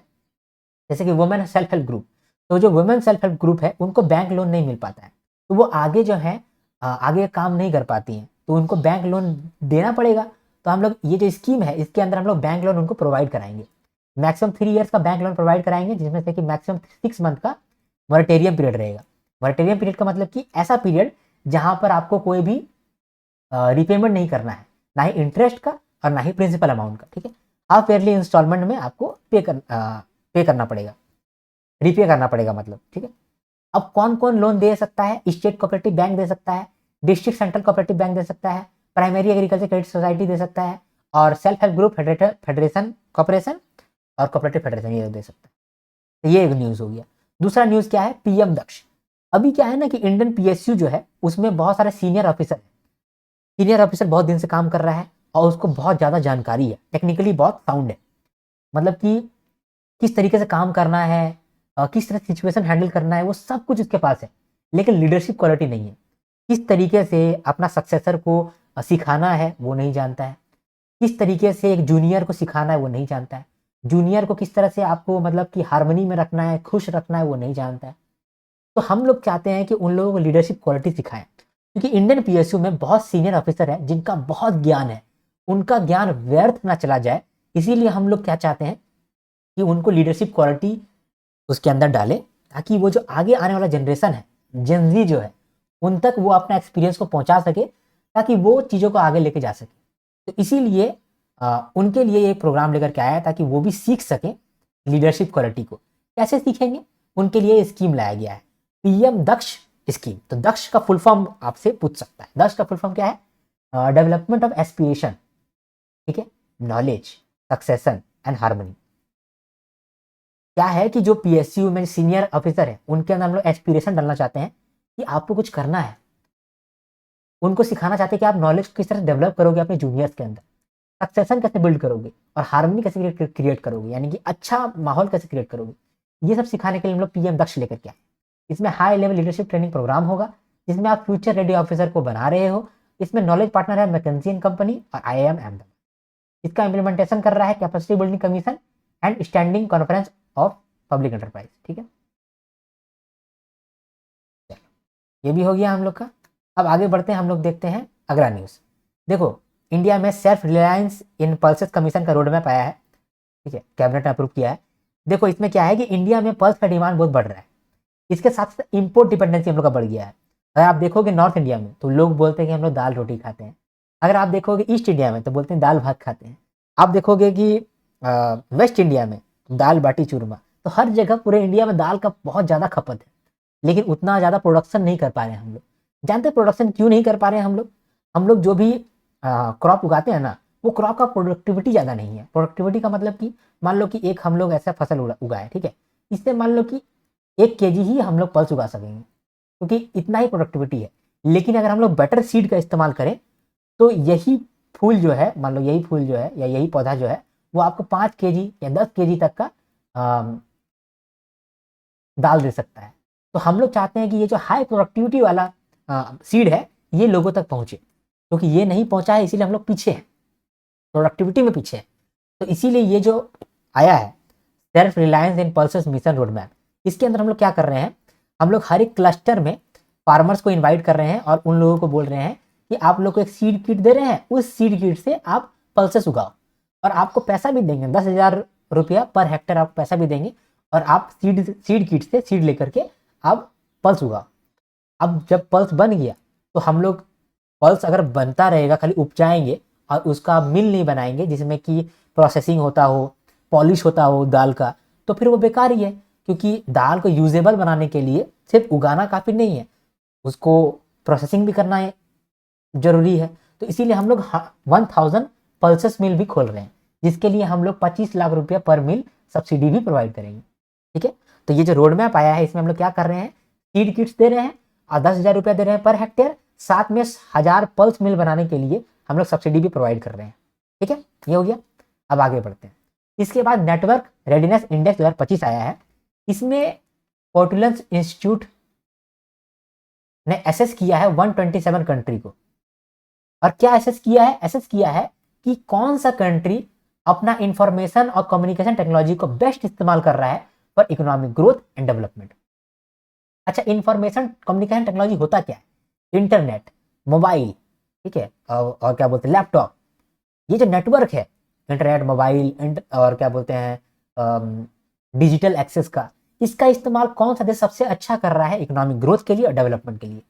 जैसे कि वुमेन सेल्फ हेल्प ग्रुप, तो जो वुमेन सेल्फ हेल्प ग्रुप है उनको बैंक लोन नहीं मिल पाता है, तो वो आगे जो है आगे काम नहीं कर पाती हैं, तो उनको बैंक लोन देना पड़ेगा। तो हम लोग ये जो स्कीम है इसके अंदर हम लोग बैंक लोन उनको प्रोवाइड कराएंगे। मैक्सिमम 3 ईयर्स का बैंक लोन प्रोवाइड कराएंगे, जिसमें से कि मैक्सिमम 6 मंथ का मॉरेटोरियम पीरियड रहेगा। मॉरेटोरियम पीरियड का मतलब कि ऐसा पीरियड जहां पर आपको कोई भी रिपेमेंट नहीं करना है, ना ही इंटरेस्ट का और ना ही प्रिंसिपल अमाउंट का। ठीक है, हाफ ईयरली इंस्टॉलमेंट में आपको पे करना पड़ेगा, रिपे करना पड़ेगा मतलब। ठीक है, अब कौन कौन लोन दे सकता है? स्टेट कोऑपरेटिव बैंक दे सकता है, डिस्ट्रिक्ट सेंट्रल कोऑपरेटिव बैंक दे सकता है, प्राइमरी एग्रीकल्चर क्रेडिट सोसाइटी दे सकता है और self help group federation corporation और कोऑपरेटिव फेडरेशन ये दे सकता है। तो ये एक न्यूज़ हो गया। दूसरा न्यूज़ क्या है? पीएम दक्ष। अभी क्या है ना कि इंडियन PSU जो है उसमें बहुत सारे सीनियर ऑफिसर है। सीनियर ऑफिसर बहुत दिन से काम कर रहा है और उसको बहुत ज़्यादा जानकारी है, टेक्निकली बहुत साउंड है, मतलब कि किस तरीके से काम करना है, किस तरह सिचुएशन हैंडल करना है, वो सब कुछ उसके पास है, लेकिन लीडरशिप क्वालिटी नहीं है। किस तरीके से अपना सक्सेसर को सिखाना है वो नहीं जानता है, किस तरीके से एक जूनियर को सिखाना है वो नहीं जानता है, जूनियर को किस तरह से आपको मतलब कि हार्मनी में रखना है, खुश रखना है वो नहीं जानता है। तो हम लोग चाहते हैं कि उन लोगों को लीडरशिप क्वालिटी सिखाएं, क्योंकि इंडियन पीएसयू में बहुत सीनियर ऑफिसर है जिनका बहुत ज्ञान है, उनका ज्ञान व्यर्थ ना चला जाए, इसीलिए हम लोग क्या चाहते हैं कि उनको लीडरशिप क्वालिटी उसके अंदर डालें, ताकि वो जो आगे आने वाला जनरेशन है, जेनजी जो है, उन तक वो अपना एक्सपीरियंस को पहुंचा सके, ताकि वो चीज़ों को आगे लेके जा सके। तो इसीलिए उनके लिए एक प्रोग्राम लेकर के आया है, ताकि वो भी सीख सकें लीडरशिप क्वालिटी को। कैसे सीखेंगे, उनके लिए स्कीम लाया गया है, पीएम दक्ष स्कीम। तो दक्ष का फुल फॉर्म आपसे पूछ सकता है, दक्ष का फुल फॉर्म क्या है? डेवलपमेंट ऑफ एस्पिरेशन, ठीक है, नॉलेज, सक्सेशन एंड हार्मनी। क्या है कि जो पीएसयू में सीनियर ऑफिसर है उनके अंदर हम लोग एस्पिरेशन डालना चाहते हैं कि आपको कुछ करना है, उनको सिखाना चाहते हैं कि आप नॉलेज किस तरह से डेवलप करोगे अपने जूनियर्स के अंदर, सक्सेशन कैसे बिल्ड करोगे और हार्मनी कैसे क्रिएट करोगे, यानी कि अच्छा माहौल कैसे क्रिएट करोगे। ये सब सिखाने के लिए हम लोग पीएम दक्ष लेकर के आए। इसमें high level leadership training program होगा, जिसमें आप फ्यूचर रेडी ऑफिसर को बना रहे हो। इसमें नॉलेज पार्टनर है मैकेंजी एंड कंपनी और IIM अहमदाबाद। इसका इम्प्लीमेंटेशन कर रहा है capacity building commission and standing conference of public enterprise, ठीक है। ये भी हो गया हम लोग का। अब आगे बढ़ते हैं, हम लोग देखते हैं अगला न्यूज़। देखो, इंडिया में self reliance in pulses commission का रोड मैप आया है, ठीक है, कैबिनेट ने अप्रूव किया है। देखो इसमें क्या है कि इंडिया में पल्स का डिमांड बहुत बढ़ रहा है, इसके साथ साथ इम्पोर्ट डिपेंडेंसी हम लोग का बढ़ गया है। अगर आप देखोगे नॉर्थ इंडिया में तो लोग बोलते हैं कि हम लोग दाल रोटी खाते हैं, अगर आप देखोगे ईस्ट इंडिया में तो बोलते हैं दाल भात खाते हैं, आप देखोगे कि वेस्ट इंडिया में दाल बाटी चूरमा। तो हर जगह पूरे इंडिया में दाल का बहुत ज़्यादा खपत है, लेकिन उतना ज़्यादा प्रोडक्शन नहीं कर पा रहे हैं हम लोग। जानते हैं प्रोडक्शन क्यों नहीं कर पा रहे हैं हम लोग जो भी क्रॉप उगाते हैं ना, वो क्रॉप का प्रोडक्टिविटी ज़्यादा नहीं है। प्रोडक्टिविटी का मतलब कि मान लो कि एक हम लोग ऐसा फसल उगाए, ठीक है, इससे मान लो कि 1 kg ही हम लोग पल्स उगा सकेंगे, क्योंकि इतना ही प्रोडक्टिविटी है। लेकिन अगर हम लोग बेटर सीड का इस्तेमाल करें तो यही फूल जो है, मान लो यही फूल जो है या यही पौधा जो है, वो आपको 5 kg या 10 kg तक का दाल दे सकता है। तो हम लोग चाहते हैं कि ये जो हाई प्रोडक्टिविटी वाला सीड है ये लोगों तक पहुंचे, क्योंकि ये नहीं पहुंचा है इसीलिए हम लोग पीछे हैं, प्रोडक्टिविटी में पीछे हैं। तो इसीलिए ये जो आया है self reliance in pulses mission road map, इसके अंदर हम लोग क्या कर रहे हैं, हम लोग हर एक क्लस्टर में फार्मर्स को इन्वाइट कर रहे हैं और उन लोगों को बोल रहे हैं कि आप लोग को एक सीड किट दे रहे हैं, उस सीड किट से आप पल्सेस उगाओ और आपको पैसा भी देंगे, 10,000 रुपया पर हेक्टेयर आपको पैसा भी देंगे, और आप सीड किट से सीड लेकर के आप पल्स उगाओ। अब जब पल्स बन गया तो हम लोग पल्स अगर बनता रहेगा खाली उपजाएंगे और उसका मिल नहीं बनाएंगे जिसमें कि प्रोसेसिंग होता हो, पॉलिश होता हो दाल का, तो फिर वो बेकार ही है। क्योंकि दाल को यूजेबल बनाने के लिए सिर्फ उगाना काफ़ी नहीं है, उसको प्रोसेसिंग भी करना है जरूरी है। तो इसीलिए हम लोग 1000 पल्सेस मिल भी खोल रहे हैं, जिसके लिए हम लोग 25 लाख रुपया पर मिल सब्सिडी भी प्रोवाइड करेंगे, ठीक है। तो ये जो रोड मैप आया है इसमें हम लोग क्या कर रहे हैं, सीड किट्स दे रहे हैं और 10,000 रुपया दे रहे हैं पर हेक्टेयर, साथ में 1000 पल्स मिल बनाने के लिए हम लोग सब्सिडी भी प्रोवाइड कर रहे हैं, ठीक है। ये हो गया। अब आगे बढ़ते हैं। इसके बाद नेटवर्क रेडीनेस इंडेक्स 2025 आया है। इसमें पोर्टुलेंस इंस्टीट्यूट ने एसेस किया है 127 कंट्री को। और क्या एसेस किया है, एसेस किया है कि कौन सा कंट्री अपना इंफॉर्मेशन और कम्युनिकेशन टेक्नोलॉजी को बेस्ट इस्तेमाल कर रहा है for economic growth and development. अच्छा, इंफॉर्मेशन कम्युनिकेशन टेक्नोलॉजी होता क्या है, इंटरनेट, मोबाइल, ठीक है, और क्या बोलते हैं लैपटॉप, ये जो नेटवर्क है इंटरनेट, मोबाइल और क्या बोलते हैं डिजिटल एक्सेस का, इसका इस्तेमाल कौन सा देश सबसे अच्छा कर रहा है इकोनॉमिक ग्रोथ के लिए और डेवलपमेंट के लिए।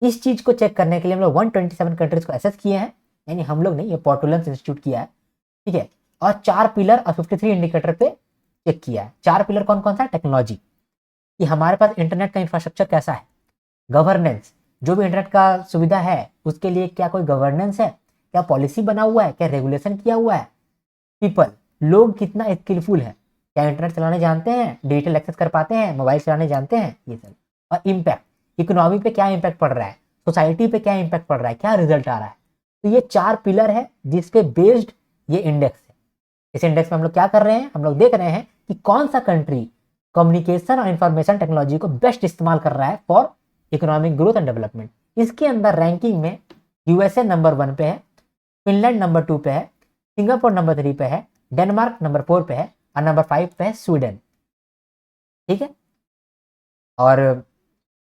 इस चीज को चेक करने के लिए हम लोग 127 कंट्रीज को एसेस किए हैं, यानी हम लोग नहीं, ये पोर्टुलेंस इंस्टीट्यूट किया है, ठीक है। और 4 पिलर और 53 इंडिकेटर पे चेक किया है। 4 पिलर कौन कौन सा, टेक्नोलॉजी, कि हमारे पास इंटरनेट का इंफ्रास्ट्रक्चर कैसा है, गवर्नेंस, जो भी इंटरनेट का सुविधा है उसके लिए क्या कोई गवर्नेंस है, क्या पॉलिसी बना हुआ है, क्या रेगुलेशन किया हुआ है, पीपल, लोग कितना स्किलफुल है, क्या इंटरनेट चलाने जानते हैं, डिजिटल एक्सेस कर पाते हैं, मोबाइल चलाने जानते हैं, ये सब। और इम्पैक्ट, इकोनॉमी पे क्या इम्पैक्ट पड़ रहा है, सोसाइटी पे क्या इम्पैक्ट पड़ रहा है, क्या रिजल्ट आ रहा है। तो ये 4 पिलर है जिसपे बेस्ड ये इंडेक्स है। इस इंडेक्स में हम लोग क्या कर रहे हैं, हम लोग देख रहे हैं कि कौन सा कंट्री कम्युनिकेशन और इंफॉर्मेशन टेक्नोलॉजी को बेस्ट इस्तेमाल कर रहा है for economic growth and development. इसके अंदर रैंकिंग में यूएसए नंबर 1 पे है, फिनलैंड नंबर 2 पे है, सिंगापुर नंबर 3 पे है, डेनमार्क नंबर 4 पे है और नंबर 5 पे है स्वीडन। ठीक है, और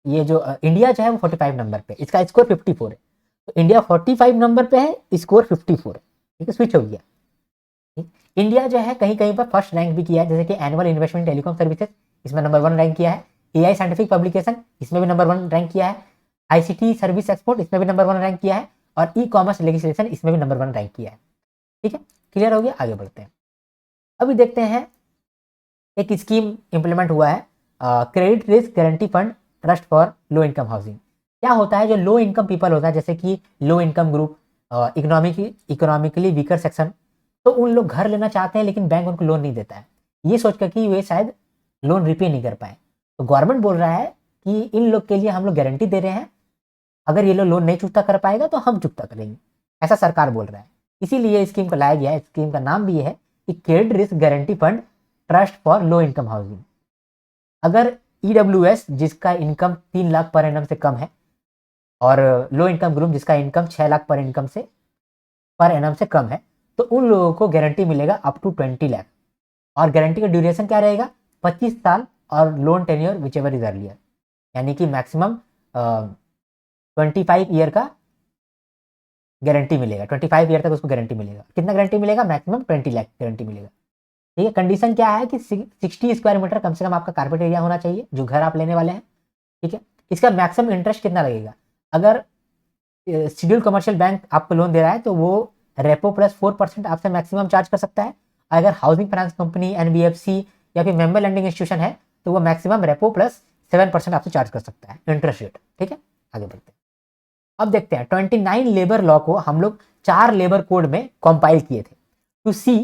ये जो इंडिया जो है वो 45 नंबर पे, इसका स्कोर 54 है। तो इंडिया 45 नंबर पे है, स्कोर 54 है। ठीक है, स्विच हो गया। इंडिया जो है कहीं कहीं पर फर्स्ट रैंक भी किया है, जैसे कि एनुअल इन्वेस्टमेंट टेलीकॉम सर्विसेज, इसमें नंबर 1 रैंक किया है। एआई साइंटिफिक पब्लिकेशन, इसमें भी नंबर 1 रैंक किया है। आईसीटी सर्विस एक्सपोर्ट, इसमें भी नंबर 1 रैंक किया है। और ई कॉमर्स लेजिस्लेशन, इसमें भी नंबर 1 रैंक किया है। ठीक है, क्लियर हो गया, आगे बढ़ते हैं। अभी देखते हैं एक स्कीम इंप्लीमेंट हुआ है, credit risk guarantee fund trust for low income housing. क्या होता है, जो लो इनकम पीपल होता है, जैसे कि low income group, economically weaker section, तो उन लोग घर लेना चाहते हैं लेकिन बैंक उनको लोन नहीं देता है, ये सोचकर कि वे शायद लोन रिपे नहीं कर पाए। तो गवर्नमेंट बोल रहा है कि इन लोग के लिए हम लोग गारंटी दे रहे हैं, अगर ये लोग लोन नहीं चुकता कर पाएगा तो हम चुकता करेंगे, ऐसा सरकार बोल रहा है। इसीलिए स्कीम को लाया गया है। स्कीम का नाम भी ये है कि credit risk guarantee fund trust for low income housing. अगर ईडब्ल्यूएस जिसका इनकम 3 लाख पर एनम से कम है, और लो इनकम ग्रुप जिसका इनकम 6 लाख पर एनम से कम है, तो उन लोगों को गारंटी मिलेगा अप टू 20 लाख। और गारंटी का ड्यूरेशन क्या रहेगा, 25 साल, और loan tenure which ever is earlier, यानी कि मैक्सिमम 25 ईयर का गारंटी मिलेगा। 25 ईयर तक उसको गारंटी मिलेगा। कितना गारंटी मिलेगा, मैक्सिमम 20 लाख गारंटी मिलेगा। ठीक है, कंडीशन क्या है कि 60 स्क्वायर मीटर कम से कम आपका कारपेट एरिया होना चाहिए जो घर आप लेने वाले हैं। ठीक है, इसका मैक्सिमम इंटरेस्ट कितना लगेगा, अगर शेड्यूल कमर्शियल बैंक आपको लोन दे रहा है तो वो रेपो प्लस 4% आपसे मैक्सिमम चार्ज कर सकता है। अगर हाउसिंग फाइनेंस कंपनी, एनबीएफसी या फिर मेंबर लैंडिंग इंस्टीट्यूशन है तो वो मैक्सिमम रेपो प्लस 7% आपसे चार्ज कर सकता है इंटरेस्ट रेट। ठीक है, आगे बढ़ते हैं। अब देखते हैं 29 लेबर लॉ को हम लोग 4 लेबर कोड में कंपाइल किए थे to see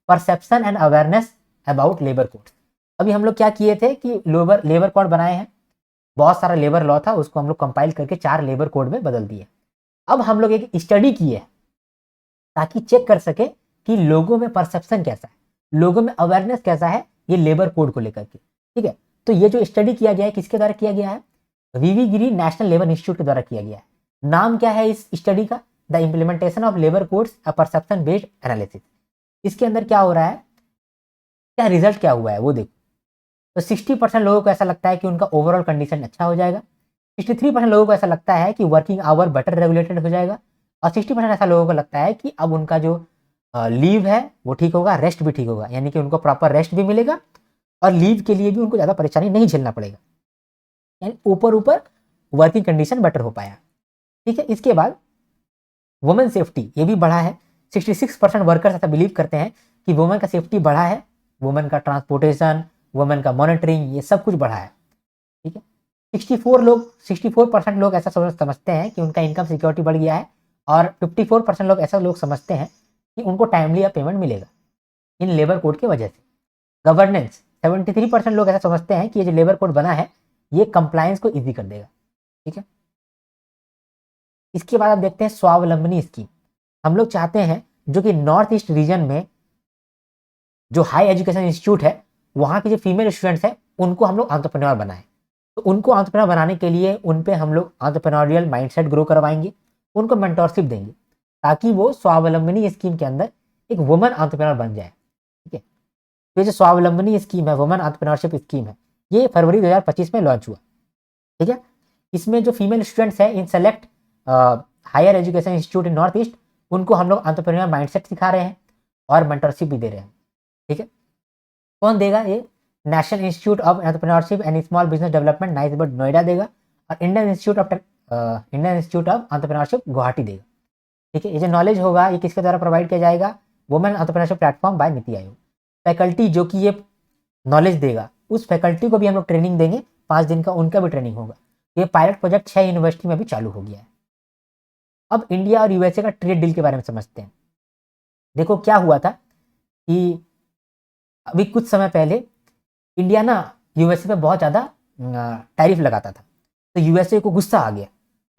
perception and awareness about labour code. अभी हम लोग क्या किए थे कि लेबर कोड बनाए हैं, बहुत सारा लेबर लॉ था, उसको हम लोग कंपाइल करके 4 लेबर कोड में बदल दिए। अब हम लोग एक स्टडी किए ताकि चेक कर सके कि लोगों में परसेप्शन कैसा है, लोगों में अवेयरनेस कैसा है ये लेबर कोड को लेकर के। ठीक है, तो ये जो स्टडी किया गया है किसके द्वारा किया गया है, वीवी गिरी नेशनल लेबर इंस्टीट्यूट के द्वारा किया गया है। नाम क्या है इस स्टडी का, the implementation of labour codes a perception based analysis. इसके अंदर क्या हो रहा है, क्या रिजल्ट क्या हुआ है वो देखो। तो 60% लोगों को ऐसा लगता है कि उनका ओवरऑल कंडीशन अच्छा हो जाएगा, 63% लोगों को ऐसा लगता है कि वर्किंग आवर बेटर रेगुलेटेड हो जाएगा, और 60% ऐसा लोगों को लगता है कि अब उनका जो लीव है वो ठीक होगा, रेस्ट भी ठीक होगा, यानी कि उनको प्रॉपर रेस्ट भी मिलेगा और लीव के लिए भी उनको ज़्यादा परेशानी नहीं झेलना पड़ेगा, यानी ऊपर ऊपर वर्किंग कंडीशन बेटर हो पाया। ठीक है, इसके बाद वुमेन सेफ्टी ये भी बढ़ा है। 66% वर्कर्स ऐसा बिलीव करते हैं कि वुमेन का सेफ्टी बढ़ा है, वुमेन का ट्रांसपोर्टेशन, वुमेन का मॉनिटरिंग, ये सब कुछ बढ़ा है। ठीक है, 64% लोग ऐसा समझते हैं कि उनका इनकम सिक्योरिटी बढ़ गया है, और 54% लोग ऐसा समझते हैं कि उनको टाइमली पेमेंट मिलेगा इन लेबर कोड की वजह से। गवर्नेंस 73% लोग ऐसा समझते हैं कि ये जो लेबर कोड बना है ये कंप्लायंस को ईजी कर देगा। ठीक है, इसके बाद आप देखते हैं स्वावलंबनी स्कीम। हम लोग चाहते हैं जो कि नॉर्थ ईस्ट रीजन में जो हाई एजुकेशन इंस्टीट्यूट है वहाँ के जो फीमेल स्टूडेंट्स हैं उनको हम लोग एंटरप्रेन्योर बनाएं। तो उनको एंटरप्रेन्योर बनाने के लिए उन पे हम लोग एंटरप्रेन्योरियल माइंडसेट ग्रो करवाएंगे, उनको मेंटरशिप देंगे ताकि वो स्वावलंबनी स्कीम के अंदर एक वुमन एंटरप्रेन्योर बन जाए। ठीक है, तो ये जो स्वावलंबनी स्कीम है, वुमन एंटरप्रेन्योरशिप स्कीम है, ये फरवरी 2025 में लॉन्च हुआ। ठीक है, इसमें जो फीमेल स्टूडेंट्स हैं in select higher education institute in north east, उनको हम लोग एंटरप्रेन्योर माइंडसेट सिखा रहे हैं और मेंटरशिप भी दे रहे हैं। ठीक है, कौन देगा ये, national institute of entrepreneurship and small business development NIESBUD Noida देगा, और Indian institute of entrepreneurship Guwahati देगा। ठीक है, ये जो नॉलेज होगा ये किसके द्वारा प्रोवाइड किया जाएगा, women entrepreneurship platform bye NITI Aayog. Faculty जो कि ये नॉलेज देगा उस फैकल्टी को भी हम लोग ट्रेनिंग देंगे, 5 दिन का उनका भी ट्रेनिंग होगा। ये पायलट प्रोजेक्ट 6 यूनिवर्सिटी में भी चालू हो गया है। अब इंडिया और यूएसए का ट्रेड डील के बारे में समझते हैं। देखो क्या हुआ था कि अभी कुछ समय पहले इंडिया ना यूएसए पे बहुत ज़्यादा टैरिफ लगाता था, तो यूएसए को गुस्सा आ गया,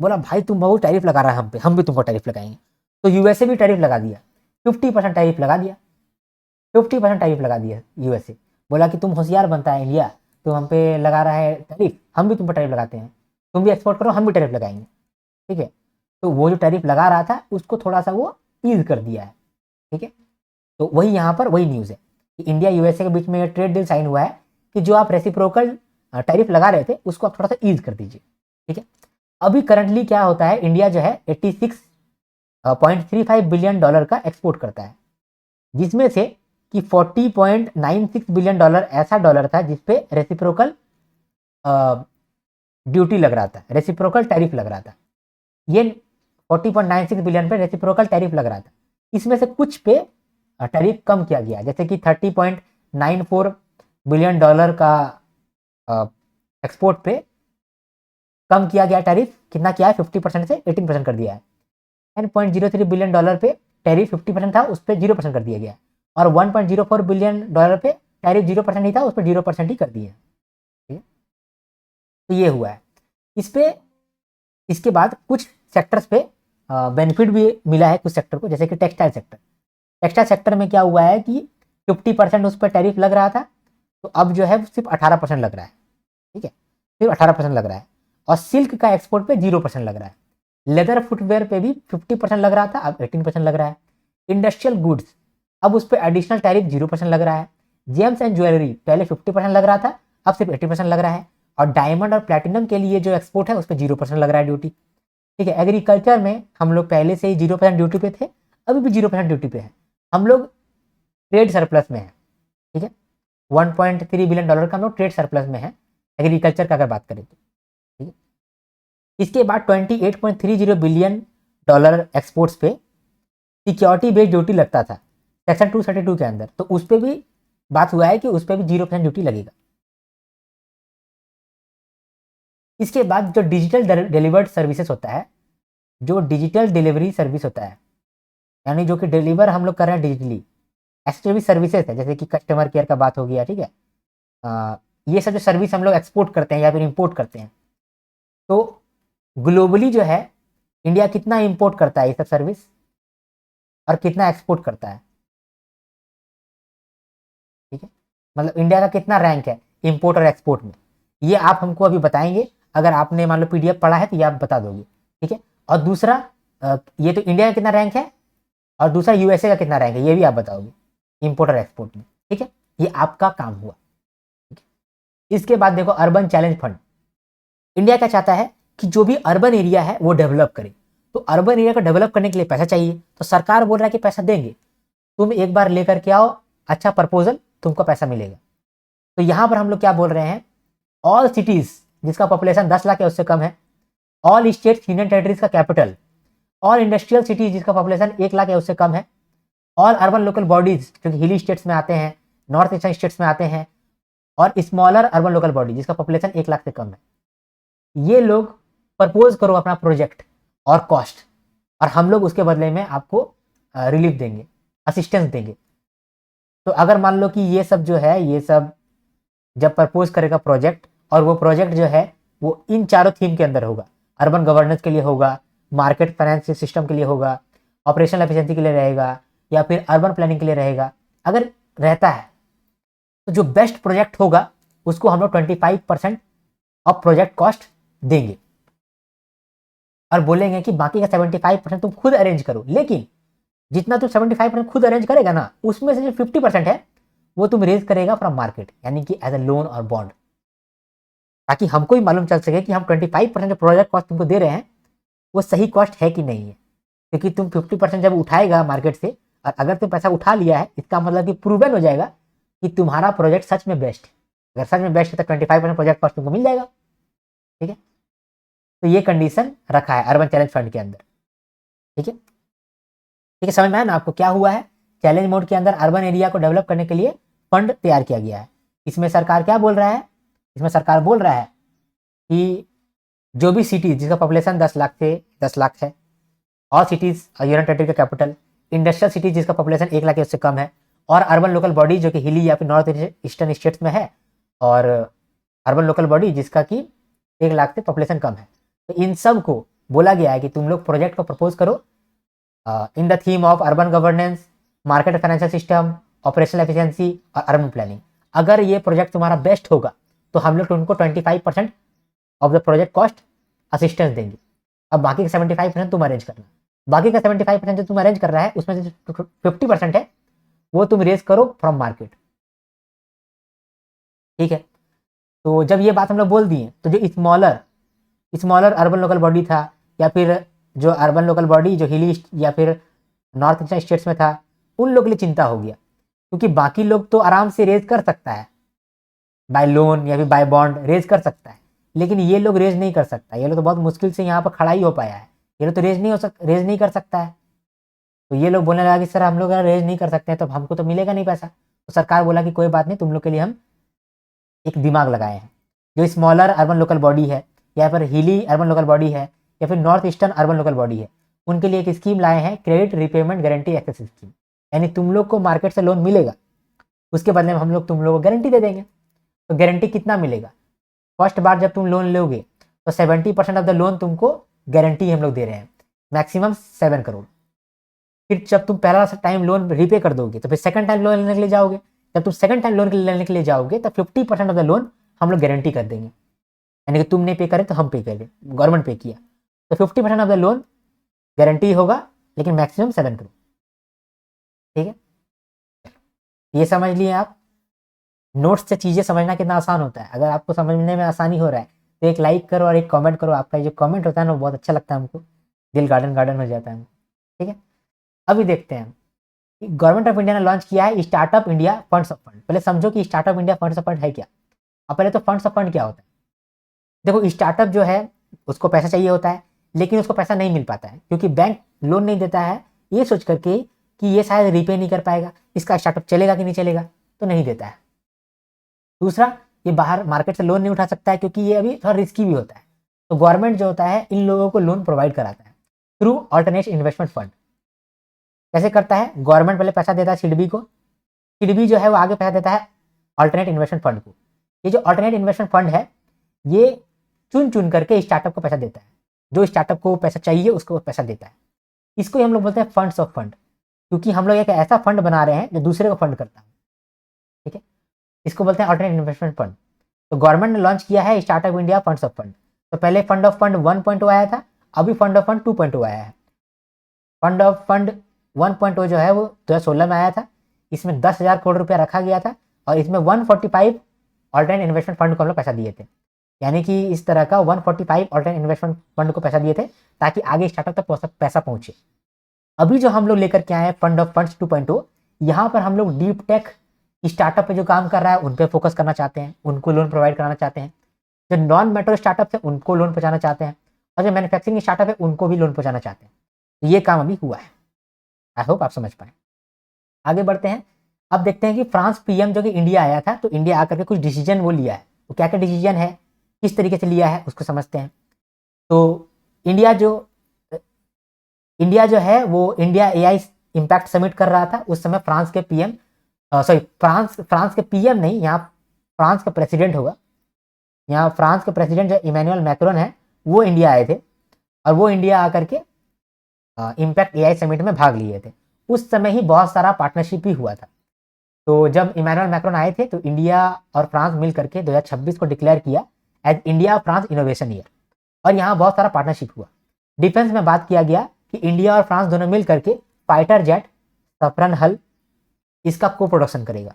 बोला भाई तुम बहुत टैरिफ लगा रहा है हम पे, हम भी तुमको टैरिफ लगाएंगे। तो यूएसए भी टैरिफ लगा दिया, 50% टैरिफ लगा दिया, 50% टैरिफ लगा दिया यूएसए। बोला कि तुम होशियार बनता है इंडिया, तो हम पे लगा रहा है टैरिफ, हम भी तुम पर टैरिफ लगाते हैं। तुम भी एक्सपोर्ट करो, हम भी टैरिफ लगाएंगे, ठीक है। तो वो जो टैरिफ लगा रहा था उसको थोड़ा सा वो ईज कर दिया है, ठीक है। तो वही यहाँ पर वही न्यूज़ है कि इंडिया यूएसए के बीच में ट्रेड डील साइन हुआ है कि जो आप रेसिप्रोकल टैरिफ लगा रहे थे उसको आप थोड़ा सा ईज कर दीजिए, ठीक है। अभी करंटली क्या होता है, इंडिया जो है 86.35 बिलियन डॉलर का एक्सपोर्ट करता है, जिसमें से कि 40.96 बिलियन डॉलर ऐसा डॉलर था जिसपे रेसिप्रोकल ड्यूटी लग रहा था, रेसिप्रोकल टैरिफ लग रहा था। ये 40.96 बिलियन पे रेसिप्रोकल टैरिफ लग रहा था। इसमें से कुछ पे टैरिफ कम किया गया, जैसे कि 30.94 बिलियन डॉलर का एक्सपोर्ट पे कम किया गया टैरिफ। कितना किया है, 50% से 18% कर दिया है। 10.03 बिलियन डॉलर पे टैरिफ 50% था, उस पर 0% कर दिया गया। और 1.04 बिलियन डॉलर पे टैरिफ 0% ही था, उस पर 0% ही कर दिया। ठीक है, तो ये हुआ है। इस पे इसके बाद कुछ सेक्टर्स पे बेनिफिट भी मिला है कुछ सेक्टर को, जैसे कि टेक्सटाइल सेक्टर। टेक्सटाइल सेक्टर में क्या हुआ है कि 50% उस पर टैरिफ लग रहा था, तो अब जो है सिर्फ 18% लग रहा है, ठीक है, सिर्फ 18% लग रहा है। और सिल्क का एक्सपोर्ट पे 0% लग रहा है। लेदर फुटवेयर पे भी 50% लग रहा था, अब 18% लग रहा है। इंडस्ट्रियल गुड्स अब उस पर एडिशनल टैरिफ 0% लग रहा है। जेम्स एंड ज्वेलरी पहले 50% लग रहा था, अब सिर्फ 80% लग रहा है। और डायमंड और प्लेटिनम के लिए जो एक्सपोर्ट है उस पर 0% लग रहा है ड्यूटी, ठीक है। एग्रीकल्चर में हम लोग पहले से ही 0% ड्यूटी पे थे, अभी भी 0% ड्यूटी पे है। हम लोग ट्रेड सरप्लस में है, ठीक है। 1.3 बिलियन डॉलर का हम लोग ट्रेड सरप्लस में है एग्रीकल्चर का अगर बात करें तो, ठीक है। इसके बाद 28.30 बिलियन डॉलर एक्सपोर्ट्स पे सिक्योरिटी बेस्ड ड्यूटी लगता था सेक्शन 232 के अंदर, तो उस पर भी बात हुआ है कि उस पर भी 0% ड्यूटी लगेगा। इसके बाद जो डिजिटल डिलीवर्ड सर्विसेज होता है, जो डिजिटल डिलीवरी सर्विस होता है, यानी जो कि डिलीवर हम लोग कर रहे हैं डिजिटली, ऐसे जो भी सर्विसेज है जैसे कि कस्टमर केयर का बात हो गया, ठीक है। ये सब जो सर्विस हम लोग एक्सपोर्ट करते हैं या फिर इंपोर्ट करते हैं, तो ग्लोबली जो है इंडिया कितना इंपोर्ट करता है ये सब सर्विस और कितना एक्सपोर्ट करता है, ठीक है। मतलब इंडिया का कितना रैंक है इंपोर्ट और एक्सपोर्ट में, ये आप हमको अभी बताएंगे। अगर आपने मान लो पीडीएफ पढ़ा है तो ये आप बता दोगे, ठीक है। और दूसरा ये तो इंडिया का कितना रैंक है, और दूसरा यूएसए का कितना रैंक है, ये भी आप बताओगे इंपोर्ट और एक्सपोर्ट में, ठीक है। ये आपका काम हुआ, ठीक है। इसके बाद देखो अर्बन चैलेंज फंड। इंडिया क्या चाहता है कि जो भी अर्बन एरिया है वो डेवलप करे, तो अर्बन एरिया को डेवलप करने के लिए पैसा चाहिए, तो सरकार बोल रहा है कि पैसा देंगे, तुम एक बार लेकर के आओ अच्छा प्रपोजल, तुमको पैसा मिलेगा। तो यहां पर हम लोग क्या बोल रहे हैं, ऑल सिटीज जिसका पॉपुलेशन 10 लाख या उससे कम है, ऑल स्टेट्स यूनियन टेरिटरीज का कैपिटल, ऑल इंडस्ट्रियल सिटीज जिसका पॉपुलेशन 1 लाख या उससे कम है, ऑल अर्बन लोकल बॉडीज जो कि हिली स्टेट्स में आते हैं, नॉर्थ ईस्टर्न स्टेट्स में आते हैं, और स्मॉलर अर्बन लोकल बॉडी जिसका पॉपुलेशन 1 लाख से कम है, ये लोग प्रपोज करो अपना प्रोजेक्ट और कॉस्ट, और हम लोग उसके बदले में आपको रिलीफ देंगे, असिस्टेंस देंगे। तो अगर मान लो कि ये सब जो है, ये सब जब प्रपोज करेगा प्रोजेक्ट, और वो प्रोजेक्ट जो है वो इन चारों थीम के अंदर होगा, अर्बन गवर्नेंस के लिए होगा, मार्केट फाइनेंस सिस्टम के लिए होगा, ऑपरेशनल एफिशिएंसी के लिए रहेगा, या फिर अर्बन प्लानिंग के लिए रहेगा, अगर रहता है तो जो बेस्ट प्रोजेक्ट होगा उसको हम लोग 25% ऑफ प्रोजेक्ट कॉस्ट देंगे, और बोलेंगे कि बाकी का 75% तुम खुद अरेंज करो, लेकिन जितना तुम 75% खुद अरेंज करेगा ना, उसमें से जो 50% है वो तुम रेज करेगा फ्रॉम मार्केट, यानी कि एज अ लोन और बॉन्ड, ताकि हमको ही मालूम चल सके कि हम 25% जो प्रोजेक्ट कॉस्ट तुमको दे रहे हैं वो सही कॉस्ट है कि नहीं है। क्योंकि तुम 50% जब उठाएगा मार्केट से, और अगर तुम पैसा उठा लिया है, इसका मतलब कि प्रूवन हो जाएगा कि तुम्हारा प्रोजेक्ट सच में बेस्ट है। अगर सच में बेस्ट है तो 25% प्रोजेक्ट कॉस्ट तुमको मिल जाएगा, ठीक है। तो ये कंडीशन रखा है अर्बन चैलेंज फंड के अंदर, ठीक है। ठीक है, समझ में आया ना आपको क्या हुआ है। चैलेंज मोड के अंदर अर्बन एरिया को डेवलप करने के लिए फंड तैयार किया गया है। इसमें सरकार क्या बोल रहा है, इसमें सरकार बोल रहा है कि जो भी सिटी जिसका पॉपुलेशन 10 लाख से 10 लाख है, और सिटीज यूनियन टेरिटरी का कैपिटल, इंडस्ट्रियल सिटी जिसका पॉपुलेशन 1 लाख या उससे कम है, और अर्बन लोकल बॉडी जो कि हिली या फिर नॉर्थ ईस्टर्न स्टेट्स में है, और अर्बन लोकल बॉडी जिसका कि 1 लाख से पॉपुलेशन कम है, तो इन सब को बोला गया है कि तुम लोग प्रोजेक्ट को प्रपोज करो in the theme of urban governance, market financial system, operational efficiency और अर्बन प्लानिंग। अगर ये प्रोजेक्ट तुम्हारा बेस्ट होगा तो हम लोग तुमको 25% of the project cost assistance देंगे। अब बाकी का 75% तुम अरेंज करना। बाकी का 75% जो तुम अरेंज कर रहा है उसमें जो 50% है वो तुम रेज करो फ्रॉम मार्केट। ठीक है, तो जब ये बात हम लोग बोल दिए तो जो स्मॉलर अर्बन लोकल बॉडी था, या फिर जो अर्बन लोकल बॉडी जो हिली या फिर नॉर्थ ईस्टर्न स्टेट्स में था, उन लोगों के लिए चिंता हो गया, क्योंकि बाकी लोग तो आराम से रेज कर सकता है, बाय लोन या फिर बाय बॉन्ड रेज कर सकता है, लेकिन ये लोग रेज नहीं कर सकता। ये लोग तो बहुत मुश्किल से यहाँ पर खड़ा ही हो पाया है, ये लोग तो रेज नहीं कर सकता है। तो ये लोग बोलने लगा कि सर हम लोग अगर रेज नहीं कर सकते हैं तो हमको तो मिलेगा नहीं पैसा। तो सरकार बोला कि कोई बात नहीं, तुम लोग के लिए हम एक दिमाग लगाए हैं। जो स्मॉलर अर्बन लोकल बॉडी है, या फिर हिली अर्बन लोकल बॉडी है, या फिर north eastern urban local body है, उनके लिए एक स्कीम लाए हैं, credit repayment guarantee access scheme. यानी तुम लोग को मार्केट से लोन मिलेगा, उसके बदले में हम लोग तुम लोग को गारंटी दे देंगे। तो गारंटी कितना मिलेगा? फर्स्ट बार जब तुम लोन लोगे तो 70% ऑफ द लोन तुमको गारंटी हम लोग दे रहे हैं, मैक्सिमम 7 करोड़। फिर जब तुम पहला टाइम लोन रिपे कर दोगे तो फिर सेकंड टाइम लोन लेने के लिए जाओगे, जब तुम सेकंड टाइम लोन लेने के लिए जाओगे तो 50% ऑफ द लोन हम लोग गारंटी कर देंगे। यानी कि तुम नहीं पे करे तो हम पे करें, गवर्नमेंट पे किया तो 50% ऑफ द लोन गारंटी होगा, लेकिन मैक्सिमम 7 करोड़। ठीक है, ये समझ लिए आप। नोट्स से चीज़ें समझना कितना आसान होता है। अगर आपको समझने में आसानी हो रहा है तो एक लाइक करो और एक कमेंट करो। आपका जो कमेंट होता है ना वो बहुत अच्छा लगता है हमको, दिल गार्डन हो जाता है हमको। ठीक है, अभी देखते हैं गवर्नमेंट ऑफ इंडिया ने लॉन्च किया है startup India funds of fund. पहले समझो कि startup India funds of fund है क्या। अब पहले तो फंड्स ऑफ फंड क्या होता है। देखो, स्टार्टअप जो है उसको पैसा चाहिए होता है, लेकिन उसको पैसा नहीं मिल पाता है क्योंकि बैंक लोन नहीं देता है, ये सोच करके कि ये शायद रिपे नहीं कर पाएगा, इसका स्टार्टअप चलेगा कि नहीं चलेगा, तो नहीं देता है। दूसरा, ये बाहर मार्केट से लोन नहीं उठा सकता है क्योंकि ये अभी थोड़ा रिस्की भी होता है। तो गवर्नमेंट जो होता है इन लोगों को लोन प्रोवाइड कराता है थ्रू ऑल्टरनेट इन्वेस्टमेंट फंड। कैसे करता है? गवर्नमेंट पहले पैसा देता है सिडबी को, सिडबी जो है वो आगे पैसा देता है ऑल्टरनेट इन्वेस्टमेंट फंड को। ये जो ऑल्टरनेट इन्वेस्टमेंट फंड है ये चुन चुन करके स्टार्टअप को पैसा देता है, जो स्टार्टअप को पैसा चाहिए उसको पैसा देता है। इसको ही हम लोग बोलते हैं फंड्स ऑफ फंड, क्योंकि हम लोग एक ऐसा फंड बना रहे हैं जो दूसरे को फंड करता है। ठीक है, इसको बोलते हैं ऑल्टरनेट इन्वेस्टमेंट फंड। तो गवर्नमेंट ने लॉन्च किया है startup India funds of fund. तो पहले फंड ऑफ फंड 1.0 आया था, अभी फंड ऑफ फंड 2.0 आया है। फंड ऑफ फंड 1.0 जो है वो 2016 में आया था। इसमें 10,000 करोड़ रुपया रखा गया था और इसमें 145 ऑल्टरनेट इन्वेस्टमेंट फंड को हम लोग पैसा दिए थे। यानी कि इस तरह का 145 ऑल्टरनेट इन्वेस्टमेंट फंड को पैसा दिए थे ताकि आगे स्टार्टअप तक पैसा पहुंचे। अभी जो हम लोग लेकर के आए हैं फंड ऑफ फंड्स 2.0, यहाँ पर हम लोग डीप टेक स्टार्टअप पे जो काम कर रहा है उन पे फोकस करना चाहते हैं, उनको लोन प्रोवाइड कराना चाहते हैं। जो नॉन मेट्रो स्टार्टअप है उनको लोन पहुंचाना चाहते हैं, और जो मैन्युफैक्चरिंग स्टार्टअप है उनको भी लोन पहुंचाना चाहते हैं। तो ये काम अभी हुआ है। आई होप आप समझ पाए। आगे बढ़ते हैं। अब देखते हैं कि फ्रांस पीएम जो कि इंडिया आया था, तो इंडिया आकर के कुछ डिसीजन वो लिया है। तो क्या क्या डिसीजन है, किस तरीके से लिया है, उसको समझते हैं। तो इंडिया जो है वो इंडिया एआई इम्पैक्ट समिट कर रहा था। उस समय फ्रांस के पीएम फ्रांस के पीएम नहीं, यहाँ फ्रांस का प्रेसिडेंट होगा। यहाँ फ्रांस के प्रेसिडेंट जो इमैनुअल मैक्रोन है वो इंडिया आए थे, और वो इंडिया आकर के इम्पैक्ट एआई समिट में भाग लिए थे। उस समय ही बहुत सारा पार्टनरशिप भी हुआ था। तो जब इमैनुअल मैक्रोन आए थे तो इंडिया और फ्रांस मिल करके 2026 को डिक्लेयर किया as India France innovation year, और यहाँ बहुत सारा पार्टनरशिप हुआ। डिफेंस में बात किया गया कि इंडिया और फ्रांस दोनों मिल करके फाइटर जेट सफरन हल इसका को प्रोडक्शन करेगा।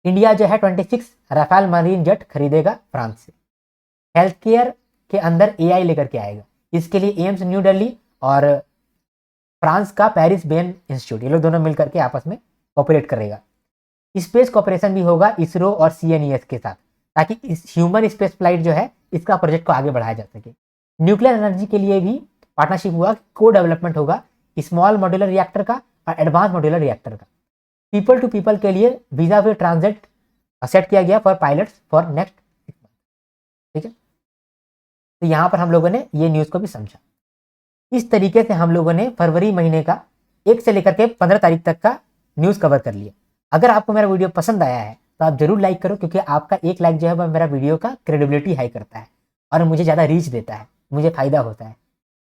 इंडिया जो है 26 राफेल मरीन जेट खरीदेगा फ्रांस से। हेल्थ केयर के अंदर एआई लेकर के आएगा। इसके लिए एम्स न्यू दिल्ली और फ्रांस का पेरिस बेन इंस्टीट्यूट, ये लोग दोनों मिलकर के आपस में कोऑपरेट करेगा। स्पेस कोऑपरेशन भी होगा इसरो और सीएनईएस के साथ, ताकि इस ह्यूमन स्पेस फ्लाइट जो है इसका प्रोजेक्ट को आगे बढ़ाया जा सके। न्यूक्लियर एनर्जी के लिए भी पार्टनरशिप हुआ, को डेवलपमेंट होगा स्मॉल मॉड्यूलर रिएक्टर का और एडवांस मॉड्यूलर रिएक्टर का। पीपल टू पीपल के लिए वीजा फ्री ट्रांजिट सेट किया गया for pilots for next 6 months। ठीक है, तो यहाँ पर हम लोगों ने ये न्यूज़ को भी समझा। इस तरीके से हम लोगों ने फरवरी महीने का 1 से लेकर के 15 तारीख तक का न्यूज़ कवर कर लिया। अगर आपको मेरा वीडियो पसंद आया है तो आप जरूर लाइक करो, क्योंकि आपका एक लाइक जो है वह मेरा वीडियो का क्रेडिबिलिटी हाई करता है और मुझे ज़्यादा रीच देता है, मुझे फ़ायदा होता है।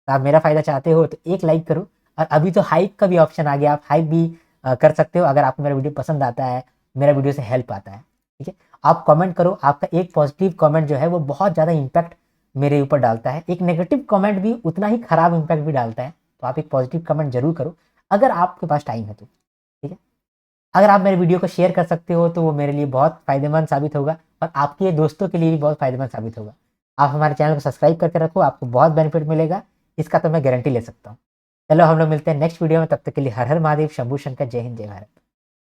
तो आप मेरा फ़ायदा चाहते हो तो एक लाइक करो। और अभी तो हाइप का भी ऑप्शन आ गया, आप हाइप भी कर सकते हो अगर आपको मेरा वीडियो पसंद आता है, मेरा वीडियो से हेल्प आता है। ठीक है, आप कमेंट करो, आपका एक पॉजिटिव कमेंट जो है वो बहुत ज़्यादा इम्पैक्ट मेरे ऊपर डालता है, एक नेगेटिव कमेंट भी उतना ही खराब इम्पैक्ट भी डालता है। तो आप एक पॉजिटिव कमेंट जरूर करो अगर आपके पास टाइम है तो, ठीक है। अगर आप मेरे वीडियो को शेयर कर सकते हो तो वो मेरे लिए बहुत फायदेमंद साबित होगा और आपके दोस्तों के लिए भी बहुत फायदेमंद साबित होगा। आप हमारे चैनल को सब्सक्राइब करके रखो, आपको बहुत बेनिफिट मिलेगा, इसका तो मैं गारंटी ले सकता हूँ। चलो हम लोग मिलते हैं नेक्स्ट वीडियो में, तब तक के लिए हर हर महादेव, शंभू शंकर, जय हिंद जय भारत।